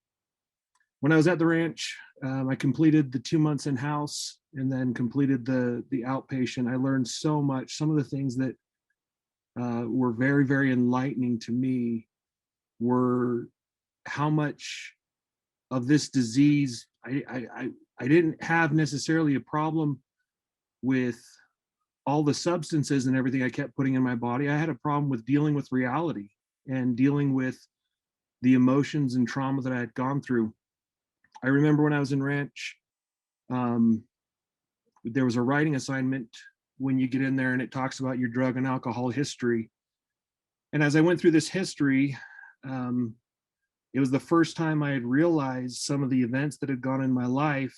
When I was at the ranch, I completed the 2 months in house and then completed the outpatient. I learned so much. Some of the things that were very, very enlightening to me were how much of this disease, I didn't have necessarily a problem with all the substances and everything I kept putting in my body. I had a problem with dealing with reality. and dealing with the emotions and trauma that I had gone through. I remember when I was in Ranch, there was a writing assignment when you get in there, and it talks about your drug and alcohol history. And as I went through this history, it was the first time I had realized some of the events that had gone in my life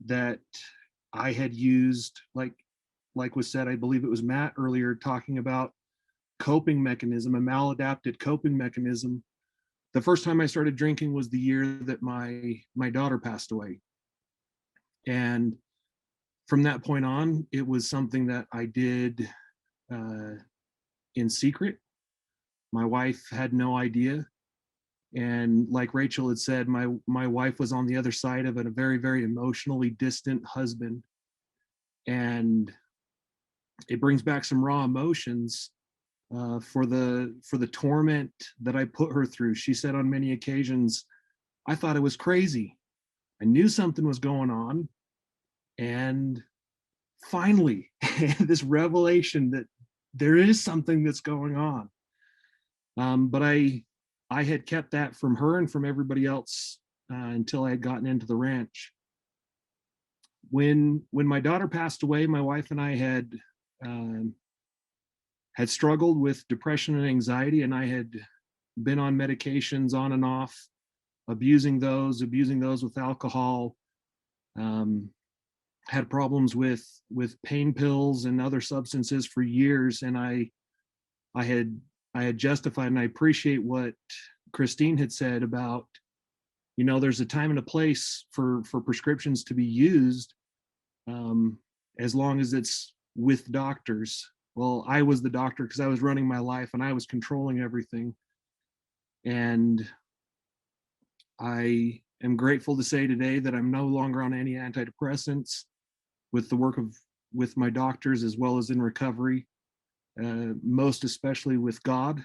that I had used, like was said, I believe it was Matt earlier talking about coping mechanism, a maladapted coping mechanism. The first time I started drinking was the year that my daughter passed away. And from that point on, it was something that I did in secret. My wife had no idea. And like Rachel had said, my wife was on the other side of it, a very, very emotionally distant husband. And it brings back some raw emotions for the torment that I put her through. She said on many occasions, I thought it was crazy. I knew something was going on. And finally, this revelation that there is something that's going on. But I had kept that from her and from everybody else until I had gotten into the ranch. When my daughter passed away, my wife and I had struggled with depression and anxiety, and I had been on medications on and off, abusing those with alcohol, had problems with pain pills and other substances for years. And I had justified, and I appreciate what Christine had said about, there's a time and a place for prescriptions to be used, as long as it's with doctors. Well, I was the doctor because I was running my life and I was controlling everything. And I am grateful to say today that I'm no longer on any antidepressants, with the work with my doctors as well as in recovery, most especially with God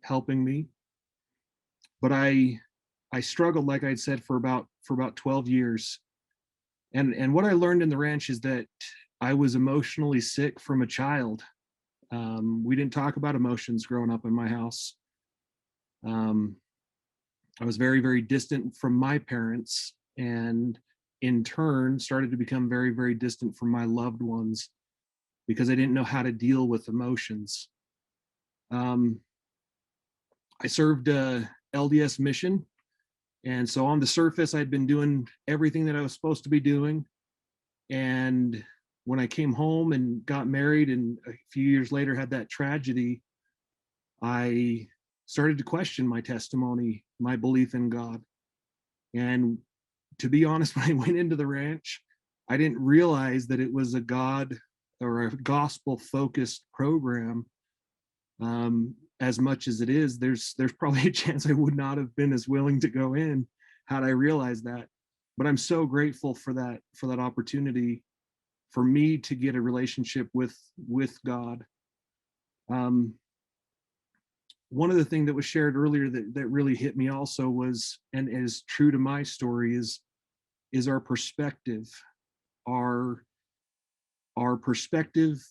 helping me. But I struggled, like I'd said, for about 12 years. And what I learned in the ranch is that I was emotionally sick from a child. We didn't talk about emotions growing up in my house. I was very, very distant from my parents, and in turn started to become very, very distant from my loved ones because I didn't know how to deal with emotions. I served a LDS mission. And so on the surface, I'd been doing everything that I was supposed to be doing. And when I came home and got married and a few years later had that tragedy, I started to question my testimony, my belief in God. And to be honest, when I went into the ranch, I didn't realize that it was a God or a gospel focused program. As much as it is, there's probably a chance I would not have been as willing to go in had I realized that. But I'm so grateful for that opportunity for me to get a relationship with God. One of the things that was shared earlier that really hit me also was, and is true to my story, is our perspective. Our perspective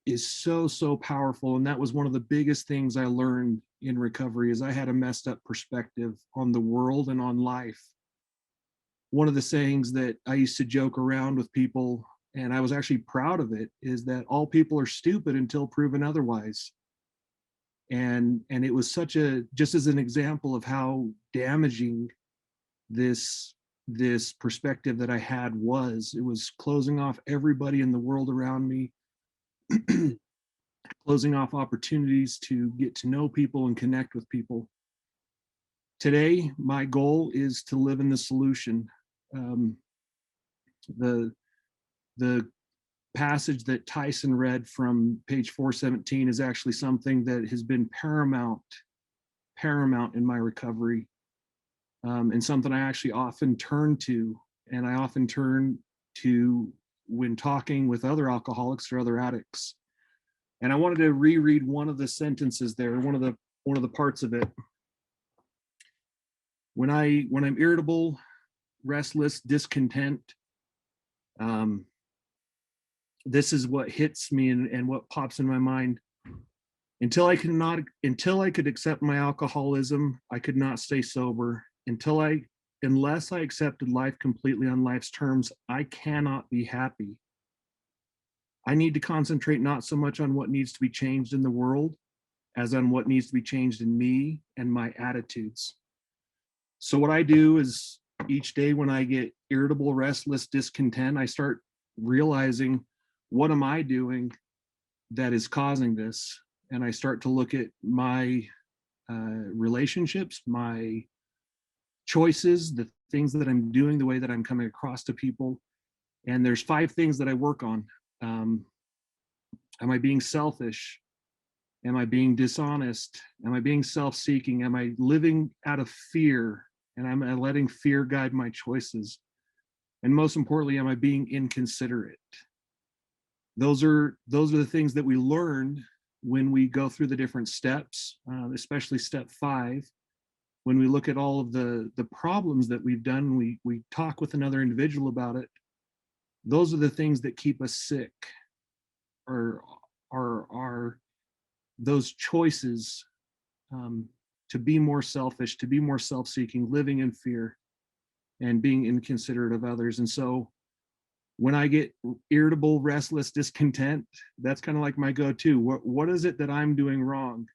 is so powerful. And that was one of the biggest things I learned in recovery, is I had a messed up perspective on the world and on life. One of the sayings that I used to joke around with people, and I was actually proud of it, is that all people are stupid until proven otherwise. And it was just as an example of how damaging this perspective that I had was. It was closing off everybody in the world around me, closing off opportunities to get to know people and connect with people. Today, my goal is to live in the solution. The passage that Tyson read from page 417 is actually something that has been paramount in my recovery, and something I actually often turn to, and I often turn to when talking with other alcoholics or other addicts. And I wanted to reread one of the sentences there, one of the parts of it. When I'm irritable, restless, discontent, this is what hits me and what pops in my mind. Until I could accept my alcoholism, I could not stay sober. Unless I accepted life completely on life's terms, I cannot be happy. I need to concentrate not so much on what needs to be changed in the world as on what needs to be changed in me and my attitudes. So what I do is each day when I get irritable, restless, discontent, I start realizing, what am I doing that is causing this? And I start to look at my relationships, my choices, the things that I'm doing, the way that I'm coming across to people. And there's 5 things that I work on. Am I being selfish? Am I being dishonest? Am I being self-seeking? Am I living out of fear? And am I letting fear guide my choices? And most importantly, am I being inconsiderate? Those are the things that we learn when we go through the different steps, especially step 5. When we look at all of the problems that we've done, we talk with another individual about it. Those are the things that keep us sick, or are those choices to be more selfish, to be more self-seeking, living in fear, and being inconsiderate of others. And so when I get irritable, restless, discontent, that's kind of like my go-to. What is it that I'm doing wrong?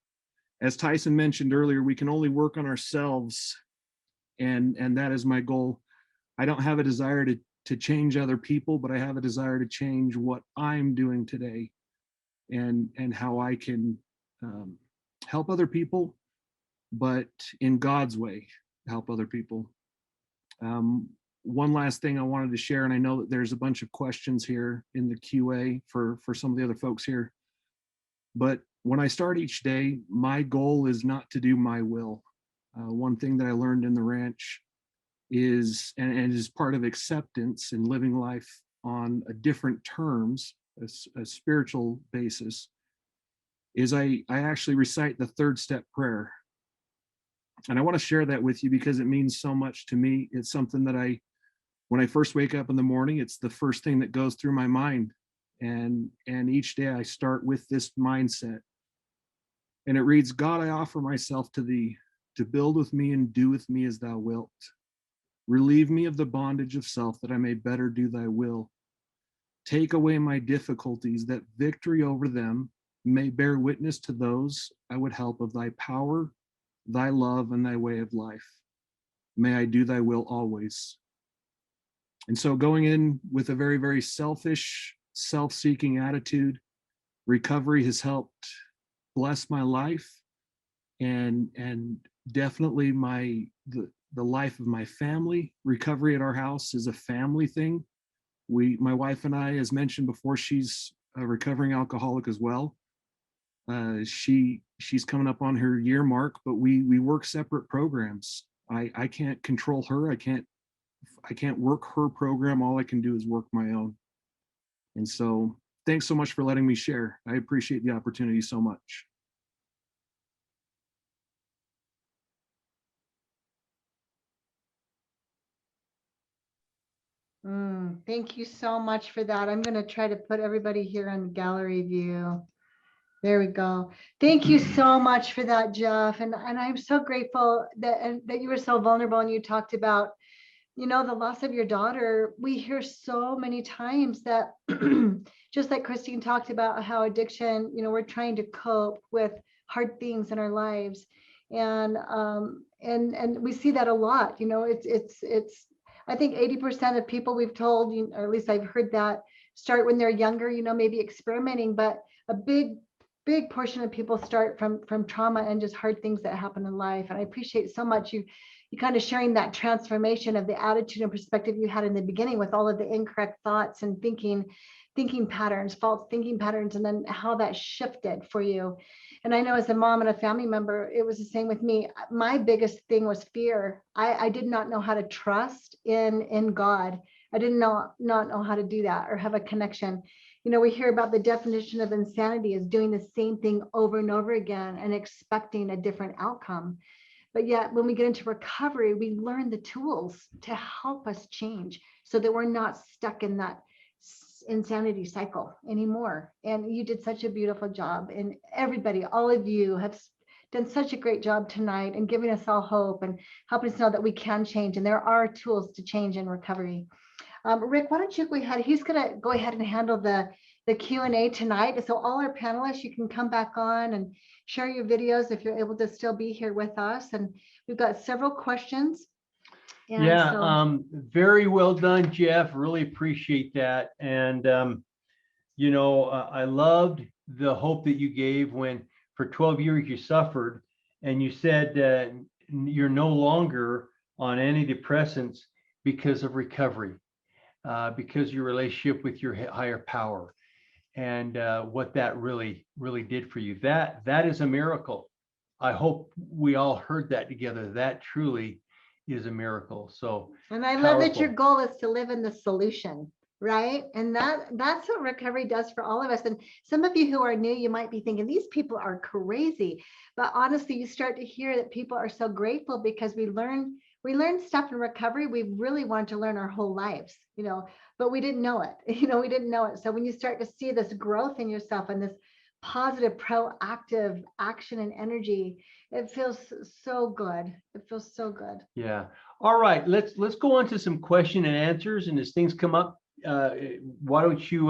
As Tyson mentioned earlier, we can only work on ourselves, and that is my goal. I don't have a desire to change other people, but I have a desire to change what I'm doing today, and how I can help other people, but in God's way, help other people. One last thing I wanted to share, and I know that there's a bunch of questions here in the QA for some of the other folks here, but when I start each day, my goal is not to do my will. One thing that I learned in the ranch is, and is part of acceptance and living life on a different terms, a spiritual basis, is I actually recite the 3rd step prayer. And I want to share that with you because it means so much to me. It's something that when I first wake up in the morning, it's the first thing that goes through my mind. And each day I start with this mindset. And it reads, God, I offer myself to thee, to build with me and do with me as thou wilt. Relieve me of the bondage of self, that I may better do thy will. Take away my difficulties, that victory over them may bear witness to those I would help of thy power, thy love, and thy way of life. May I do thy will always. And so going in with a very, very selfish, self-seeking attitude, recovery has helped bless my life, and definitely the life of my family. Recovery at our house is a family thing. My wife and I, as mentioned before, she's a recovering alcoholic as well. She's coming up on her year mark, but we work separate programs. I can't control her. I can't work her program. All I can do is work my own. And so thanks so much for letting me share. I appreciate the opportunity so much. Thank you so much for that. I'm going to try to put everybody here on gallery view. There we go. Thank you so much for that, Jeff. And I'm so grateful that you were so vulnerable, and you talked about, the loss of your daughter. We hear so many times that just like Christine talked about how addiction, we're trying to cope with hard things in our lives. And we see that a lot. It's I think 80% of people we've told, or at least I've heard that, start when they're younger, maybe experimenting, but a big portion of people start from trauma and just hard things that happen in life. And I appreciate so much you kind of sharing that transformation of the attitude and perspective you had in the beginning with all of the incorrect thoughts and thinking patterns, false thinking patterns, and then how that shifted for you. And I know as a mom and a family member, it was the same with me. My biggest thing was fear. I did not know how to trust in God. I did not know how to do that or have a connection. We hear about the definition of insanity as doing the same thing over and over again and expecting a different outcome. But yet when we get into recovery, we learn the tools to help us change so that we're not stuck in that this insanity cycle anymore. And you did such a beautiful job. And everybody, all of you have done such a great job tonight and giving us all hope and helping us know that we can change. And there are tools to change in recovery. Rick, why don't you go ahead? He's going to go ahead and handle the Q&A tonight. So all our panelists, you can come back on and share your videos if you're able to still be here with us. And we've got several questions. And yeah, so, very well done, Jeff. Really appreciate that. And, you know, I loved the hope that you gave when for 12 years you suffered and you said you're no longer on antidepressants because of recovery, because of your relationship with your higher power and what that really did for you. That is a miracle. I hope we all heard that together. That truly is a miracle. So, and I love that your powerful. goal is to live in the solution, right? And that's what recovery does for all of us. And some of you who are new, you might be thinking these people are crazy, but honestly, you start to hear that people are so grateful because we learn stuff in recovery we really want to learn our whole lives, you know, but we didn't know it. You know, we didn't know it. So when you start to see this growth in yourself and this positive, proactive action and energy, it feels so good. It feels so good. Yeah. All right. Let's go on to some question and answers. And as things come up, why don't you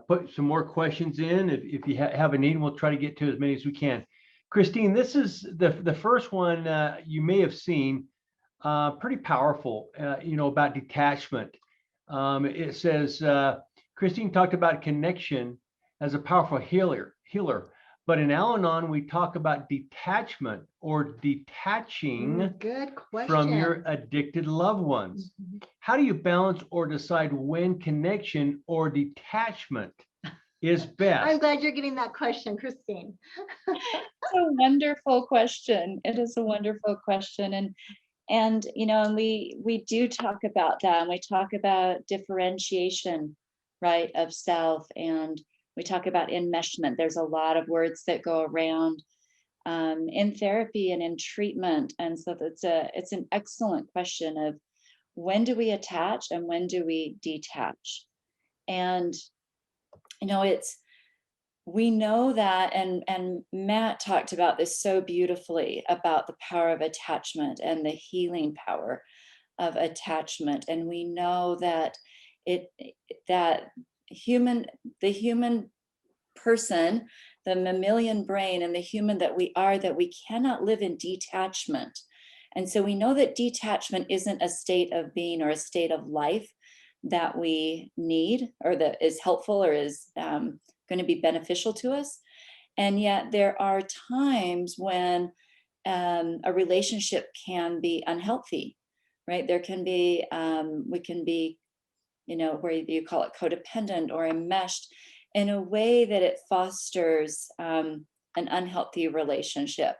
put some more questions in if you have a need, and we'll try to get to as many as we can. Christine, this is the first one you may have seen, pretty powerful, you know, about detachment. It says, Christine talked about connection as a powerful healer. But in Al-Anon, we talk about detachment or detaching Good question. from your addicted loved ones. Mhm. How do you balance or decide when connection or detachment is I'm best? glad you're getting that question, Christine. It's a wonderful question. It is a wonderful question. And you know, and we do talk about that, and we talk about differentiation, right, of self, and we talk about enmeshment. There's a lot of words that go around in therapy and in treatment. And so it's an excellent question of when do we attach and when do we detach? And you know, we know that, and Matt talked about this so beautifully about the power of attachment and the healing power of attachment. And we know that the human person, the mammalian brain, and the human that we are, that we cannot live in detachment. And so we know that detachment isn't a state of being or a state of life that we need, or that is helpful or is going to be beneficial to us. And yet there are times when a relationship can be unhealthy, right? There can be, we can be, you know, where you call it codependent or enmeshed in a way that it fosters an unhealthy relationship.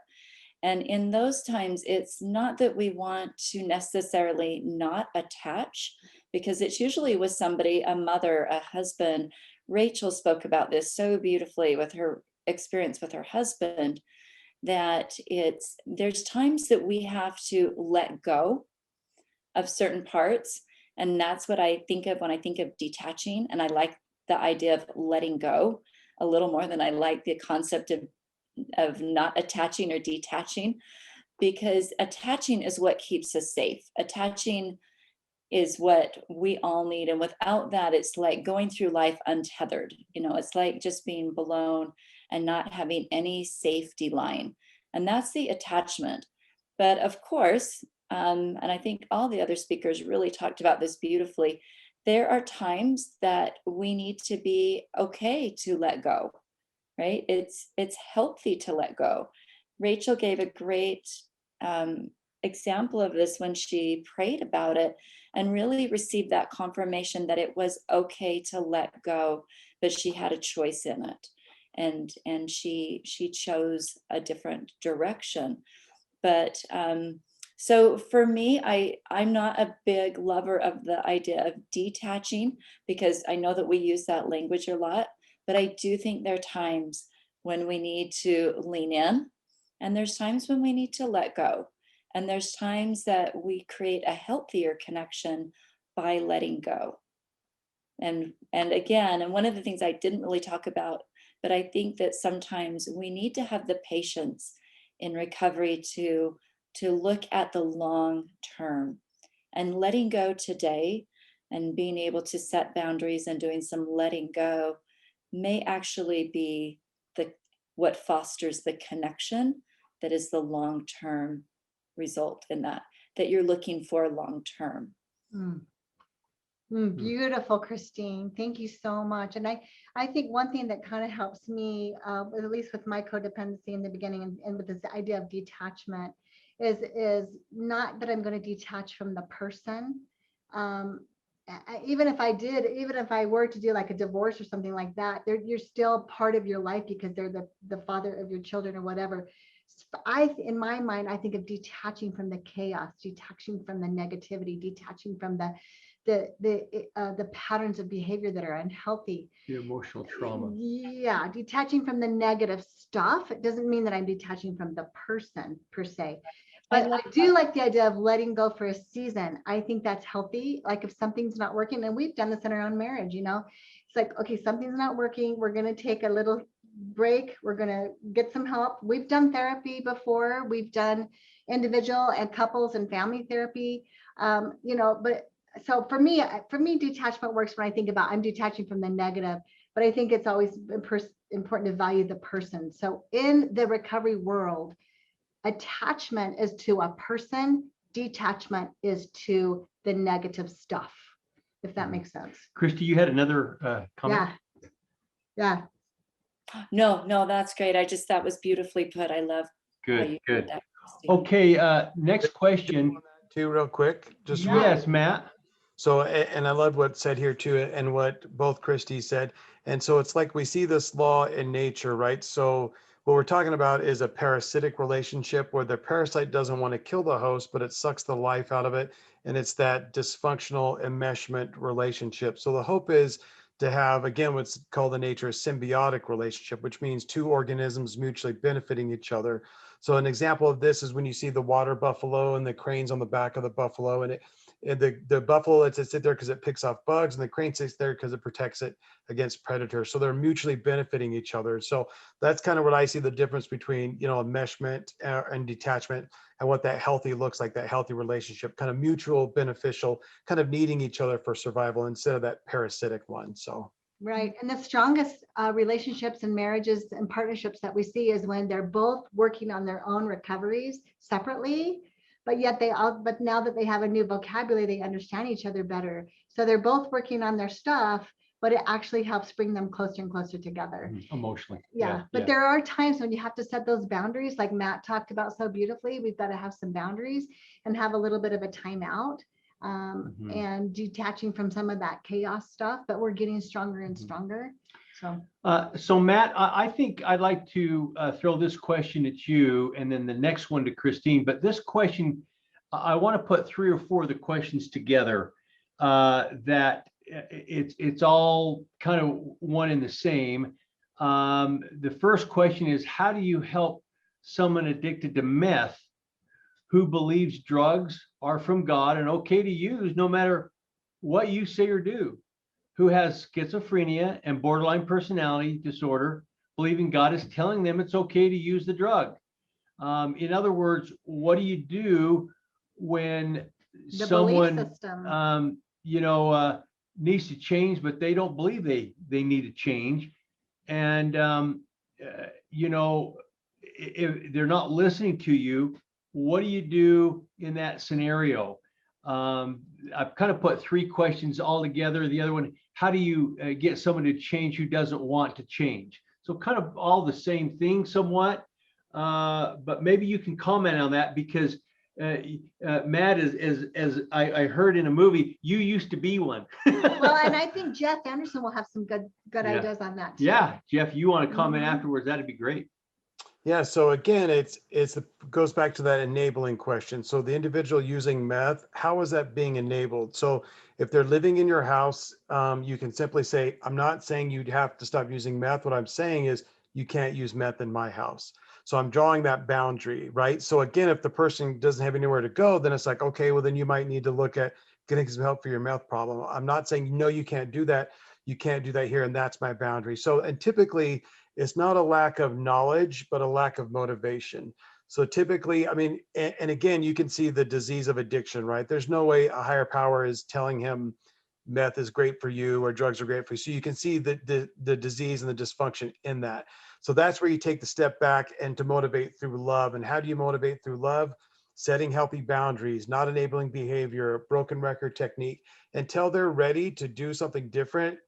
And in those times, it's not that we want to necessarily not attach, because it's usually with somebody, a mother, a husband. Rachel spoke about this so beautifully with her experience with her husband, that there's times that we have to let go of certain parts. And that's what I think of when I think of detaching. And I like the idea of letting go a little more than I like the concept of not attaching or detaching, because attaching is what keeps us safe. Attaching is what we all need. And without that, it's like going through life untethered. You know, it's like just being blown and not having any safety line. And that's the attachment. But of course, and I think all the other speakers really talked about this beautifully, there are times that we need to be okay to let go, right? It's healthy to let go. Rachel gave a great example of this when she prayed about it and really received that confirmation that it was okay to let go, but she had a choice in it. And she chose a different direction. But so for me, I'm not a big lover of the idea of detaching, because I know that we use that language a lot, but I do think there are times when we need to lean in, and there's times when we need to let go. And there's times that we create a healthier connection by letting go. And again, and one of the things I didn't really talk about, but I think that sometimes we need to have the patience in recovery to look at the long term, and letting go today and being able to set boundaries and doing some letting go may actually be what fosters the connection that is the long-term result in that you're looking for long term. Beautiful, Christine. Thank you so much. And I think one thing that kind of helps me, at least with my codependency in the beginning and with this idea of detachment, is not that I'm going to detach from the person. Even if I were to do like a divorce or something like that, you're still part of your life because they're the father of your children or whatever. In my mind, I think of detaching from the chaos, detaching from the negativity, detaching from the patterns of behavior that are unhealthy. The emotional trauma. Yeah, detaching from the negative stuff. It doesn't mean that I'm detaching from the person per se. But I do like the idea of letting go for a season. I think that's healthy. Like if something's not working, and we've done this in our own marriage, it's like, okay, something's not working. We're going to take a little break. We're going to get some help. We've done therapy before. We've done individual and couples and family therapy. But so for me, detachment works when I think about I'm detaching from the negative, but I think it's always important to value the person. So in the recovery world, attachment is to a person, detachment is to the negative stuff, if that makes sense. Christy, you had another comment? Yeah. No, that's great. That was beautifully put. I love how you Good. did that, Christine. Okay, next question. Too real quick, just Yes, Matt. So, and I love what's said here too, and what both Christy said. And so it's like we see this law in nature, right? So what we're talking about is a parasitic relationship where the parasite doesn't want to kill the host, but it sucks the life out of it. And it's that dysfunctional enmeshment relationship. So the hope is to have, again, what's called in nature a symbiotic relationship, which means two organisms mutually benefiting each other. So an example of this is when you see the water buffalo and the cranes on the back of the buffalo, and the buffalo lets it sit there because it picks off bugs, and the crane sits there because it protects it against predators. So they're mutually benefiting each other. So that's kind of what I see the difference between, enmeshment and detachment, and what that healthy looks like, that healthy relationship, kind of mutual beneficial, kind of needing each other for survival instead of that parasitic one. So. Right. And the strongest relationships and marriages and partnerships that we see is when they're both working on their own recoveries separately, but now that they have a new vocabulary, they understand each other better. So they're both working on their stuff, but it actually helps bring them closer and closer together. Emotionally. Yeah. But there are times when you have to set those boundaries, like Matt talked about so beautifully. We've got to have some boundaries and have a little bit of a timeout. And detaching from some of that chaos stuff, but we're getting stronger and stronger. So Matt, I think I'd like to throw this question at you, and then the next one to Christine. But this question, I want to put 3 or 4 of the questions together that it's all kind of one and the same. The first question is, how do you help someone addicted to meth who believes drugs are from God and okay to use no matter what you say or do, who has schizophrenia and borderline personality disorder, believing God is telling them it's okay to use the drug? In other words, what do you do when someone needs to change, but they don't believe they need to change? And if they're not listening to you, what do you do in that scenario? I've kind of put 3 questions all together. The other one, how do you get someone to change who doesn't want to change? So kind of all the same thing somewhat, but maybe you can comment on that, because Matt, as I heard in a movie, you used to be one. Well, and I think Jeff Anderson will have some good ideas on that too. Yeah, Jeff, you want to comment afterwards? That'd be great. Yeah, so again, it goes back to that enabling question. So the individual using meth, how is that being enabled? So if they're living in your house, you can simply say, I'm not saying you'd have to stop using meth. What I'm saying is you can't use meth in my house. So I'm drawing that boundary, right? So again, if the person doesn't have anywhere to go, then it's like, okay, well, then you might need to look at getting some help for your meth problem. I'm not saying, no, you can't do that. You can't do that here, and that's my boundary. So, and typically it's not a lack of knowledge, but a lack of motivation. So typically, I mean, and again, you can see the disease of addiction, right? There's no way a higher power is telling him meth is great for you or drugs are great for you. So you can see the disease and the dysfunction in that. So that's where you take the step back and to motivate through love. And how do you motivate through love? Setting healthy boundaries, not enabling behavior, broken record technique. Until they're ready to do something different,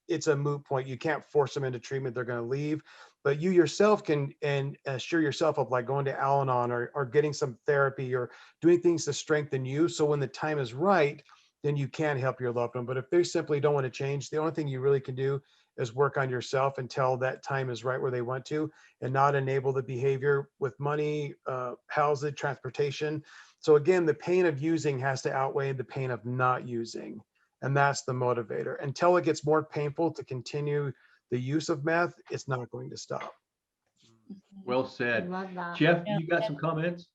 it's a moot point. You can't force them into treatment. They're going to leave. But you yourself can and assure yourself of, like, going to Al-Anon or getting some therapy or doing things to strengthen you. So when the time is right, then you can help your loved one. But if they simply don't want to change, the only thing you really can do is work on yourself until that time is right where they want to, and not enable the behavior with money, housing, transportation. So again, the pain of using has to outweigh the pain of not using. And that's the motivator. Until it gets more painful to continue the use of meth, it's not going to stop. Well I said. love that. Jeff, Yeah. you got some comments?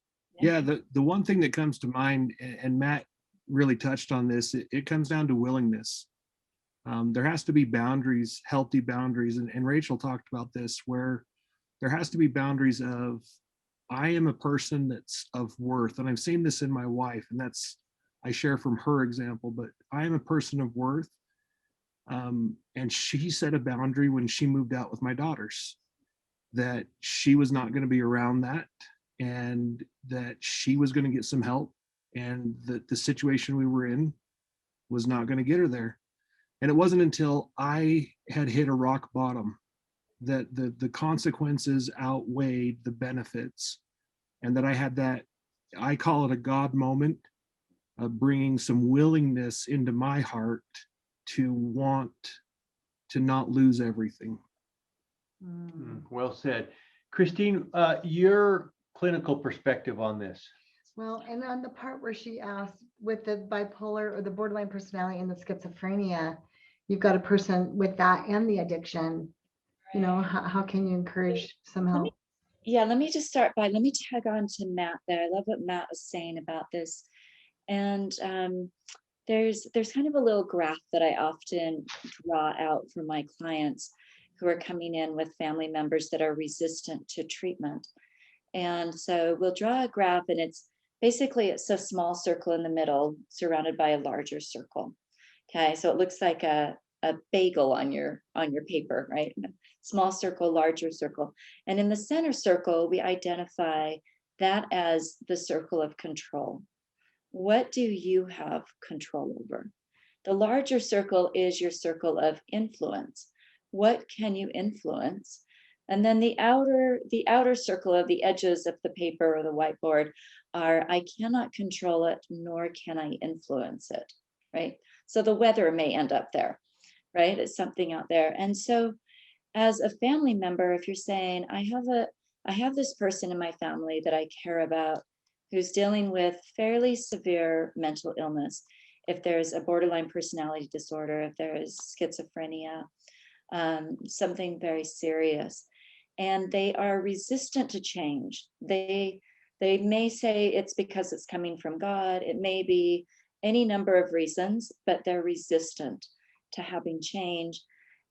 Yeah, the one thing that comes to mind, and Matt really touched on this, it comes down to willingness. There has to be boundaries, healthy boundaries, and Rachel talked about this, where there has to be boundaries of, I am a person that's of worth, and I've seen this in my wife, and that's, I share from her example, but I am a person of worth. And she set a boundary when she moved out with my daughters, that she was not going to be around that, and that she was going to get some help, and that the situation we were in was not going to get her there. And it wasn't until I had hit a rock bottom that the consequences outweighed the benefits, and that I had that, I call it a God moment, of bringing some willingness into my heart to want to not lose everything. Well said. Christine, your clinical perspective on this. Well, and on the part where she asked with the bipolar or the borderline personality and the schizophrenia, you've got a person with that and the addiction. You know, how can you encourage some help? Let me just start by, let me tag on to Matt there. I love what Matt was saying about this. And there's kind of a little graph that I often draw out for my clients who are coming in with family members that are resistant to treatment. And so we'll draw a graph, and it's basically, it's a small circle in the middle surrounded by a larger circle. Okay, so it looks like a bagel on your paper, right? Small circle, larger circle. And in the center circle, we identify that as the circle of control. What do you have control over? The larger circle is your circle of influence. What can you influence? And then the outer circle of the edges of the paper or the whiteboard are, I cannot control it, nor can I influence it, right? So the weather may end up there, right? It's something out there. And so as a family member, if you're saying, I have this person in my family that I care about who's dealing with fairly severe mental illness, if there's a borderline personality disorder, if there is schizophrenia, something very serious, and they are resistant to change. They may say it's because it's coming from God. It may be any number of reasons, but they're resistant to having change.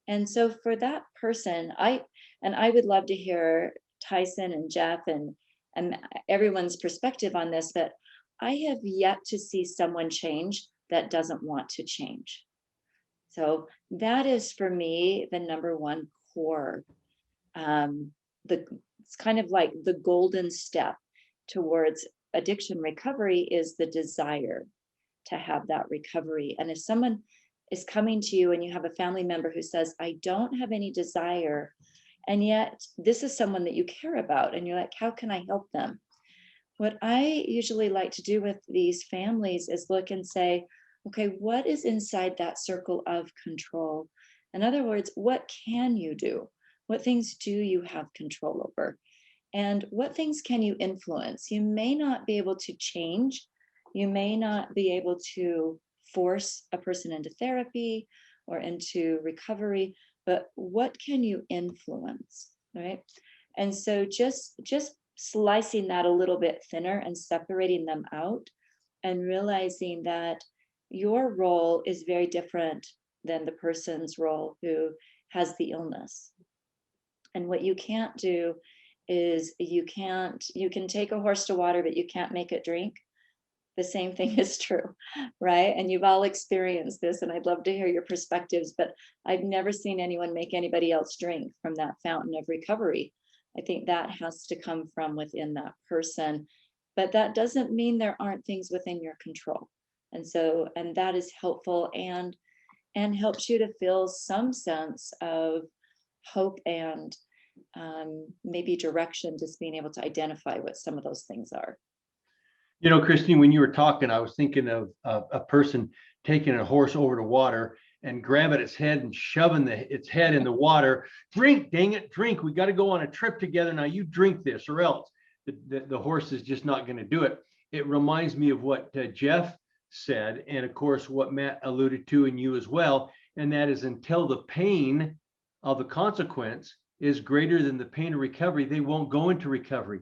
And so for that person, I would love to hear Tyson and Jeff and everyone's perspective on this, but I have yet to see someone change that doesn't want to change. So that is for me the number one core. It's kind of like the golden step towards addiction recovery is the desire to have that recovery. And if someone is coming to you and you have a family member who says, I don't have any desire, and yet this is someone that you care about, and you're like, how can I help them? What I usually like to do with these families is look and say, okay, what is inside that circle of control? In other words, what can you do? What things do you have control over? And what things can you influence? You may not be able to change. You may not be able to force a person into therapy or into recovery, but what can you influence, right? And so just slicing that a little bit thinner and separating them out and realizing that your role is very different than the person's role who has the illness. And what you can't do is you can take a horse to water, but you can't make it drink. The same thing is true, right? And you've all experienced this, and I'd love to hear your perspectives, but I've never seen anyone make anybody else drink from that fountain of recovery. I think that has to come from within that person, but that doesn't mean there aren't things within your control. And so, and that is helpful and helps you to feel some sense of hope and maybe direction, just being able to identify what some of those things are. You know, Christine, when you were talking, I was thinking of a person taking a horse over to water and grabbing its head and shoving its head in the water. Drink, dang it, drink. We got to go on a trip together. Now you drink this or else. The horse is just not going to do it. It reminds me of what Jeff said, and of course, what Matt alluded to, and you as well, and that is until the pain of the consequence is greater than the pain of recovery, they won't go into recovery.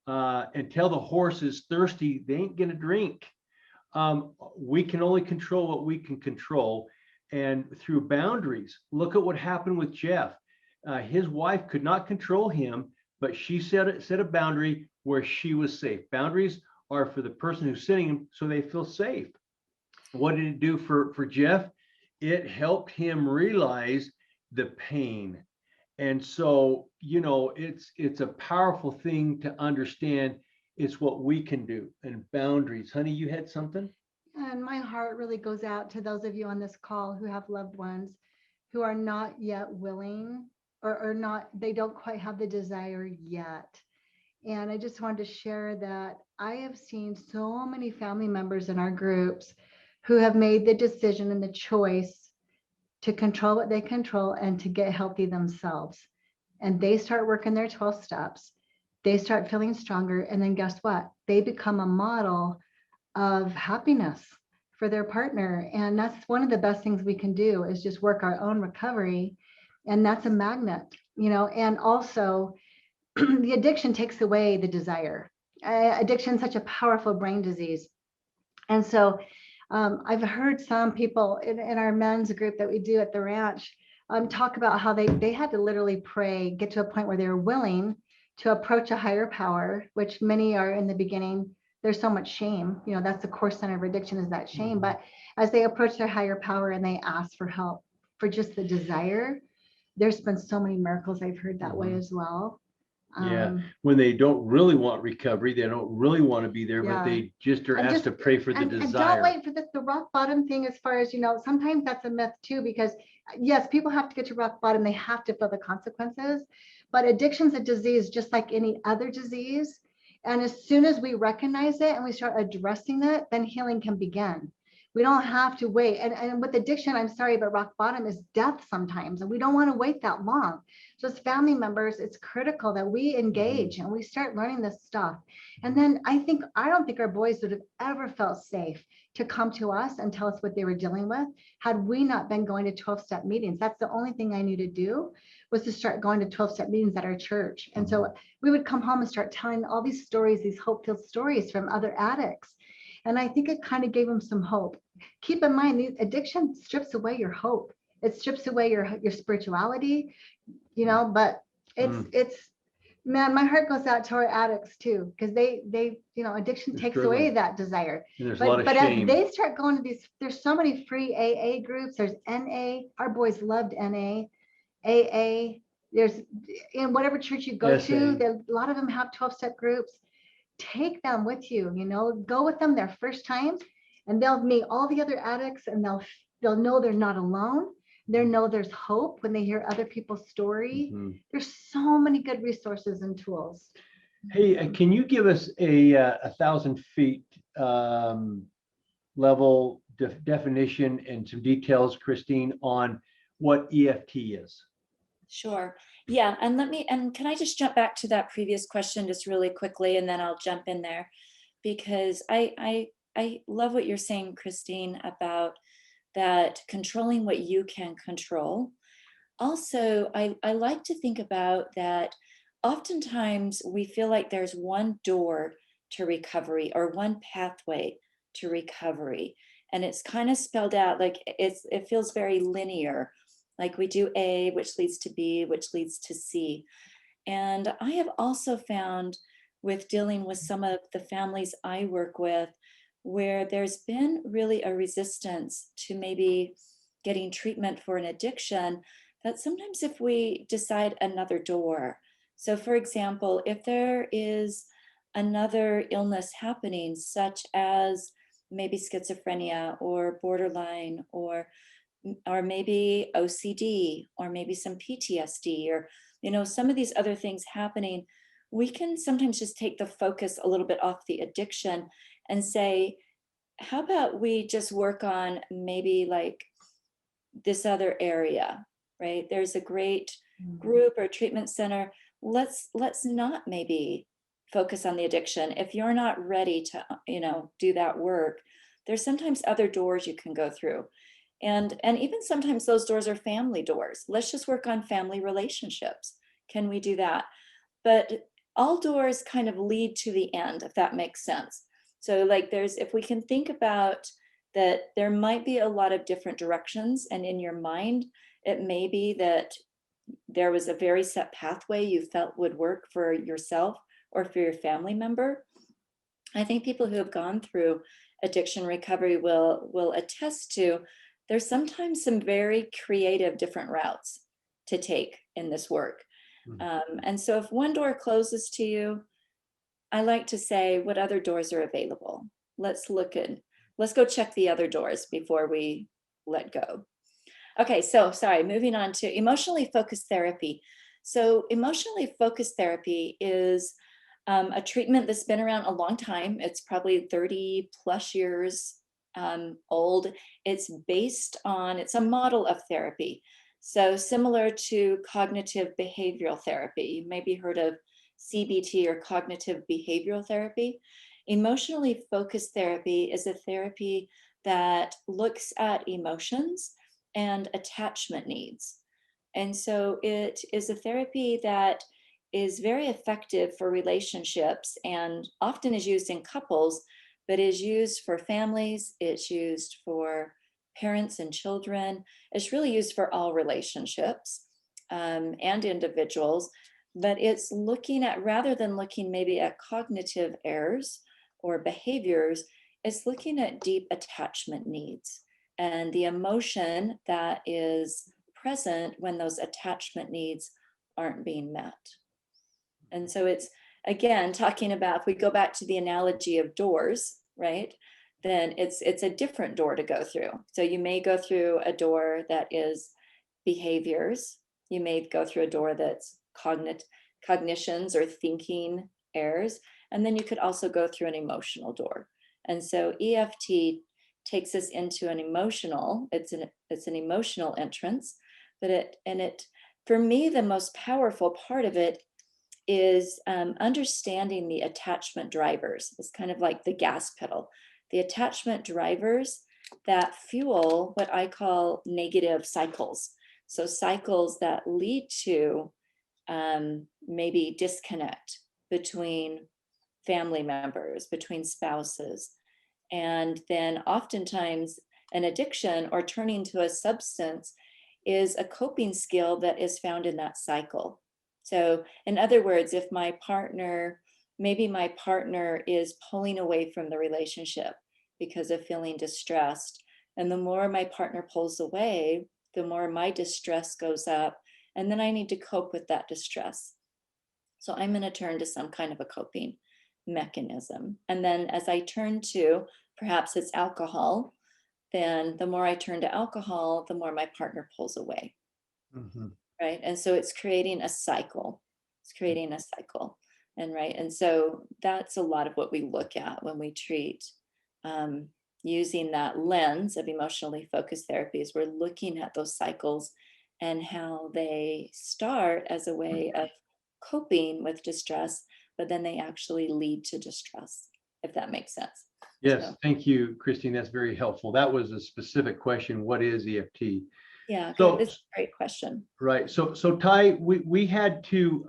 Until the horse is thirsty, they ain't gonna drink. We can only control what we can control, and through boundaries. Look at what happened with Jeff. His wife could not control him, but she set a boundary where she was safe. Boundaries are for the person who's sitting so they feel safe. What did it do for Jeff? It helped him realize the pain. And so, you know, it's a powerful thing to understand. It's what we can do, and boundaries. Honey, you had something? And my heart really goes out to those of you on this call who have loved ones who are not yet willing or not, they don't quite have the desire yet. And I just wanted to share that I have seen so many family members in our groups who have made the decision and the choice to control what they control and to get healthy themselves. And they start working their 12 steps. They start feeling stronger. And then guess what? They become a model of happiness for their partner. And that's one of the best things we can do, is just work our own recovery. And that's a magnet, you know, and also the addiction takes away the desire. Addiction is such a powerful brain disease. And so I've heard some people in our men's group that we do at the ranch talk about how they had to literally pray, get to a point where they were willing to approach a higher power, which many are in the beginning. There's so much shame. You know, that's the core center of addiction, is that shame. But as they approach their higher power and they ask for help for just the desire, there's been so many miracles I've heard that way as well. Yeah, when they don't really want recovery, they don't really want to be there, Yeah. but they just are And asked just- to pray for the and desire. don't wait for the rock bottom thing, as far as, you know, sometimes that's a myth too, because yes, people have to get to rock bottom. They have to feel the consequences, but addiction's a disease just like any other disease. And as soon as we recognize it and we start addressing it, then healing can begin. We don't have to wait. And with addiction, I'm sorry, but rock bottom is death sometimes, and we don't want to wait that long. So as family members, it's critical that we engage and we start learning this stuff. And then I don't think our boys would have ever felt safe to come to us and tell us what they were dealing with had we not been going to 12-step meetings. That's the only thing I knew to do, was to start going to 12-step meetings at our church. And so we would come home and start telling all these stories, these hope-filled stories from other addicts. And I think it kind of gave them some hope. Keep in mind, the addiction strips away your hope. It strips away your spirituality, you know, but it's man, my heart goes out to our addicts too, because they, you know, addiction They're takes struggling. away that desire. And there's a lot of But shame. as they start going to these, there's so many free AA groups. There's NA. Our boys loved NA, AA. There's in whatever church you go to, a lot of them have 12-step groups. Take them with you, you know, go with them their first time, and they'll meet all the other addicts, and they'll know they're not alone. They'll know there's hope when they hear other people's story. There's so many good resources and tools. Hey, can you give us a 1,000 feet level definition and some details, Christine, on what EFT is? Sure. Yeah. And can I just jump back to that previous question just really quickly, and then I'll jump in there, because I love what you're saying, Christine, about that controlling what you can control. Also, I like to think about that oftentimes we feel like there's one door to recovery or one pathway to recovery. And it's kind of spelled out like it feels very linear, like we do A, which leads to B, which leads to C. And I have also found with dealing with some of the families I work with, where there's been really a resistance to maybe getting treatment for an addiction, that sometimes if we decide another door, so for example, if there is another illness happening, such as maybe schizophrenia or borderline or maybe OCD or maybe some PTSD or some of these other things happening, we can sometimes just take the focus a little bit off the addiction and say, how about we just work on maybe like this other area, right? There's a great group or treatment center. Let's not maybe focus on the addiction. If you're not ready to, do that work, there's sometimes other doors you can go through. And even sometimes those doors are family doors. Let's just work on family relationships. Can we do that? But all doors kind of lead to the end, if that makes sense. So like if we can think about that, there might be a lot of different directions, and in your mind, it may be that there was a very set pathway you felt would work for yourself or for your family member. I think people who have gone through addiction recovery will attest to there's sometimes some very creative different routes to take in this work. And so if one door closes to you, I like to say, what other doors are available? Let's go check the other doors before we let go. Okay, so sorry, moving on to emotionally focused therapy. So emotionally focused therapy is a treatment that's been around a long time. It's probably 30 plus years old. It's a model of therapy. So similar to cognitive behavioral therapy. You maybe heard of CBT or cognitive behavioral therapy. Emotionally focused therapy is a therapy that looks at emotions and attachment needs. And so it is a therapy that is very effective for relationships and often is used in couples, but is used for families. It's used for parents and children. It's really used for all relationships and individuals, but it's looking at, rather than looking maybe at cognitive errors or behaviors, it's looking at deep attachment needs and the emotion that is present when those attachment needs aren't being met. And so it's, again, talking about, if we go back to the analogy of doors, right, then it's a different door to go through. So you may go through a door that is behaviors. You may go through a door that's cognitions or thinking errors. And then you could also go through an emotional door. And so EFT takes us into an emotional, it's an emotional entrance, but for me, the most powerful part of it is understanding the attachment drivers. It's kind of like the gas pedal. The attachment drivers that fuel what I call negative cycles. So cycles that lead to maybe disconnect between family members, between spouses. And then oftentimes an addiction or turning to a substance is a coping skill that is found in that cycle. So in other words, if maybe my partner is pulling away from the relationship because of feeling distressed, and the more my partner pulls away, the more my distress goes up, and then I need to cope with that distress. So I'm going to turn to some kind of a coping mechanism. And then as I turn to, perhaps it's alcohol, then the more I turn to alcohol, the more my partner pulls away. Right. And so it's creating a cycle. And so that's a lot of what we look at when we treat using that lens of emotionally focused therapies. We're looking at those cycles and how they start as a way of coping with distress, but then they actually lead to distress, if that makes sense. Yes, So, thank you, Christine. That's very helpful. That was a specific question. What is EFT? yeah, So, this is a great question. Right. So Ty, we had to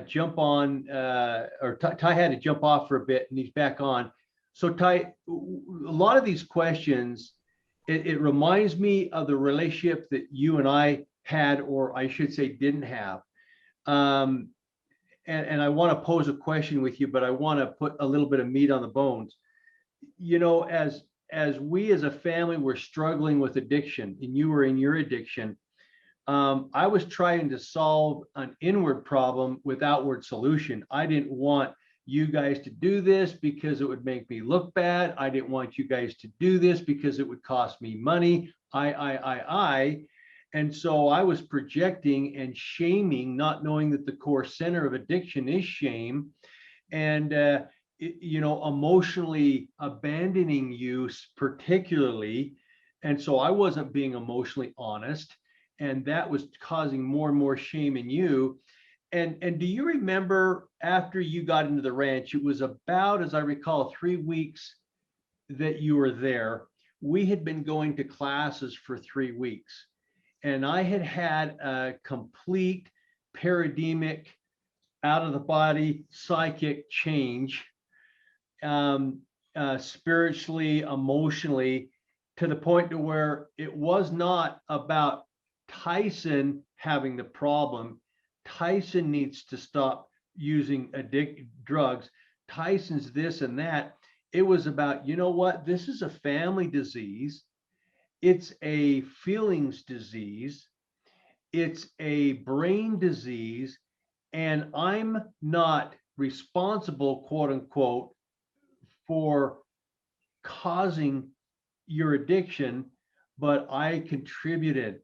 jump on, or Ty had to jump off for a bit, and he's back on. So Ty, a lot of these questions, it reminds me of the relationship that you and I had, or I should say didn't have. And I want to pose a question with you, but I want to put a little bit of meat on the bones. You know, as we as a family were struggling with addiction, and you were in your addiction, I was trying to solve an inward problem with outward solution. I didn't want you guys to do this because it would make me look bad. I didn't want you guys to do this because it would cost me money. And so I was projecting and shaming, not knowing that the core center of addiction is shame. And, you know, emotionally abandoning you particularly. And so I wasn't being emotionally honest. And that was causing more and more shame in you. And do you remember after you got into the ranch, it was about, as I recall, 3 weeks that you were there. We had been going to classes for 3 weeks. And I had had a complete paradigmic, out of the body, psychic change, spiritually, emotionally, to the point to where it was not about Tyson having the problem. Tyson needs to stop using drugs. Tyson's this and that. It was about, you know what? This is a family disease. It's a feelings disease. It's a brain disease. And I'm not responsible, quote unquote, for causing your addiction, but I contributed.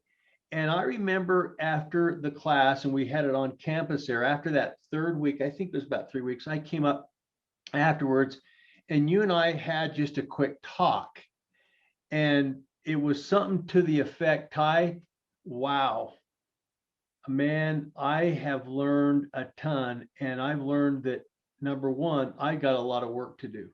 And I remember after the class, and we had it on campus there, after that 3rd week, I think it was about 3 weeks, I came up afterwards and you and I had just a quick talk. And it was something to the effect, Ty, wow, man, I have learned a ton. And I've learned that, number one, I got a lot of work to do.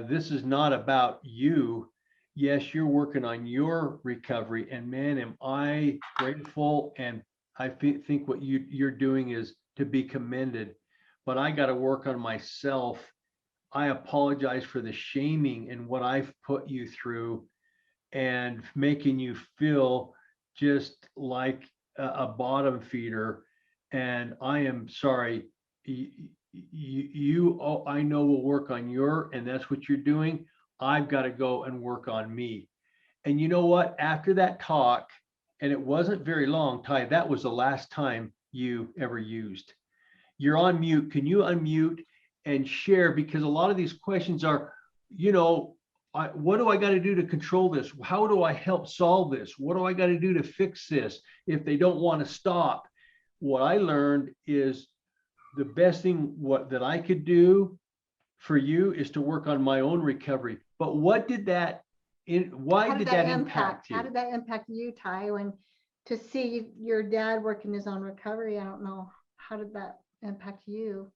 This is not about you. Yes, you're working on your recovery, and man, am I grateful. And I think what you're doing is to be commended, but I got to work on myself. I apologize for the shaming and what I've put you through and making you feel just like a bottom feeder. And I am sorry. You I know will work on and that's what you're doing. I've got to go and work on me. And you know what? After that talk, and it wasn't very long, Ty, that was the last time you ever used. You're on mute. Can you unmute and share? Because a lot of these questions are, you know, what do I got to do to control this? How do I help solve this? What do I got to do to fix this if they don't want to stop? What I learned is the best thing that I could do for you is to work on my own recovery. But what did that, why did that impact you? How did that impact you, Ty, when to see your dad working his own recovery? I don't know. How did that impact you?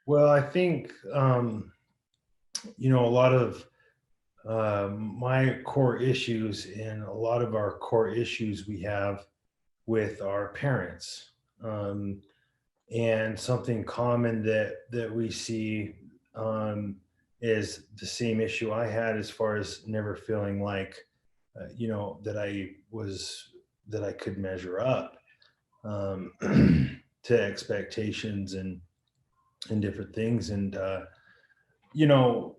Well, I think, you know, a lot of my core issues and a lot of our core issues we have with our parents. And something common that we see is the same issue I had, as far as never feeling like, you know, that I could measure up to expectations and different things. And, you know,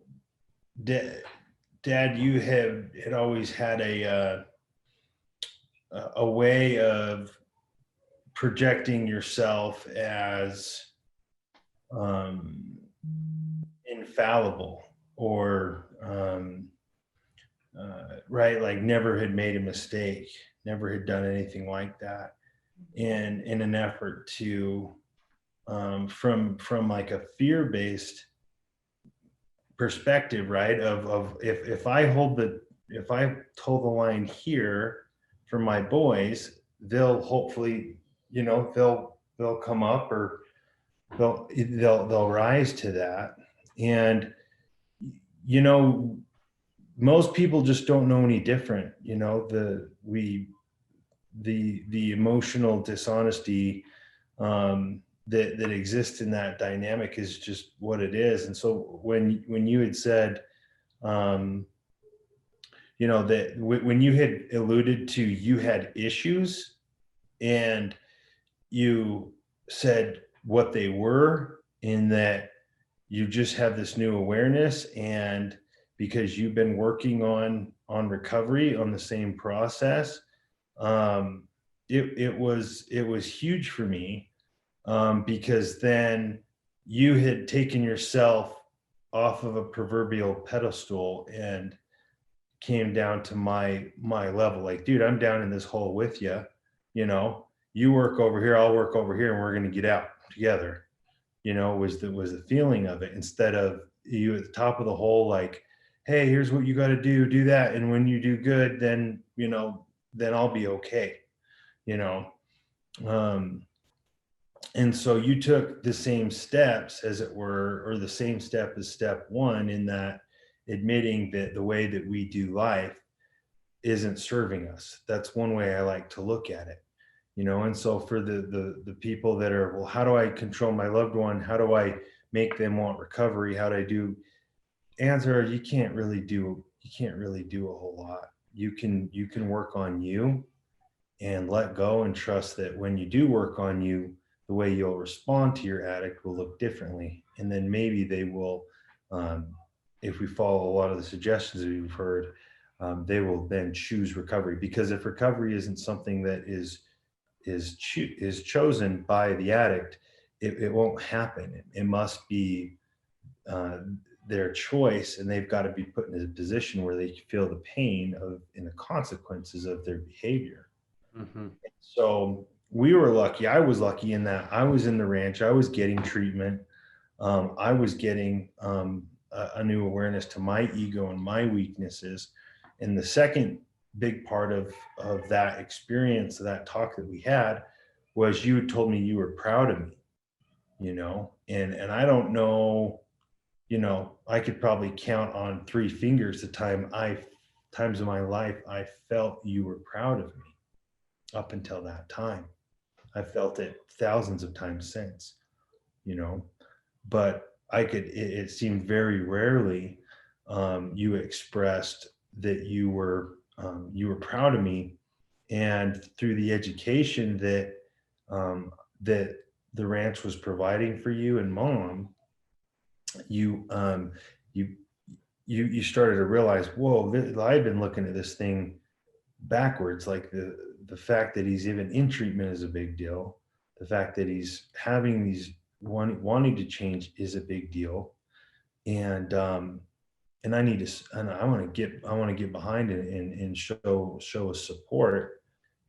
Dad, you had always had a way of projecting yourself as infallible, or right, like never had made a mistake, never had done anything like that, and in an effort to from like a fear-based perspective, right, of if I told the line here for my boys, they'll hopefully, you know, they'll come up, or they'll rise to that. And, you know, most people just don't know any different. You know, the emotional dishonesty that exists in that dynamic is just what it is. And so when you had said, you know, that when you had alluded to you had issues and you said what they were, in that you just have this new awareness, and because you've been working on recovery on the same process, it was huge for me, because then you had taken yourself off of a proverbial pedestal and came down to my level. Like, dude, I'm down in this hole with you. You know, you work over here, I'll work over here, and we're going to get out together. You know, was the feeling of it, instead of you at the top of the hole, like, hey, here's what you got to do that, and when you do good, then, you know, then I'll be okay. You know, and so you took the same steps, as it were, or the same step as step one, in that admitting that the way that we do life isn't serving us. That's one way I like to look at it, you know. And so for the people that are, well, how do I control my loved one? How do I make them want recovery? How do I do? Answer: you can't really do a whole lot. You can work on you and let go and trust that when you do work on you, the way you'll respond to your addict will look differently. And then maybe they will, if we follow a lot of the suggestions that we've heard, they will then choose recovery. Because if recovery isn't something that is chosen by the addict, it won't happen. It must be their choice, and they've got to be put in a position where they feel the pain of and the consequences of their behavior. Mm-hmm. So we were lucky. I was lucky in that I was in the ranch. I was getting treatment. I was getting a new awareness to my ego and my weaknesses. And the second big part of that experience, that talk that we had, was you told me you were proud of me, you know, and I don't know, you know, I could probably count on 3 fingers the times in my life I felt you were proud of me. Up until that time, I felt it thousands of times since, you know, but it seemed very rarely you expressed that you were proud of me. And through the education that the ranch was providing for you and Mom, you started to realize, whoa, I've been looking at this thing backwards. Like the fact that he's even in treatment is a big deal. The fact that he's having these wanting to change is a big deal. And I need to, and I want to get behind it and show us support.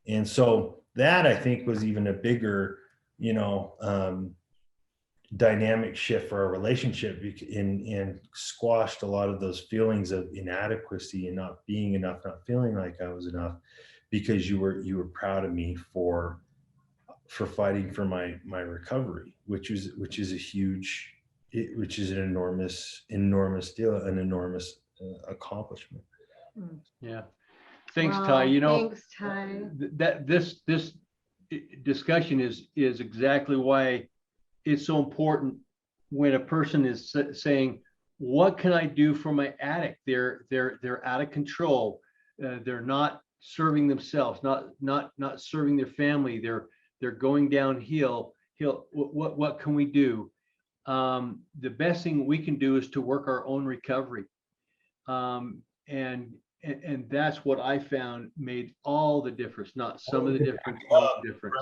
And so that, I think, was even a bigger, you know, dynamic shift for our relationship, and squashed a lot of those feelings of inadequacy and not being enough, not feeling like I was enough, because you were proud of me for fighting for my recovery, which is a huge, which is an enormous deal, an enormous accomplishment. Yeah. Thanks, Wow, Ty. You know, thanks, Ty. that this discussion is exactly why it's so important when a person is saying, what can I do for my addict? They're out of control. They're not serving themselves, not serving their family. They're going downhill. What can we do? The best thing we can do is to work our own recovery. And that's what I found made all the difference, not some of the difference, all the difference.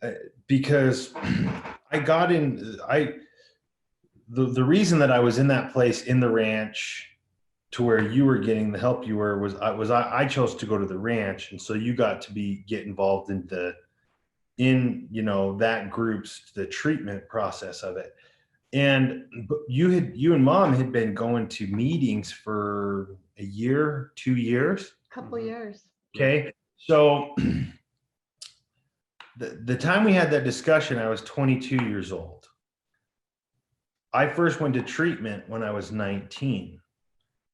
Right? Because I got in, the reason that I was in that place in the ranch to where you were getting the help you were, I chose to go to the ranch. And so you got to get involved in you know, that group's, the treatment process of it. And you and Mom had been going to meetings for a year, 2 years. Couple years. Okay. So the time we had that discussion, I was 22 years old. I first went to treatment when I was 19.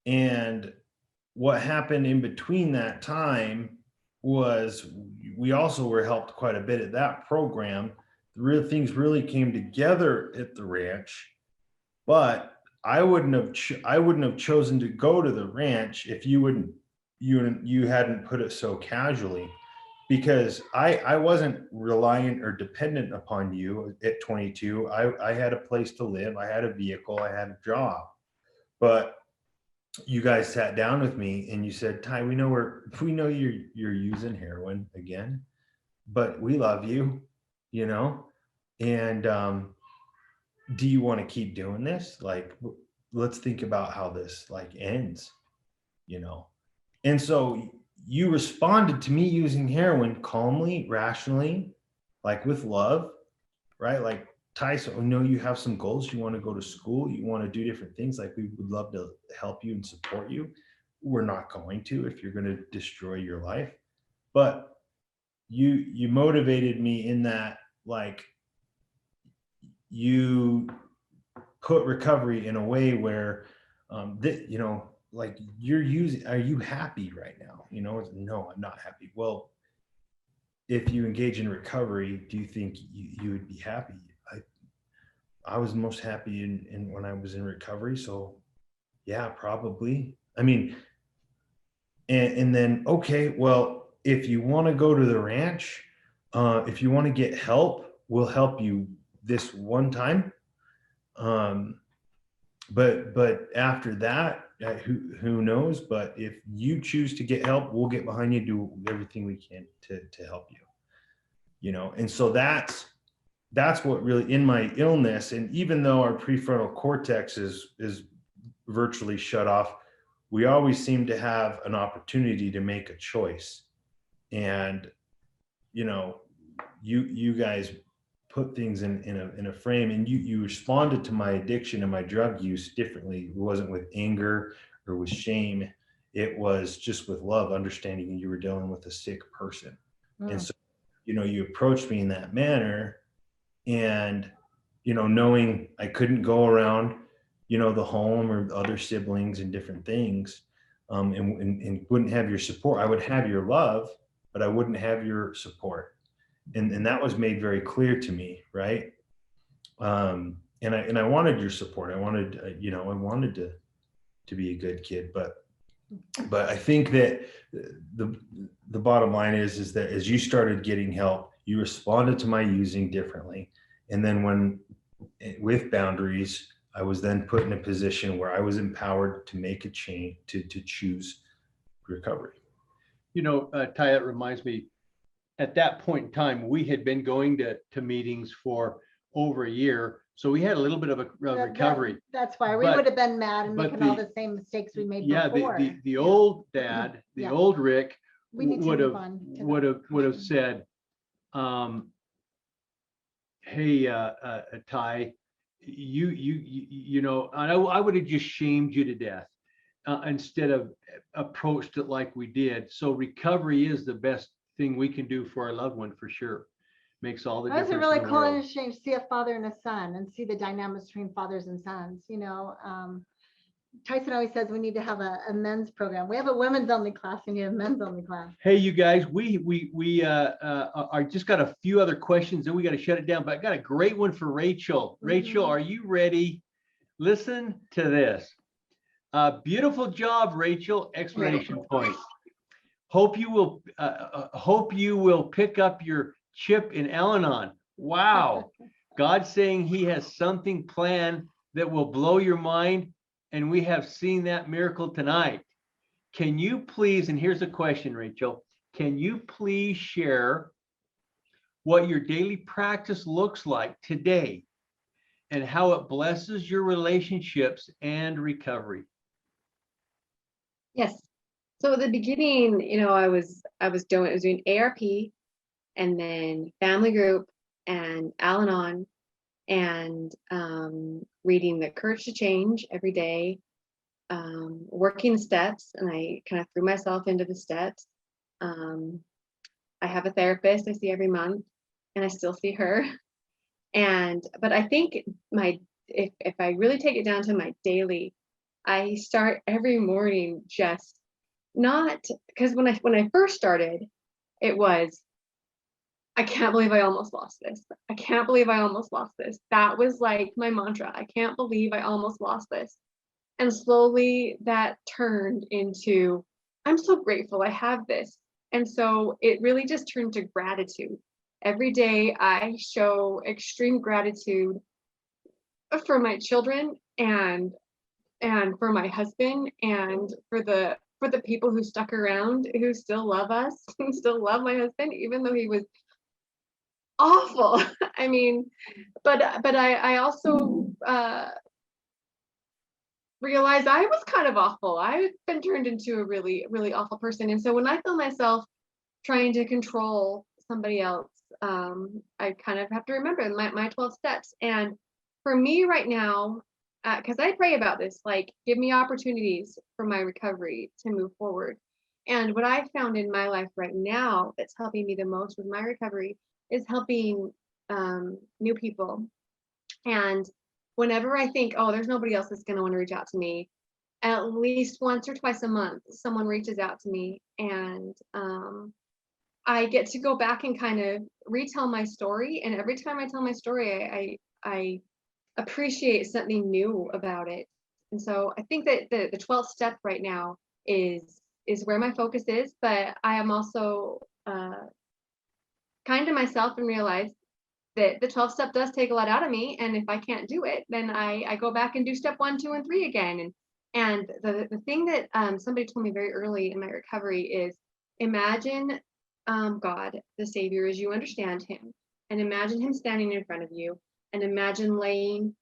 And what happened in between that time was we also were helped quite a bit at that program. real things really came together at the ranch. But I wouldn't have chosen to go to the ranch if you hadn't put it so casually, because I wasn't reliant or dependent upon you at 22. I had a place to live, I had a vehicle, I had a job. But you guys sat down with me and you said, Ty, we know you're using heroin again, but we love you, you know, and do you want to keep doing this? Like, let's think about how this like ends, you know. And so you responded to me using heroin calmly, rationally, like with love, right? Like, Tyson, I know you have some goals. You want to go to school. You want to do different things. Like, we would love to help you and support you. We're not going to if you're going to destroy your life. But you motivated me in that, like, you put recovery in a way where, that, you know, like, are you happy right now? You know, no, I'm not happy. Well, if you engage in recovery, do you think you would be happy? I was most happy in when I was in recovery. So yeah, probably. I mean, and then, okay, well, if you want to go to the ranch, if you want to get help, we'll help you this one time. But after that, who knows? But if you choose to get help, we'll get behind you, do everything we can to help you, you know? And so that's what really, in my illness, and even though our prefrontal cortex is virtually shut off, we always seem to have an opportunity to make a choice. And, you know, you guys put things in a frame, and you responded to my addiction and my drug use differently. It wasn't with anger or with shame. It was just with love, understanding you were dealing with a sick person. And so, you know, you approached me in that manner, and, you know, knowing I couldn't go around, you know, the home or other siblings and different things, and wouldn't have your support. I would have your love, but I wouldn't have your support. And that was made very clear to me, right? And I wanted your support. I wanted, you know, I wanted to be a good kid, but I think that the bottom line is that as you started getting help, you responded to my using differently. And then when, with boundaries, I was then put in a position where I was empowered to make a change, to choose recovery. You know, Ty, it reminds me, at that point in time, we had been going to meetings for over a year. So we had a little bit of a recovery. That's why we would have been mad and making all the same mistakes we made before. The old dad, the old Rick would have said, hey, Ty, you know, I would have just shamed you to death instead of approached it like we did. So recovery is the best thing we can do for our loved one, for sure. Makes all the difference. That's a really cool exchange. See a father and a son, and see the dynamics between fathers and sons. You know, Tyson always says we need to have a men's program. We have a women's only class. We need a men's only class. Hey, you guys, we are just got a few other questions, and we got to shut it down. But I got a great one for Rachel. Rachel, are you ready? Listen to this. Beautiful job, Rachel! Exclamation point. Hope you will pick up your chip in Al-Anon. Wow. God's saying he has something planned that will blow your mind, and we have seen that miracle tonight. Can you please, and here's a question, Rachel, can you please share what your daily practice looks like today and how it blesses your relationships and recovery? Yes. So at the beginning, you know, I was doing ARP, and then family group and Al-Anon, and reading The Courage to Change every day, working the steps, and I kind of threw myself into the steps. I have a therapist I see every month, and I still see her. But I think if I really take it down to my daily, I start every morning just not, because when I first started, it was, I can't believe I almost lost this. I can't believe I almost lost this. That was like my mantra. I can't believe I almost lost this. And slowly that turned into, I'm so grateful I have this. And so it really just turned to gratitude. Every day I show extreme gratitude for my children and for my husband and for the people who stuck around, who still love us, who still love my husband, even though he was awful. I mean, but I also realized I was kind of awful. I've been turned into a really, really awful person. And so when I feel myself trying to control somebody else, I kind of have to remember my 12 steps. And for me right now, because I pray about this, like, give me opportunities for my recovery to move forward. And what I found in my life right now that's helping me the most with my recovery is helping new people. And whenever I think, oh, there's nobody else that's going to want to reach out to me, at least once or twice a month, someone reaches out to me, and I get to go back and kind of retell my story. And every time I tell my story, I appreciate something new about it. And so I think that the 12th step right now is where my focus is, but I am also kind to myself and realize that the 12th step does take a lot out of me. And if I can't do it, then I go back and do step 1, 2, and 3 again. And the thing that somebody told me very early in my recovery is, imagine God, the Savior, as you understand him, and imagine him standing in front of you, and imagine laying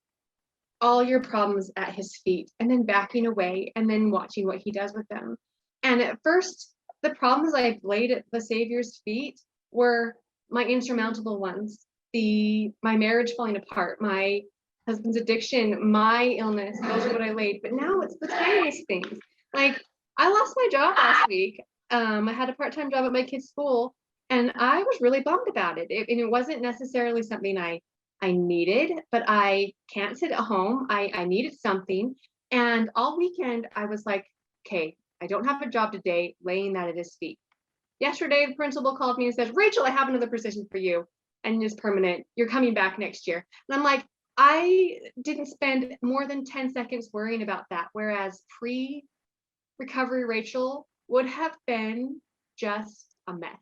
all your problems at his feet and then backing away and then watching what he does with them. And at first, the problems I laid at the Savior's feet were my insurmountable ones. My marriage falling apart, my husband's addiction, my illness, those are what I laid. But now it's the tiniest things. Like, I lost my job last week. I had a part-time job at my kid's school, and I was really bummed about it. And it wasn't necessarily something I needed, but I can't sit at home. I needed something. And all weekend I was like, okay, I don't have a job today, laying that at his feet. Yesterday, the principal called me and said, Rachel, I have another position for you, and it's permanent. You're coming back next year. And I'm like, I didn't spend more than 10 seconds worrying about that. Whereas pre-recovery Rachel would have been just a mess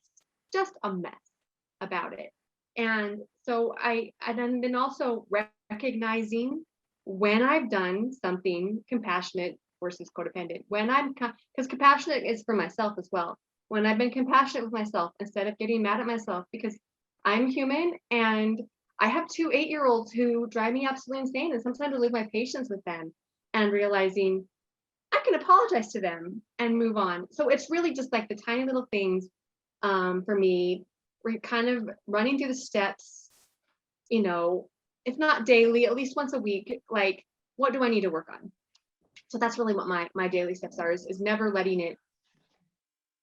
about it. And so and then also recognizing when I've done something compassionate versus codependent, because compassionate is for myself as well. When I've been compassionate with myself instead of getting mad at myself, because I'm human and I have 2 8-year-olds who drive me absolutely insane. And sometimes I lose my patience with them, and realizing I can apologize to them and move on. So it's really just like the tiny little things for me. We're kind of running through the steps, if not daily, at least once a week, like, what do I need to work on? So that's really what my daily steps are, is never letting it,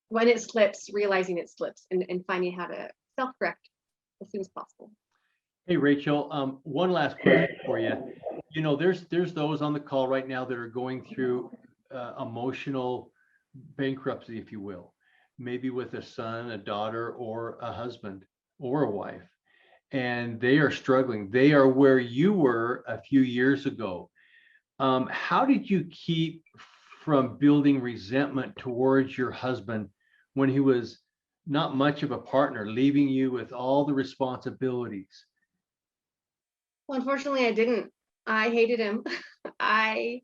when it slips, realizing it slips, and finding how to self-correct as soon as possible. Hey, Rachel, one last question for you. There's those on the call right now that are going through emotional bankruptcy, if you will, maybe with a son, a daughter, or a husband, or a wife, and they are struggling. They are where you were a few years ago. How did you keep from building resentment towards your husband when he was not much of a partner, leaving you with all the responsibilities? Well, unfortunately, I didn't. I hated him. I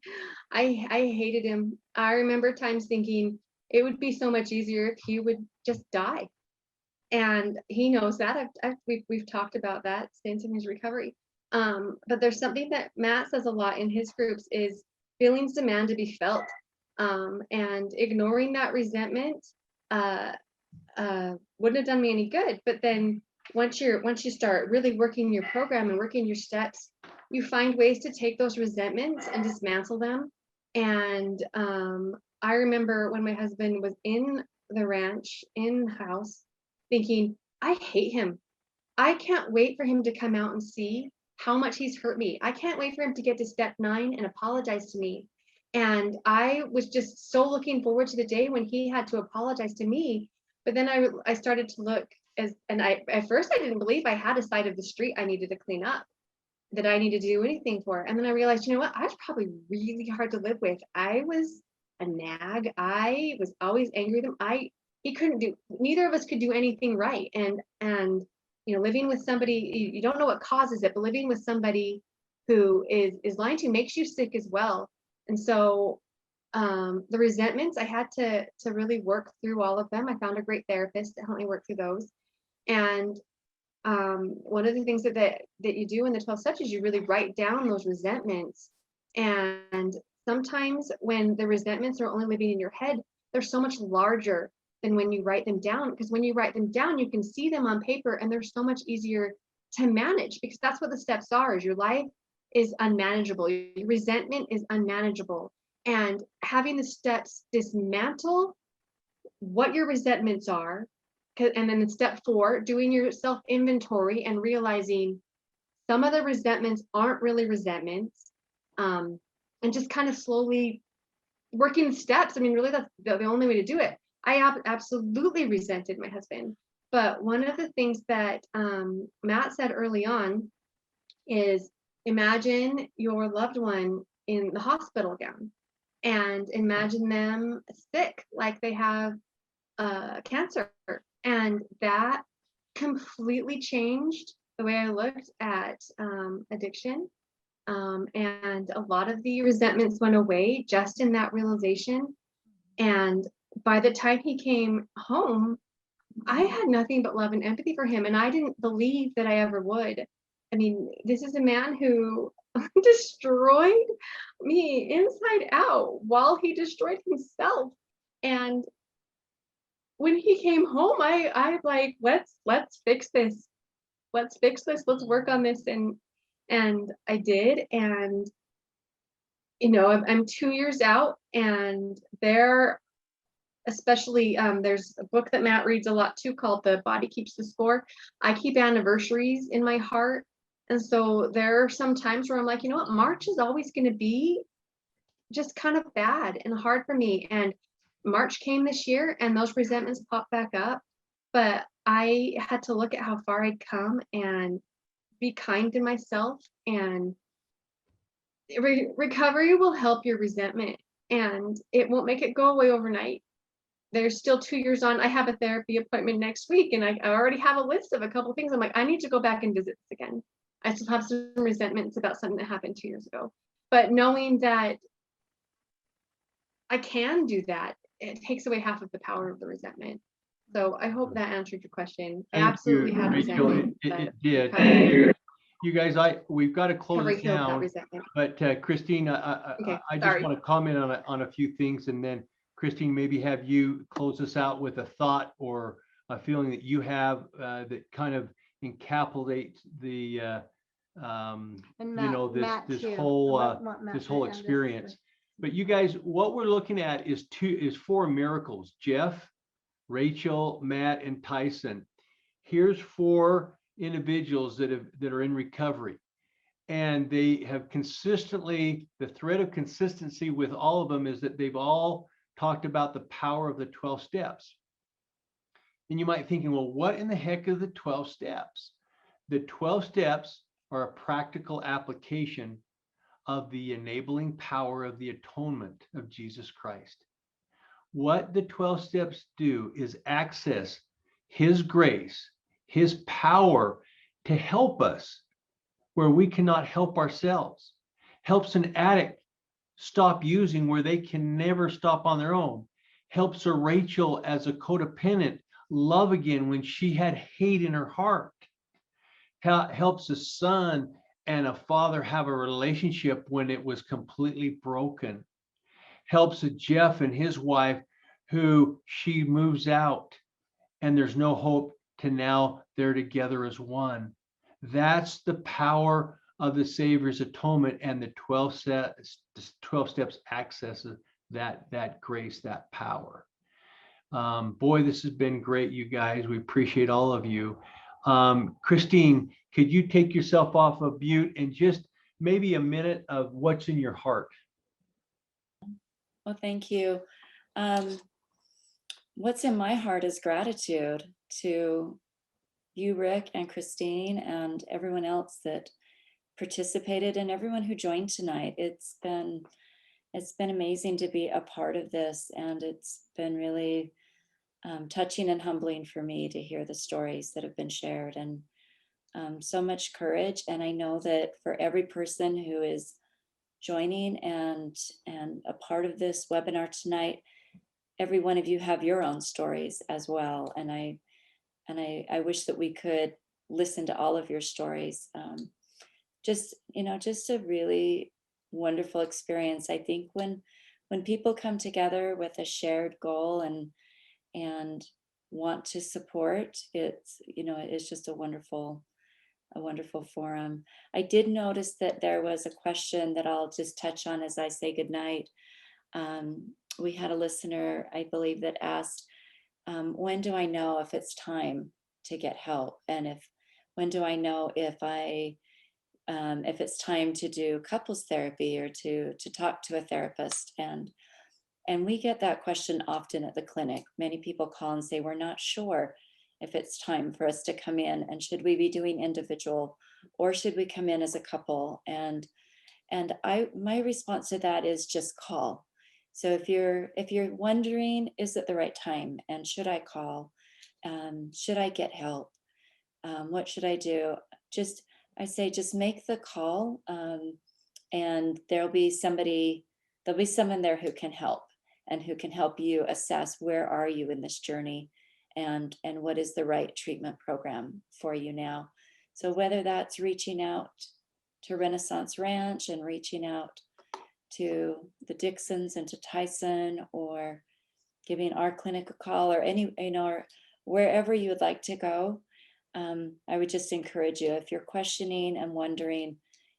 hated him. I remember times thinking it would be so much easier if he would just die. And he knows that. We've talked about that since in his recovery. But there's something that Matt says a lot in his groups, is feelings demand to be felt. And ignoring that resentment wouldn't have done me any good. But then once you start really working your program and working your steps, you find ways to take those resentments and dismantle them. And I remember when my husband was in the ranch, in the house, thinking, I hate him. I can't wait for him to come out and see how much he's hurt me. I can't wait for him to get to step 9 and apologize to me. And I was just so looking forward to the day when he had to apologize to me. But then I started to look and at first I didn't believe I had a side of the street I needed to clean up, that I needed to do anything for. And then I realized, you know what, I was probably really hard to live with. I was a nag. I was always angry with him. Neither of us could do anything right. And living with somebody, you don't know what causes it, but living with somebody who is lying to you makes you sick as well. And so the resentments, I had to really work through all of them. I found a great therapist to help me work through those. And one of the things that you do in the 12 steps is you really write down those resentments. And sometimes when the resentments are only living in your head, they're so much larger than when you write them down, because when you write them down, you can see them on paper and they're so much easier to manage, because that's what the steps are. Is your life is unmanageable. Your resentment is unmanageable. And having the steps dismantle what your resentments are, and then in step 4, doing your self inventory and realizing some of the resentments aren't really resentments, and just kind of slowly working the steps. I mean, really, that's the only way to do it. I absolutely resented my husband. But one of the things that Matt said early on is, imagine your loved one in the hospital gown, and imagine them sick, like they have cancer. And that completely changed the way I looked at addiction. And a lot of the resentments went away just in that realization. And by the time he came home, I had nothing but love and empathy for him. And I didn't believe that I ever would. I mean, this is a man who destroyed me inside out while he destroyed himself. And when he came home, I like, let's fix this. Let's fix this. Let's work on this. And I did. And, I'm 2 years out, and especially there's a book that Matt reads a lot too called The Body Keeps the Score. I keep anniversaries in my heart. And so there are some times where I'm like, you know what, March is always going to be just kind of bad and hard for me. And March came this year and those resentments popped back up. But I had to look at how far I'd come and be kind to myself. And recovery will help your resentment, and it won't make it go away overnight. There's still 2 years on. I have a therapy appointment next week, and I already have a list of a couple of things. I'm like, I need to go back and visit this again. I still have some resentments about something that happened 2 years ago. But knowing that I can do that, it takes away half of the power of the resentment. So I hope that answered your question. I absolutely had resentment. It did. You guys, we've got to close it down. But Christine, I just want to comment on a few things, and then Christine, maybe have you close us out with a thought or a feeling that you have that kind of encapsulates the this whole experience. But you guys, what we're looking at is 4 miracles: Jeff, Rachel, Matt, and Tyson. Here's 4 individuals that are in recovery, and they have consistently, the thread of consistency with all of them is that they've all talked about the power of the 12 steps. And you might be thinking, well, what in the heck are the 12 steps? The 12 steps are a practical application of the enabling power of the atonement of Jesus Christ. What the 12 steps do is access his grace, his power to help us where we cannot help ourselves. Helps an addict stop using where they can never stop on their own. Helps a Rachel as a codependent love again when she had hate in her heart. Helps a son and a father have a relationship when it was completely broken. Helps a Jeff and his wife who she moves out and there's no hope to now they're together as one. That's the power of the Savior's atonement, and the 12 steps accesses that grace, that power. Boy, this has been great, you guys. We appreciate all of you. Christine, could you take yourself off of mute and just maybe a minute of what's in your heart? Well, thank you. What's in my heart is gratitude to you, Rick and Christine, and everyone else that participated and everyone who joined tonight. It's been amazing to be a part of this, and it's been really touching and humbling for me to hear the stories that have been shared, and so much courage. And I know that for every person who is joining and a part of this webinar tonight, every one of you have your own stories as well. And I wish that we could listen to all of your stories. Just a really wonderful experience. I think when people come together with a shared goal and want to support, it's just a wonderful forum. I did notice that there was a question that I'll just touch on as I say goodnight. We had a listener, I believe, that asked, when do I know if it's time to get help? And when do I know if it's time to do couples therapy or to talk to a therapist? And we get that question often at the clinic. Many people call and say, we're not sure if it's time for us to come in, and should we be doing individual or should we come in as a couple? And my response to that is just call. So if you're wondering, is it the right time, and should I call? Should I get help? What should I do? I say just make the call, and there'll be someone there who can help, and who can help you assess where are you in this journey, and what is the right treatment program for you now. So whether that's reaching out to Renaissance Ranch and reaching out to the Dixons and to Tyson, or giving our clinic a call, or or wherever you would like to go, I would just encourage you, if you're questioning and wondering,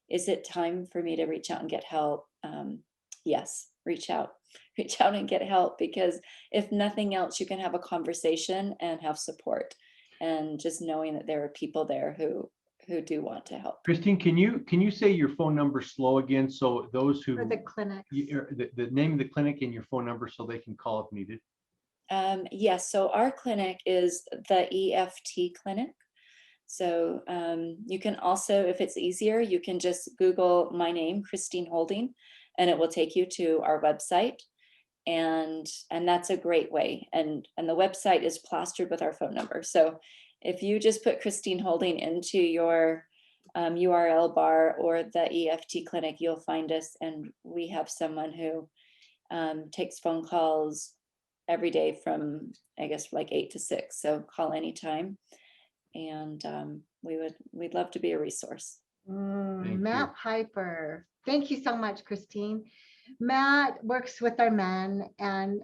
is it time for me to reach out and get help? Yes, reach out and get help, because if nothing else, you can have a conversation and have support, and just knowing that there are people there who do want to help. Christine, can you say your phone number slow again, so those who For the clinic. the name of the clinic and your phone number, so they can call if needed? Yes, so our clinic is the EFT clinic. So you can also, if it's easier, you can just Google my name, Christine Holding, and it will take you to our website. And that's a great way. And the website is plastered with our phone number. So if you just put Christine Holding into your URL bar or the EFT clinic, you'll find us. And we have someone who takes phone calls every day from, I guess, like 8 to 6. So call anytime. And we'd love to be a resource. Matt Piper. Thank you so much, Christine. Matt works with our men, and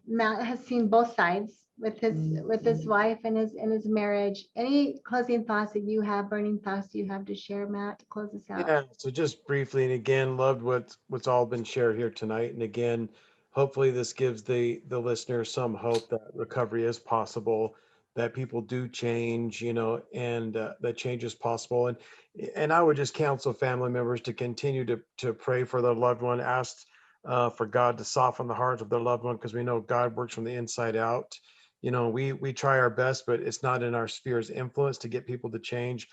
Matt has seen both sides with his wife and his marriage. Any closing thoughts that you have, burning thoughts you have to share, Matt, to close us out? Yeah, so just briefly, and again, loved what's all been shared here tonight. And again, hopefully this gives the listener some hope that recovery is possible, that people do change, and that change is possible. And I would just counsel family members to continue to pray for their loved one, ask for God to soften the hearts of their loved one, because we know God works from the inside out. We try our best, but it's not in our sphere's influence to get people to change,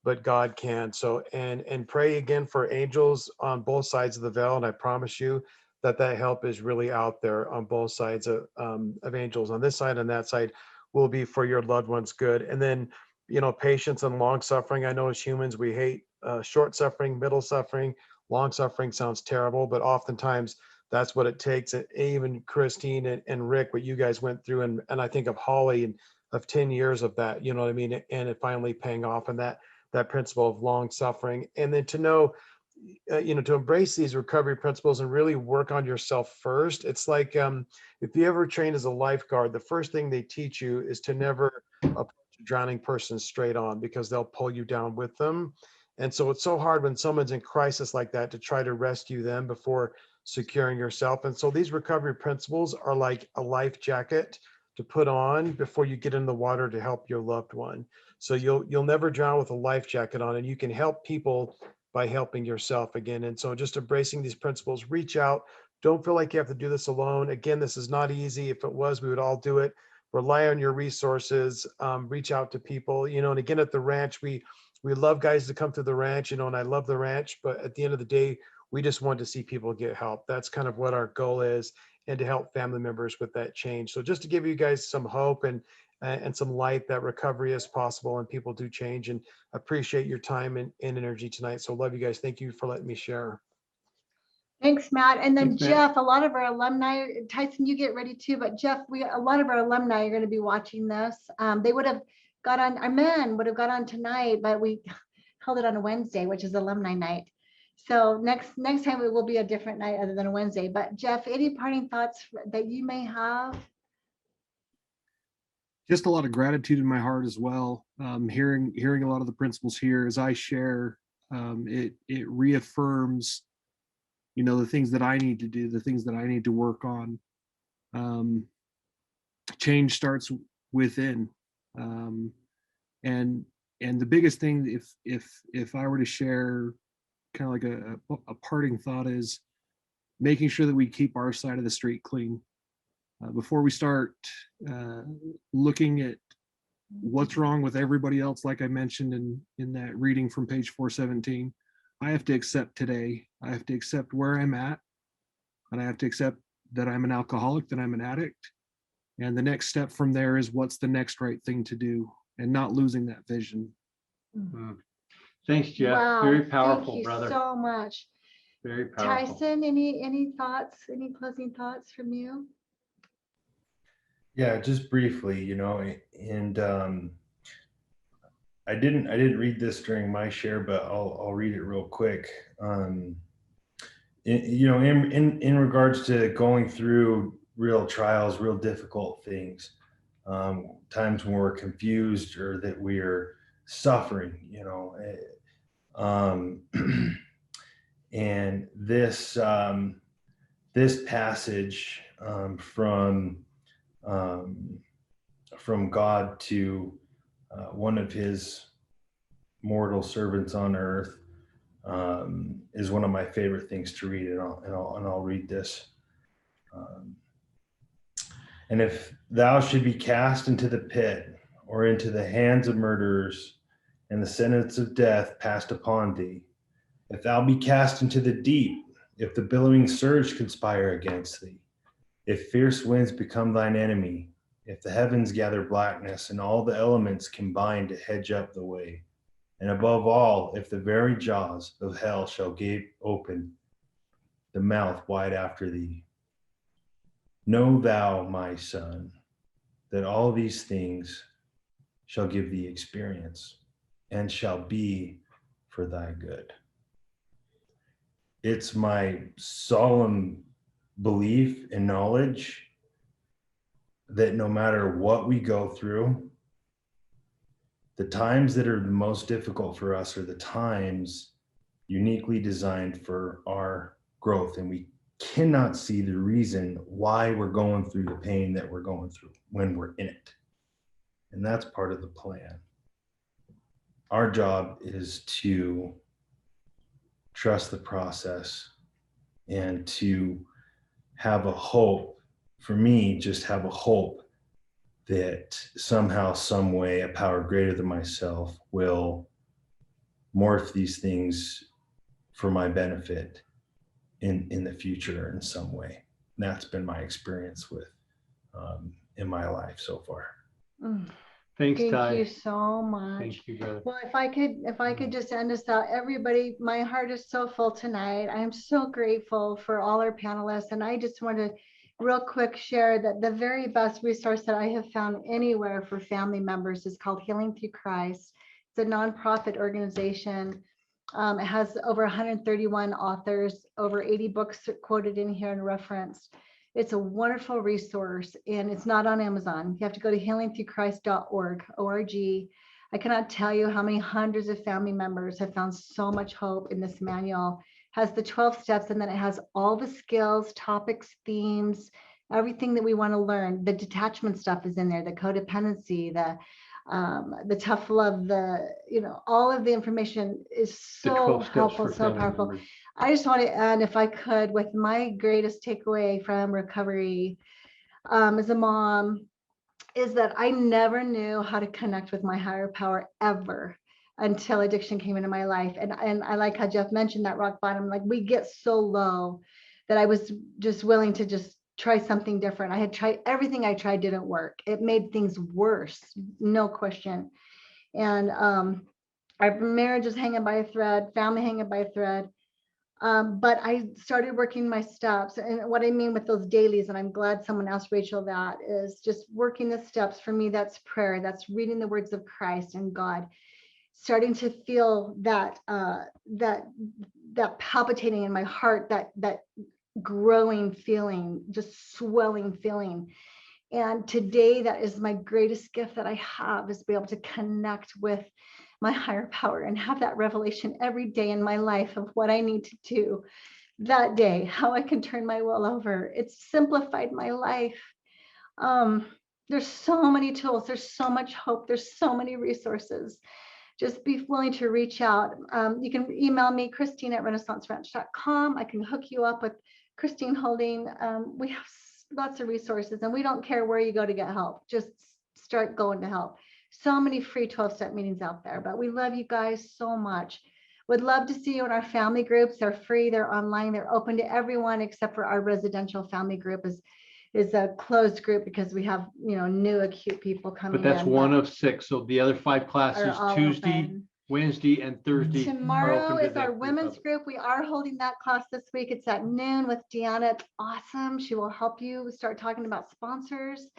but God can. So, and pray again for angels on both sides of the veil. And I promise you that help is really out there on both sides of angels on this side and that side will be for your loved one's good. And then, patience and long suffering. I know as humans, we hate short suffering, middle suffering. Long suffering sounds terrible, but oftentimes that's what it takes. And even Christine and Rick, what you guys went through, and I think of Holly and of 10 years of that, you know what I mean? And it finally paying off, and that principle of long suffering. And then to know, to embrace these recovery principles and really work on yourself first. It's like, if you ever train as a lifeguard, the first thing they teach you is to never approach a drowning person straight on, because they'll pull you down with them. And so it's so hard when someone's in crisis like that to try to rescue them before securing yourself. And so these recovery principles are like a life jacket to put on before you get in the water to help your loved one. So you'll never drown with a life jacket on, and you can help people by helping yourself again. And so just embracing these principles, reach out. Don't feel like you have to do this alone. Again, this is not easy. If it was, we would all do it. rely on your resources, reach out to people, and again, at the ranch, we love guys to come to the ranch, and I love the ranch, but at the end of the day, we just want to see people get help. That's kind of what our goal is, and to help family members with that change. So just to give you guys some hope and some light that recovery is possible and people do change, and appreciate your time and energy tonight. So love you guys. Thank you for letting me share. Thanks, Matt. And then Thanks, Matt. Jeff, a lot of our alumni, Tyson, you get ready too, but Jeff, a lot of our alumni are going to be watching this. They would have got on, our men would have got on tonight, but we held it on a Wednesday, which is alumni night. So next time it will be a different night other than a Wednesday. But Jeff, any parting thoughts that you may have? Just a lot of gratitude in my heart as well. Hearing a lot of the principles here as I share, it reaffirms, the things that I need to do, the things that I need to work on. Change starts within, and the biggest thing, if I were to share kind of like a parting thought, is making sure that we keep our side of the street clean. Before we start looking at what's wrong with everybody else, like I mentioned in that reading from page 417, I have to accept today. I have to accept where I'm at, and I have to accept that I'm an alcoholic, that I'm an addict. And the next step from there is what's the next right thing to do, and not losing that vision. Thanks, Jeff. Wow, Very powerful, thank you brother. so much. Very powerful. Tyson, any thoughts, any closing thoughts from you? Yeah, just briefly, and I didn't read this during my share, but I'll read it real quick. In regards to going through real trials, real difficult things, times when we're confused or that we're suffering, and this passage from God to one of his mortal servants on earth is one of my favorite things to read, and I'll read this. And if thou should be cast into the pit, or into the hands of murderers, and the sentence of death passed upon thee, if thou be cast into the deep, if the billowing surge conspire against thee, if fierce winds become thine enemy, if the heavens gather blackness and all the elements combine to hedge up the way, and above all, if the very jaws of hell shall gape open the mouth wide after thee, know thou, my son, that all these things shall give thee experience and shall be for thy good. It's my solemn belief and knowledge that no matter what we go through, the times that are the most difficult for us are the times uniquely designed for our growth, and we cannot see the reason why we're going through the pain that we're going through when we're in it. And that's part of the plan. Our job is to trust the process and to have a hope. For me, just have a hope that somehow, some way, a power greater than myself will morph these things for my benefit in the future in some way. And that's been my experience with in my life so far. Thanks, Thank Ty. you so much. Thank you, brother. Well, if I could just end us out, everybody, my heart is so full tonight. I am so grateful for all our panelists. And I just want to real quick share that the very best resource that I have found anywhere for family members is called Healing Through Christ. It's a nonprofit organization. It has over 131 authors, over 80 books quoted in here and referenced. It's a wonderful resource, and it's not on Amazon. You have to go to healingthroughchrist.org, O-R-G. I cannot tell you how many hundreds of family members have found so much hope in this manual. It has the 12 steps, and then it has all the skills, topics, themes, everything that we want to learn. The detachment stuff is in there, the codependency, the tough love, all of the information is so helpful, so powerful. Members. I just want to end, if I could, with my greatest takeaway from recovery as a mom is that I never knew how to connect with my higher power ever until addiction came into my life. And I like how Jeff mentioned that rock bottom, like we get so low that I was just willing to just try something different. I had tried everything I tried didn't work. It made things worse, no question. And our marriage is hanging by a thread, family hanging by a thread. But I started working my steps. And what I mean with those dailies, and I'm glad someone asked Rachel that, is just working the steps. For me, that's prayer. That's reading the words of Christ and God. Starting to feel that that palpitating in my heart, that growing feeling, just swelling feeling. And today, that is my greatest gift that I have, is to be able to connect with my higher power and have that revelation every day in my life of what I need to do that day, how I can turn my will over. It's simplified my life. There's so many tools. There's so much hope. There's so many resources. Just be willing to reach out. You can email me, Christine@renaissanceranch.com. I can hook you up with Christine Holding. We have lots of resources, and we don't care where you go to get help. Just start going to help. So many free 12-step meetings out there, but we love you guys so much. Would love to see you in our family groups. They're free, they're online, they're open to everyone except for our residential family group is a closed group because we have, new acute people coming in. But that's one of 6. So the other 5 classes, all Tuesday, open. Wednesday, and Thursday. Tomorrow is our the women's public. group. We are holding that class this week. It's at noon with Deanna. It's awesome. She will help you start talking about sponsors.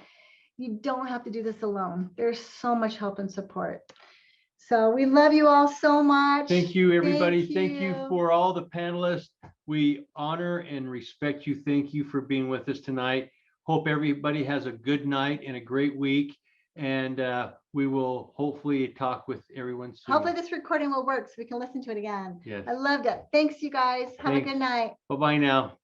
You don't have to do this alone. There's so much help and support. So we love you all so much. Thank you, everybody. Thank Thank you you. for all the panelists. We honor and respect you. Thank you for being with us tonight. Hope everybody has a good night and a great week. And we will hopefully talk with everyone soon. Hopefully this recording will work so we can listen to it again. Yes. I loved it. Thanks, you guys. Have Thanks. a good night. Bye-bye now.